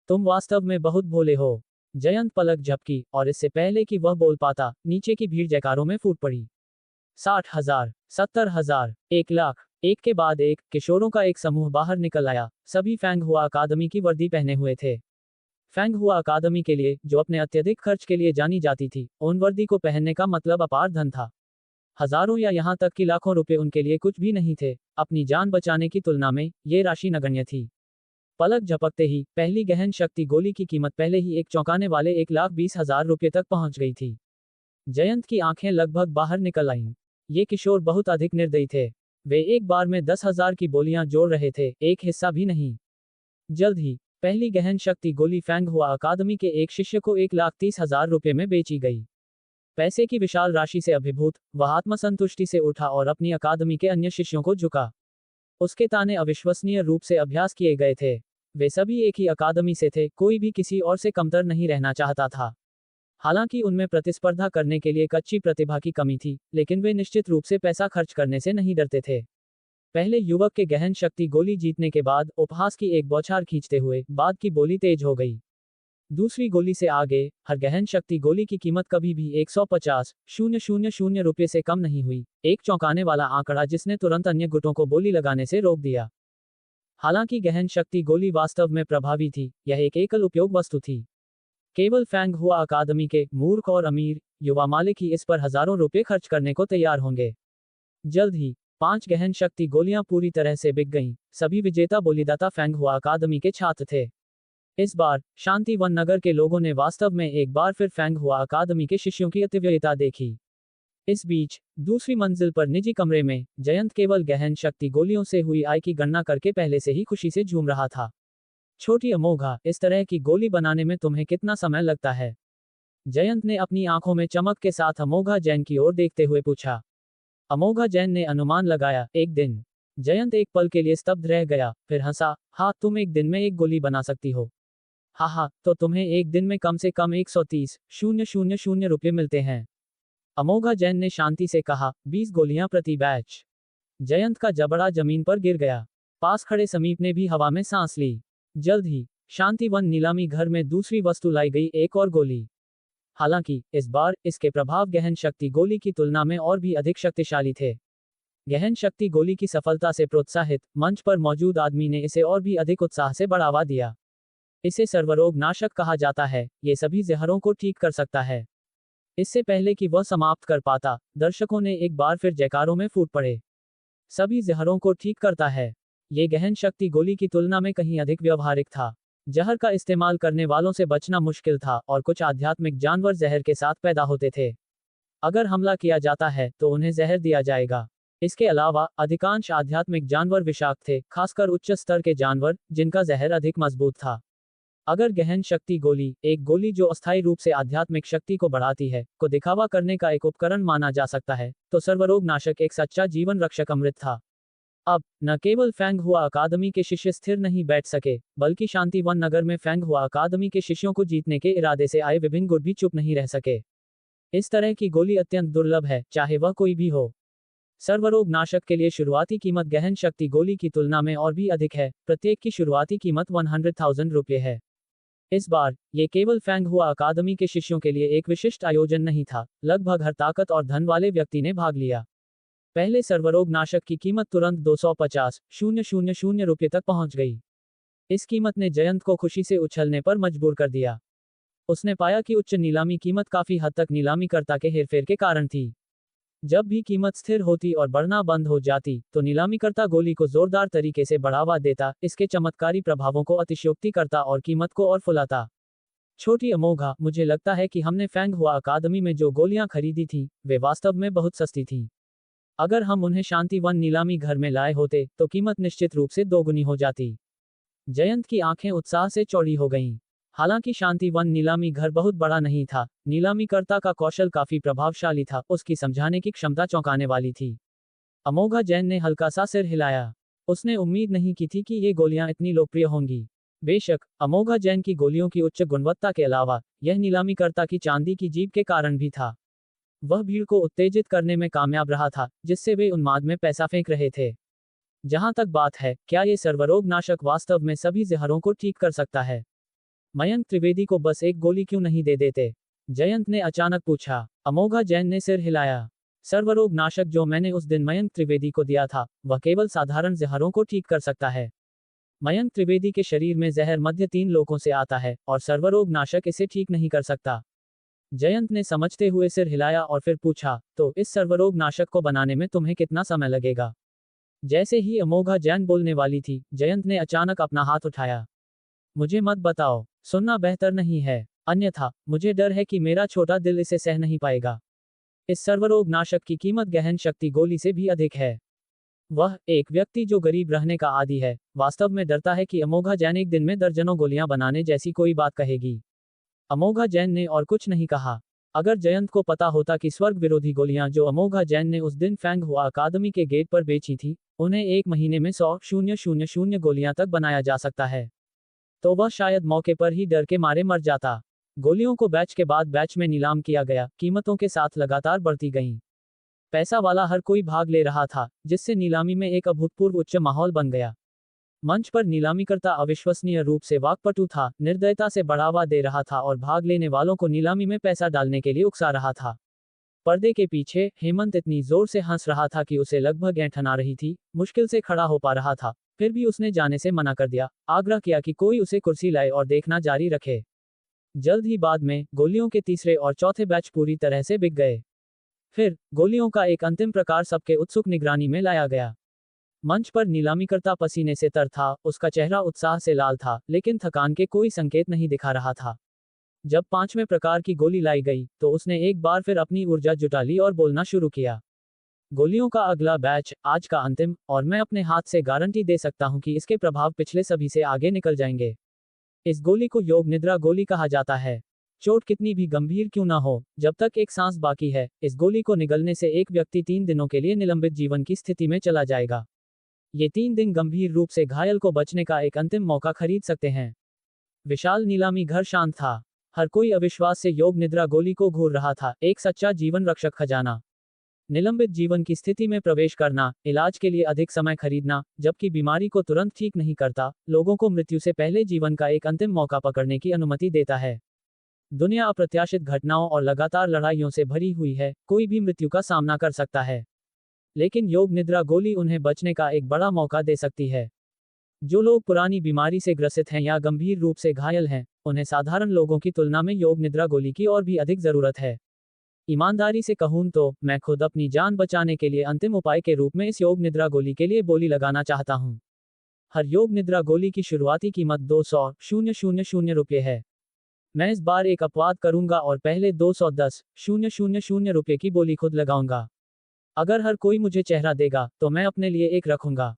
तुम वास्तव में बहुत भोले हो। जयंत पलक झपकी और इससे पहले कि वह बोल पाता, नीचे की भीड़ जयकारों में फूट पड़ी। 60,000, 70,000, 1 लाख, एक के बाद एक किशोरों का एक समूह बाहर निकल आया। सभी फैंग हुआ अकादमी की वर्दी पहने हुए थे। फैंग हुआ अकादमी के लिए, जो अपने अत्यधिक खर्च के लिए जानी जाती थी, उन वर्दी को पहनने का मतलब अपार धन था। हजारों या यहाँ तक कि लाखों रुपए उनके लिए कुछ भी नहीं थे। अपनी जान बचाने की तुलना में ये राशि नगण्य थी। पलक झपकते ही पहली गहन शक्ति गोली की कीमत पहले ही एक चौंकाने वाले 1,20,000 रुपये तक पहुंच गई थी। जयंत की आंखें लगभग बाहर निकल आईं। ये किशोर बहुत अधिक निर्दयी थे। वे एक बार में 10,000 की बोलियां जोड़ रहे थे, एक हिस्सा भी नहीं। जल्द ही पहली गहन शक्ति गोली फैंग हुआ अकादमी के एक शिष्य को 1,30,000 रुपये में बेची गई। पैसे की विशाल राशि से अभिभूत वह आत्मसंतुष्टि से उठा और अपनी अकादमी के अन्य शिष्यों को झुका। उसके ताने अविश्वसनीय रूप से अभ्यास किए गए थे। वे सभी एक ही अकादमी से थे, कोई भी किसी और से कमतर नहीं रहना चाहता था। हालांकि उनमें प्रतिस्पर्धा करने के लिए कच्ची प्रतिभा की कमी थी, लेकिन वे निश्चित रूप से पैसा खर्च करने से नहीं डरते थे। पहले युवक के गहन शक्ति गोली जीतने के बाद उपहास की एक बौछार खींचते हुए बाद की बोली तेज हो गई। दूसरी गोली से आगे हर गहन शक्ति गोली की कीमत कभी भी 150,000 रुपये से कम नहीं हुई, एक चौंकाने वाला आंकड़ा जिसने तुरंत अन्य गुटों को बोली लगाने से रोक दिया। हालांकि गहन शक्ति गोली वास्तव में प्रभावी थी, यह एक एकल उपयोग वस्तु थी। केवल फैंग हुआ अकादमी के मूर्ख और अमीर युवा मालिक ही इस पर हजारों रुपए खर्च करने को तैयार होंगे। जल्द ही 5 गहन शक्ति गोलियां पूरी तरह से बिक गईं। सभी विजेता बोलीदाता फैंग हुआ अकादमी के छात्र थे। इस बार शांतिवन नगर के लोगों ने वास्तव में एक बार फिर फैंग हुआ अकादमी के शिष्यों की अतिव्ययता देखी। इस बीच दूसरी मंजिल पर निजी कमरे में जयंत केवल गहन शक्ति गोलियों से हुई आय की गणना करके पहले से ही खुशी से झूम रहा था। छोटी अमोघा, इस तरह की गोली बनाने में तुम्हें कितना समय लगता है? जयंत ने अपनी आंखों में चमक के साथ अमोघा जैन की ओर देखते हुए पूछा। अमोघा जैन ने अनुमान लगाया, 1 दिन। जयंत एक पल के लिए स्तब्ध रह गया, फिर हंसा, हाँ, तुम 1 दिन में एक गोली बना सकती हो। हाँ, तो तुम्हें 1 दिन में कम से कम 130,000 रुपये मिलते हैं। अमोघा जैन ने शांति से कहा, 20 गोलियां प्रति बैच। जयंत का जबड़ा जमीन पर गिर गया। पास खड़े समीप ने भी हवा में सांस ली। जल्द ही शांतिवन नीलामी घर में दूसरी वस्तु लाई गई, एक और गोली। हालांकि इस बार इसके प्रभाव गहन शक्ति गोली की तुलना में और भी अधिक शक्तिशाली थे। गहन शक्ति गोली की सफलता से प्रोत्साहित मंच पर मौजूद आदमी ने इसे और भी अधिक उत्साह से बढ़ावा दिया। इसे सर्वरोग नाशक कहा जाता है, ये सभी जहरों को ठीक कर सकता है। इससे पहले कि वह समाप्त कर पाता, दर्शकों ने एक बार फिर जयकारों में फूट पड़े। सभी जहरों को ठीक करता है। ये गहन शक्ति गोली की तुलना में कहीं अधिक व्यवहारिक था। जहर का इस्तेमाल करने वालों से बचना मुश्किल था और कुछ आध्यात्मिक जानवर जहर के साथ पैदा होते थे। अगर हमला किया जाता है तो उन्हें जहर दिया जाएगा। इसके अलावा अधिकांश आध्यात्मिक जानवर विषाक्त थे, खासकर उच्च स्तर के जानवर जिनका जहर अधिक मजबूत था। अगर गहन शक्ति गोली, एक गोली जो अस्थायी रूप से आध्यात्मिक शक्ति को बढ़ाती है, को दिखावा करने का एक उपकरण माना जा सकता है, तो सर्वरोग नाशक एक सच्चा जीवन रक्षक अमृत था। अब न केवल फैंग हुआ अकादमी के शिष्य स्थिर नहीं बैठ सके, बल्कि शांतिवन नगर में फैंग हुआ अकादमी के शिष्यों को जीतने के इरादे से आए विभिन्न गुट भी चुप नहीं रह सके। इस तरह की गोली अत्यंत दुर्लभ है, चाहे वह कोई भी हो। सर्वरोग नाशक के लिए शुरुआती कीमत गहन शक्ति गोली की तुलना में और भी अधिक है। प्रत्येक की शुरुआती कीमत 100,000 रुपये है। इस बार ये केवल फैंग हुआ अकादमी के शिष्यों के लिए एक विशिष्ट आयोजन नहीं था, लगभग हर ताकत और धन वाले व्यक्ति ने भाग लिया। पहले सर्वरोग नाशक की कीमत तुरंत 250,000 रुपये तक पहुंच गई। इस कीमत ने जयंत को खुशी से उछलने पर मजबूर कर दिया। उसने पाया कि उच्च नीलामी कीमत काफी हद तक नीलामीकर्ता के हेरफेर के कारण थी। जब भी कीमत स्थिर होती और बढ़ना बंद हो जाती, तो नीलामीकर्ता गोली को जोरदार तरीके से बढ़ावा देता, इसके चमत्कारी प्रभावों को अतिशयोक्ति करता और कीमत को और फुलाता। छोटी अमोघा, मुझे लगता है कि हमने फैंग हुआ अकादमी में जो गोलियां खरीदी थी, वे वास्तव में बहुत सस्ती थीं। अगर हम उन्हें शांतिवन नीलामी घर में लाए होते, तो कीमत निश्चित रूप से दोगुनी हो जाती। जयंत की आंखें उत्साह से चौड़ी हो गईं। हालांकि शांतिवन नीलामी घर बहुत बड़ा नहीं था, नीलामीकर्ता का कौशल काफी प्रभावशाली था, उसकी समझाने की क्षमता चौंकाने वाली थी। अमोघा जैन ने हल्का सा सिर हिलाया। उसने उम्मीद नहीं की थी कि ये गोलियां इतनी लोकप्रिय होंगी। बेशक, अमोघा जैन की गोलियों की उच्च गुणवत्ता के अलावा, यह नीलामीकर्ता की चांदी की जीभ के कारण भी था। वह भीड़ को उत्तेजित करने में कामयाब रहा था, जिससे वे उन्माद में पैसा फेंक रहे थे। जहां तक बात है, क्या ये सर्वरोग नाशक वास्तव में सभी जहरों को ठीक कर सकता है? मयंक त्रिवेदी को बस एक गोली क्यों नहीं दे देते? जयंत ने अचानक पूछा। अमोघा जैन ने सिर हिलाया। सर्वरोग नाशक जो मैंने उस दिन मयंक त्रिवेदी को दिया था, वह केवल साधारण जहरों को ठीक कर सकता है। मयंक त्रिवेदी के शरीर में जहर मध्य 3 लोगों से आता है, और सर्वरोग नाशक इसे ठीक नहीं कर सकता। जयंत ने समझते हुए सिर हिलाया और फिर पूछा, तो इस सर्वरोग नाशक को बनाने में तुम्हें कितना समय लगेगा? जैसे ही अमोघा जैन बोलने वाली थी, जयंत ने अचानक अपना हाथ उठाया। मुझे मत बताओ, सुनना बेहतर नहीं है, अन्यथा मुझे डर है कि मेरा छोटा दिल इसे सह नहीं पाएगा। इस सर्वरोग नाशक की कीमत गहन शक्ति गोली से भी अधिक है। वह एक व्यक्ति जो गरीब रहने का आदी है, वास्तव में डरता है कि अमोघा जैन एक दिन में दर्जनों गोलियां बनाने जैसी कोई बात कहेगी। अमोघा जैन ने और कुछ नहीं कहा। अगर जयंत को पता होता कि स्वर्ग विरोधी गोलियां जो अमोघा जैन ने उस दिन फैंग हुआ अकादमी के गेट पर बेची थी, उन्हें 1 महीने में 100,000 गोलियां तक बनाया जा सकता है, तो वह शायद मौके पर ही डर के मारे मर जाता। गोलियों को बैच के बाद बैच में नीलाम किया गया, कीमतों के साथ लगातार बढ़ती गईं। पैसा वाला हर कोई भाग ले रहा था, जिससे नीलामी में एक अभूतपूर्व उच्च माहौल बन गया। मंच पर नीलामीकर्ता अविश्वसनीय रूप से वाकपटु था, निर्दयता से बढ़ावा दे रहा था और भाग लेने वालों को नीलामी में पैसा डालने के लिए उकसा रहा था। पर्दे के पीछे हेमंत इतनी जोर से हंस रहा था कि उसे लगभग ऐंठन आ रही थी, मुश्किल से खड़ा हो पा रहा था, फिर भी उसने जाने से मना कर दिया, आग्रह किया कि कोई उसे कुर्सी लाए और देखना जारी रखे। जल्द ही बाद में गोलियों के तीसरे और चौथे बैच पूरी तरह से बिक गए। फिर गोलियों का एक अंतिम प्रकार सबके उत्सुक निगरानी में लाया गया। मंच पर नीलामीकर्ता पसीने से तर था, उसका चेहरा उत्साह से लाल था, लेकिन थकान के कोई संकेत नहीं दिखा रहा था। जब 5वें प्रकार की गोली लाई गई, तो उसने एक बार फिर अपनी ऊर्जा जुटा ली और बोलना शुरू किया। गोलियों का अगला बैच, आज का अंतिम, और मैं अपने हाथ से गारंटी दे सकता हूं कि इसके प्रभाव पिछले सभी से आगे निकल जाएंगे। इस गोली को योग निद्रा गोली कहा जाता है। चोट कितनी भी गंभीर क्यों ना हो, जब तक एक सांस बाकी है, इस गोली को निगलने से एक व्यक्ति 3 दिनों के लिए निलंबित जीवन की स्थिति में चला जाएगा। ये 3 दिन गंभीर रूप से घायल को बचने का एक अंतिम मौका खरीद सकते हैं। विशाल नीलामी घर शांत था। हर कोई अविश्वास से योग निद्रा गोली को घूर रहा था, एक सच्चा जीवन रक्षक खजाना। निलंबित जीवन की स्थिति में प्रवेश करना, इलाज के लिए अधिक समय खरीदना, जबकि बीमारी को तुरंत ठीक नहीं करता, लोगों को मृत्यु से पहले जीवन का एक अंतिम मौका पकड़ने की अनुमति देता है। दुनिया अप्रत्याशित घटनाओं और लगातार लड़ाइयों से भरी हुई है, कोई भी मृत्यु का सामना कर सकता है, लेकिन योग निद्रा गोली उन्हें बचने का एक बड़ा मौका दे सकती है। जो लोग पुरानी बीमारी से ग्रसित हैं या गंभीर रूप से घायल हैं, उन्हें साधारण लोगों की तुलना में योग निद्रा गोली की और भी अधिक जरूरत है। ईमानदारी से कहूं तो मैं खुद अपनी जान बचाने के लिए अंतिम उपाय के रूप में इस योग निद्रा गोली के लिए बोली लगाना चाहता हूं। हर योग निद्रा गोली की शुरुआती कीमत 200,000 रुपये है। मैं इस बार एक अपवाद करूंगा और पहले 210,000 रुपये की बोली खुद लगाऊंगा। अगर हर कोई मुझे चेहरा देगा, तो मैं अपने लिए एक रखूंगा।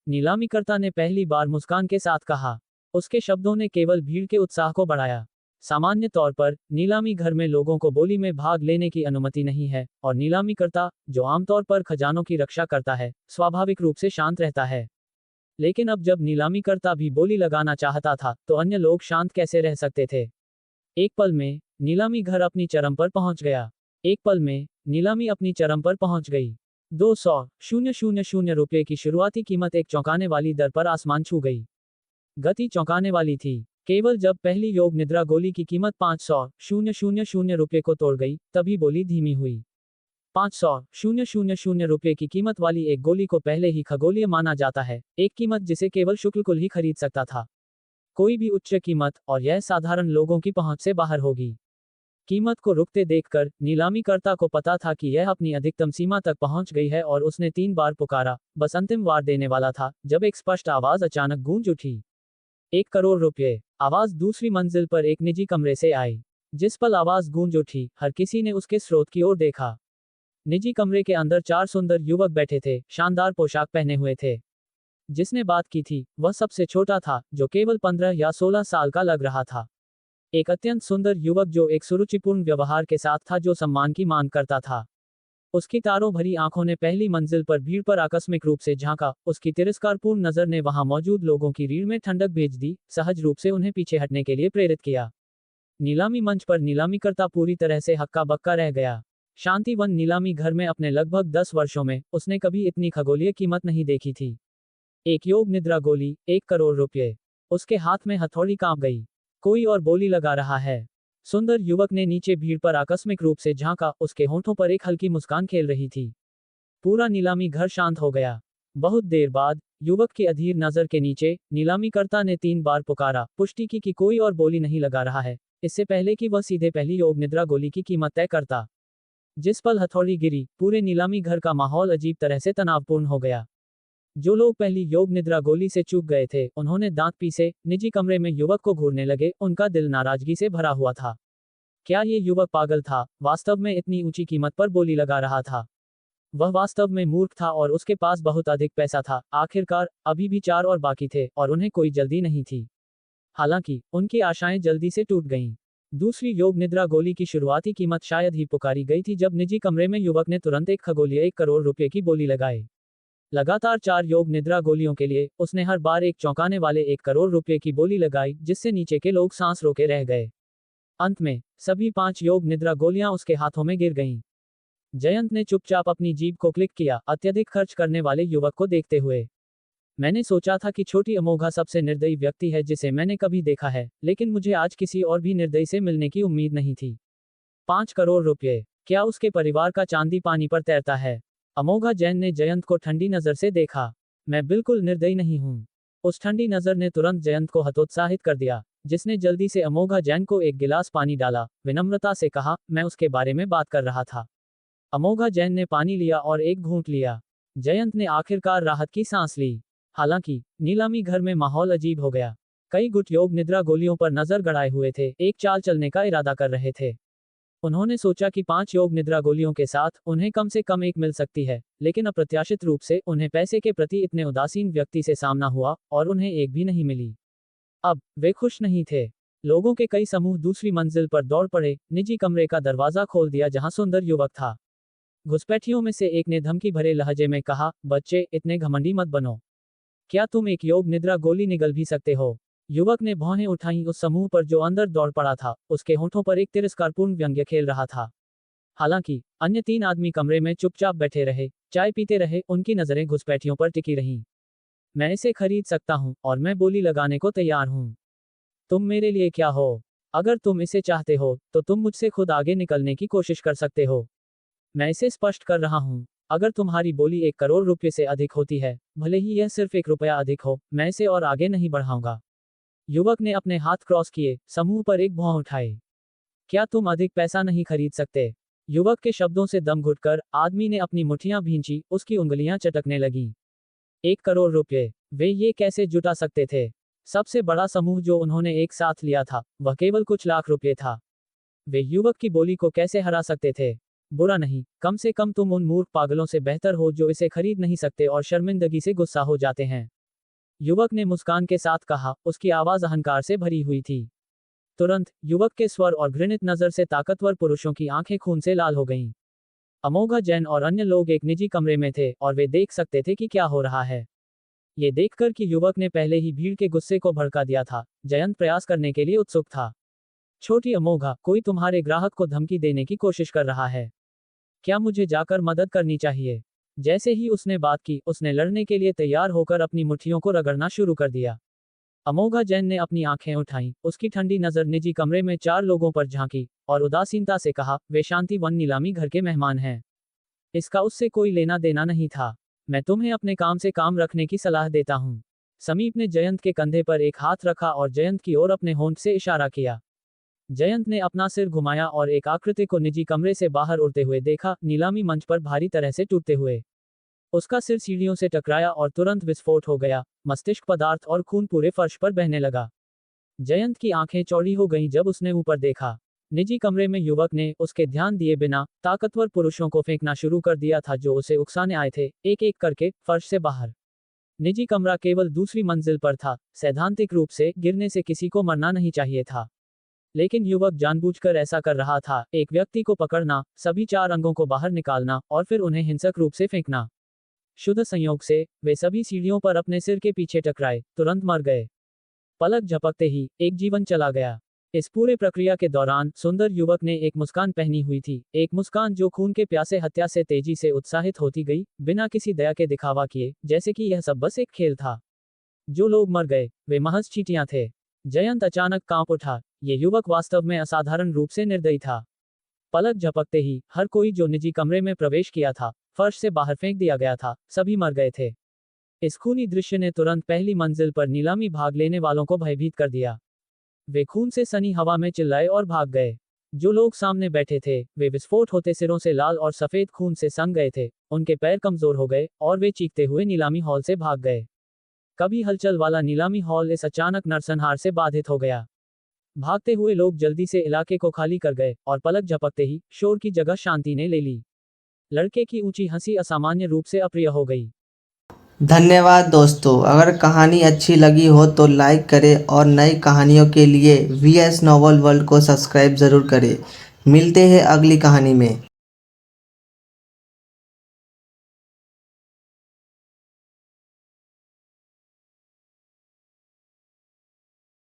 नीलामीकर्ता ने पहली बार मुस्कान के साथ कहा। उसके शब्दों ने केवल भीड़ के उत्साह को बढ़ाया। सामान्य तौर पर नीलामी घर में लोगों को बोली में भाग लेने की अनुमति नहीं है, और नीलामीकर्ता, जो आमतौर पर खजानों की रक्षा करता है, स्वाभाविक रूप से शांत रहता है। लेकिन अब जब नीलामीकर्ता भी बोली लगाना चाहता था, तो अन्य लोग शांत कैसे रह सकते थे? एक पल में नीलामी घर अपनी चरम पर पहुंच गया। एक पल में नीलामी अपनी चरम पर पहुंच गई। 200,000 रुपये की शुरुआती कीमत एक चौंकाने वाली दर पर आसमान छू गई। गति चौंकाने वाली थी। केवल जब पहली योग निद्रा गोली की कीमत 500,000 रुपये को तोड़ गई, तभी बोली धीमी हुई। 500,000 रुपये की कीमत वाली एक गोली को पहले ही खगोलीय माना जाता है, एक कीमत जिसे केवल शुक्ल कुल ही खरीद सकता था। कोई भी उच्च कीमत, और यह साधारण लोगों की पहुंच से बाहर होगी। कीमत को रुकते देखकर नीलामीकर्ता को पता था कि यह अपनी अधिकतम सीमा तक पहुंच गई है, और उसने 3 बार पुकारा, बस अंतिम वार देने वाला था, जब एक स्पष्ट आवाज अचानक गूंज उठी। 1 करोड़ रुपये। आवाज दूसरी मंजिल पर एक निजी कमरे से आई। जिस पल आवाज गूंज उठी, हर किसी ने उसके स्रोत की ओर देखा। निजी कमरे के अंदर 4 सुंदर युवक बैठे थे, शानदार पोशाक पहने हुए थे। जिसने बात की थी, वह सबसे छोटा था, जो केवल 15 या 16 साल का लग रहा था। एक अत्यंत सुंदर युवक जो एक सुरुचिपूर्ण व्यवहार के साथ था, जो सम्मान की मांग करता था। उसकी तारों भरी आंखों ने पहली मंजिल पर भीड़ पर आकस्मिक रूप से झांका। उसकी तिरस्कारपूर्ण नजर ने वहां मौजूद लोगों की रीढ़ में ठंडक भेज दी, सहज रूप से उन्हें पीछे हटने के लिए प्रेरित किया। नीलामी मंच पर नीलामीकर्ता पूरी तरह से हक्का बक्का रह गया। शांतिवन नीलामी घर में अपने लगभग 10 वर्षों में उसने कभी इतनी खगोलीय कीमत नहीं देखी थी। एक योग निद्रा गोली, 1 करोड़ रुपये। उसके हाथ में हथौड़ी कांप गई। कोई और बोली लगा रहा है। सुंदर युवक ने नीचे भीड़ पर आकस्मिक रूप से झांका, उसके होंठों पर एक हल्की मुस्कान खेल रही थी। पूरा नीलामी घर शांत हो गया। बहुत देर बाद, युवक की अधीर नजर के नीचे, नीलामीकर्ता ने 3 बार पुकारा, पुष्टि की कि कोई और बोली नहीं लगा रहा है, इससे पहले कि वह सीधे पहली योग निद्रा गोली की कीमत तय करता। जिस पल हथौड़ी गिरी, पूरे नीलामी घर का माहौल अजीब तरह से तनावपूर्ण हो गया। जो लोग पहली योग निद्रा गोली से चूक गए थे, उन्होंने दांत पीसे, निजी कमरे में युवक को घूरने लगे, उनका दिल नाराजगी से भरा हुआ था। क्या ये युवक पागल था, वास्तव में इतनी ऊंची कीमत पर बोली लगा रहा था? वह वास्तव में मूर्ख था और उसके पास बहुत अधिक पैसा था। आखिरकार, अभी भी 4 और बाकी थे और उन्हें कोई जल्दी नहीं थी। हालांकि, उनकी आशाएं जल्दी से टूट गईं। दूसरी योग निद्रा गोली की शुरुआती कीमत शायद ही पुकारी गई थी जब निजी कमरे में युवक ने तुरंत एक खगोलीय 1 करोड़ रुपये की बोली लगाई। लगातार 4 योग निद्रा गोलियों के लिए, उसने हर बार एक चौंकाने वाले 1 करोड़ रुपये की बोली लगाई, जिससे नीचे के लोग सांस रोके रह गए। अंत में, सभी 5 योग निद्रा गोलियां उसके हाथों में गिर गईं। जयंत ने चुपचाप अपनी जीभ को क्लिक किया, अत्यधिक खर्च करने वाले युवक को देखते हुए। मैंने सोचा था कि छोटी अमोघा सबसे निर्दयी व्यक्ति है जिसे मैंने कभी देखा है, लेकिन मुझे आज किसी और भी निर्दयी से मिलने की उम्मीद नहीं थी। 5 करोड़ रुपये, क्या उसके परिवार का चांदी पानी पर तैरता है? अमोघा जैन ने जयंत को ठंडी नजर से देखा। मैं बिल्कुल निर्दयी नहीं हूं। उस ठंडी नजर ने तुरंत जयंत को हतोत्साहित कर दिया, जिसने जल्दी से अमोघा जैन को एक गिलास पानी डाला, विनम्रता से कहा, मैं उसके बारे में बात कर रहा था। अमोघा जैन ने पानी लिया और एक घूंट लिया। जयंत ने आखिरकार राहत की सांस ली। हालांकि, नीलामी घर में माहौल अजीब हो गया। कई गुट योग निद्रा गोलियों पर नजर गड़ाए हुए थे, एक चाल चलने का इरादा कर रहे थे। उन्होंने सोचा कि 5 योग निद्रा गोलियों के साथ उन्हें कम से कम एक मिल सकती है, लेकिन अप्रत्याशित रूप से उन्हें पैसे के प्रति इतने उदासीन व्यक्ति से सामना हुआ और उन्हें एक भी नहीं मिली। अब, वे खुश नहीं थे। लोगों के कई समूह दूसरी मंजिल पर दौड़ पड़े, निजी कमरे का दरवाजा खोल दिया जहां सुंदर युवक था। घुसपैठियों में से एक ने धमकी भरे लहजे में कहा, बच्चे, इतने घमंडी मत बनो। क्या तुम एक योग निद्रा गोली निगल भी सकते हो? युवक ने भौहें उठाई उस समूह पर जो अंदर दौड़ पड़ा था, उसके होठों पर एक तिरस्कारपूर्ण व्यंग्य खेल रहा था। हालांकि, अन्य 3 आदमी कमरे में चुपचाप बैठे रहे, चाय पीते रहे, उनकी नजरें घुसपैठियों पर टिकी रहीं। मैं इसे खरीद सकता हूं, और मैं बोली लगाने को तैयार हूं। तुम मेरे लिए क्या हो? अगर तुम इसे चाहते हो, तो तुम मुझसे खुद आगे निकलने की कोशिश कर सकते हो। मैं इसे स्पष्ट कर रहा हूं। अगर तुम्हारी बोली 1 करोड़ रुपये से अधिक होती है, भले ही यह सिर्फ 1 रुपया अधिक हो, मैं इसे और आगे नहीं बढ़ाऊंगा। युवक ने अपने हाथ क्रॉस किए, समूह पर एक भौं उठाई। क्या तुम अधिक पैसा नहीं खरीद सकते? युवक के शब्दों से दम घुटकर, आदमी ने अपनी मुट्ठियां भींची, उसकी उंगलियां चटकने लगीं। 1 करोड़ रुपये, वे ये कैसे जुटा सकते थे? सबसे बड़ा समूह जो उन्होंने एक साथ लिया था, वह केवल कुछ लाख रुपये था। वे युवक की बोली को कैसे हरा सकते थे? बुरा नहीं, कम से कम तुम उन मूर्ख पागलों से बेहतर हो जो इसे खरीद नहीं सकते और शर्मिंदगी से गुस्सा हो जाते हैं। युवक ने मुस्कान के साथ कहा, उसकी आवाज अहंकार से भरी हुई थी। तुरंत, युवक के स्वर और घृणित नजर से ताकतवर पुरुषों की आंखें खून से लाल हो गईं। अमोघा जैन और अन्य लोग एक निजी कमरे में थे और वे देख सकते थे कि क्या हो रहा है। ये देखकर कि युवक ने पहले ही भीड़ के गुस्से को भड़का दिया था, जयंत प्रयास करने के लिए उत्सुक था। छोटी अमोघा, कोई तुम्हारे ग्राहक को धमकी देने की कोशिश कर रहा है। क्या मुझे जाकर मदद करनी चाहिए? जैसे ही उसने बात की, उसने लड़ने के लिए तैयार होकर अपनी मुट्ठियों को रगड़ना शुरू कर दिया। अमोघा जैन ने अपनी आंखें उठाईं, उसकी ठंडी नजर निजी कमरे में 4 लोगों पर झांकी, और उदासीनता से कहा, वे शांतिवन नीलामी घर के मेहमान हैं। इसका उससे कोई लेना देना नहीं था। मैं तुम्हें अपने काम से काम रखने की सलाह देता हूं। समीप ने जयंत के कंधे पर एक हाथ रखा और जयंत की ओर अपने होंठ से इशारा किया। जयंत ने अपना सिर घुमाया और एक आकृति को निजी कमरे से बाहर उड़ते हुए देखा, नीलामी मंच पर भारी तरह से टूटते हुए। उसका सिर सीढ़ियों से टकराया और तुरंत विस्फोट हो गया, मस्तिष्क पदार्थ और खून पूरे फर्श पर बहने लगा। जयंत की आंखें चौड़ी हो गईं जब उसने ऊपर देखा। निजी कमरे में युवक ने, उसके ध्यान दिए बिना, ताकतवर पुरुषों को फेंकना शुरू कर दिया था जो उसे उकसाने आए थे, एक एक करके, फर्श से बाहर। निजी कमरा केवल दूसरी मंजिल पर था, सैद्धांतिक रूप से, गिरने से किसी को मरना नहीं चाहिए था। लेकिन युवक जानबूझकर ऐसा कर रहा था, एक व्यक्ति को पकड़ना, सभी 4 अंगों को बाहर निकालना और फिर उन्हें हिंसक रूप से फेंकना। शुद्ध संयोग से वे सभी सीढ़ियों पर अपने सिर के पीछे टकराए, तुरंत मर गए। पलक झपकते ही एक जीवन चला गया। इस पूरे प्रक्रिया के दौरान सुंदर युवक ने एक मुस्कान पहनी हुई थी, एक मुस्कान जो खून के प्यासे हत्या से तेजी से उत्साहित होती गई, बिना किसी दया के दिखावा किए, जैसे कि यह सब बस एक खेल था। जो लोग मर गए वे महज चींटियां थे। जयंत अचानक कांप उठा। ये युवक वास्तव में असाधारण रूप से निर्दयी था। पलक झपकते ही हर कोई जो निजी कमरे में प्रवेश किया था, फर्श से बाहर फेंक दिया गया था, सभी मर गए थे। इस खूनी दृश्य ने तुरंत पहली मंजिल पर नीलामी भाग लेने वालों को भयभीत कर दिया। वे खून से सनी हवा में चिल्लाए और भाग गए। जो लोग सामने बैठे थे वे विस्फोट होते सिरों से लाल और सफेद खून से सन गए थे, उनके पैर कमजोर हो गए और वे चीखते हुए नीलामी हॉल से भाग गए। कभी हलचल वाला नीलामी हॉल इस अचानक नरसंहार से बाधित हो गया। भागते हुए लोग जल्दी से इलाके को खाली कर गए और पलक झपकते ही शोर की जगह शांति ने ले ली। लड़के की ऊंची हंसी असामान्य रूप से अप्रिय हो गई। धन्यवाद दोस्तों। अगर कहानी अच्छी लगी हो तो लाइक करें और नई कहानियों के लिए VS नॉवल वर्ल्ड को सब्सक्राइब ज़रूर करें। मिलते हैं अगली कहानी में।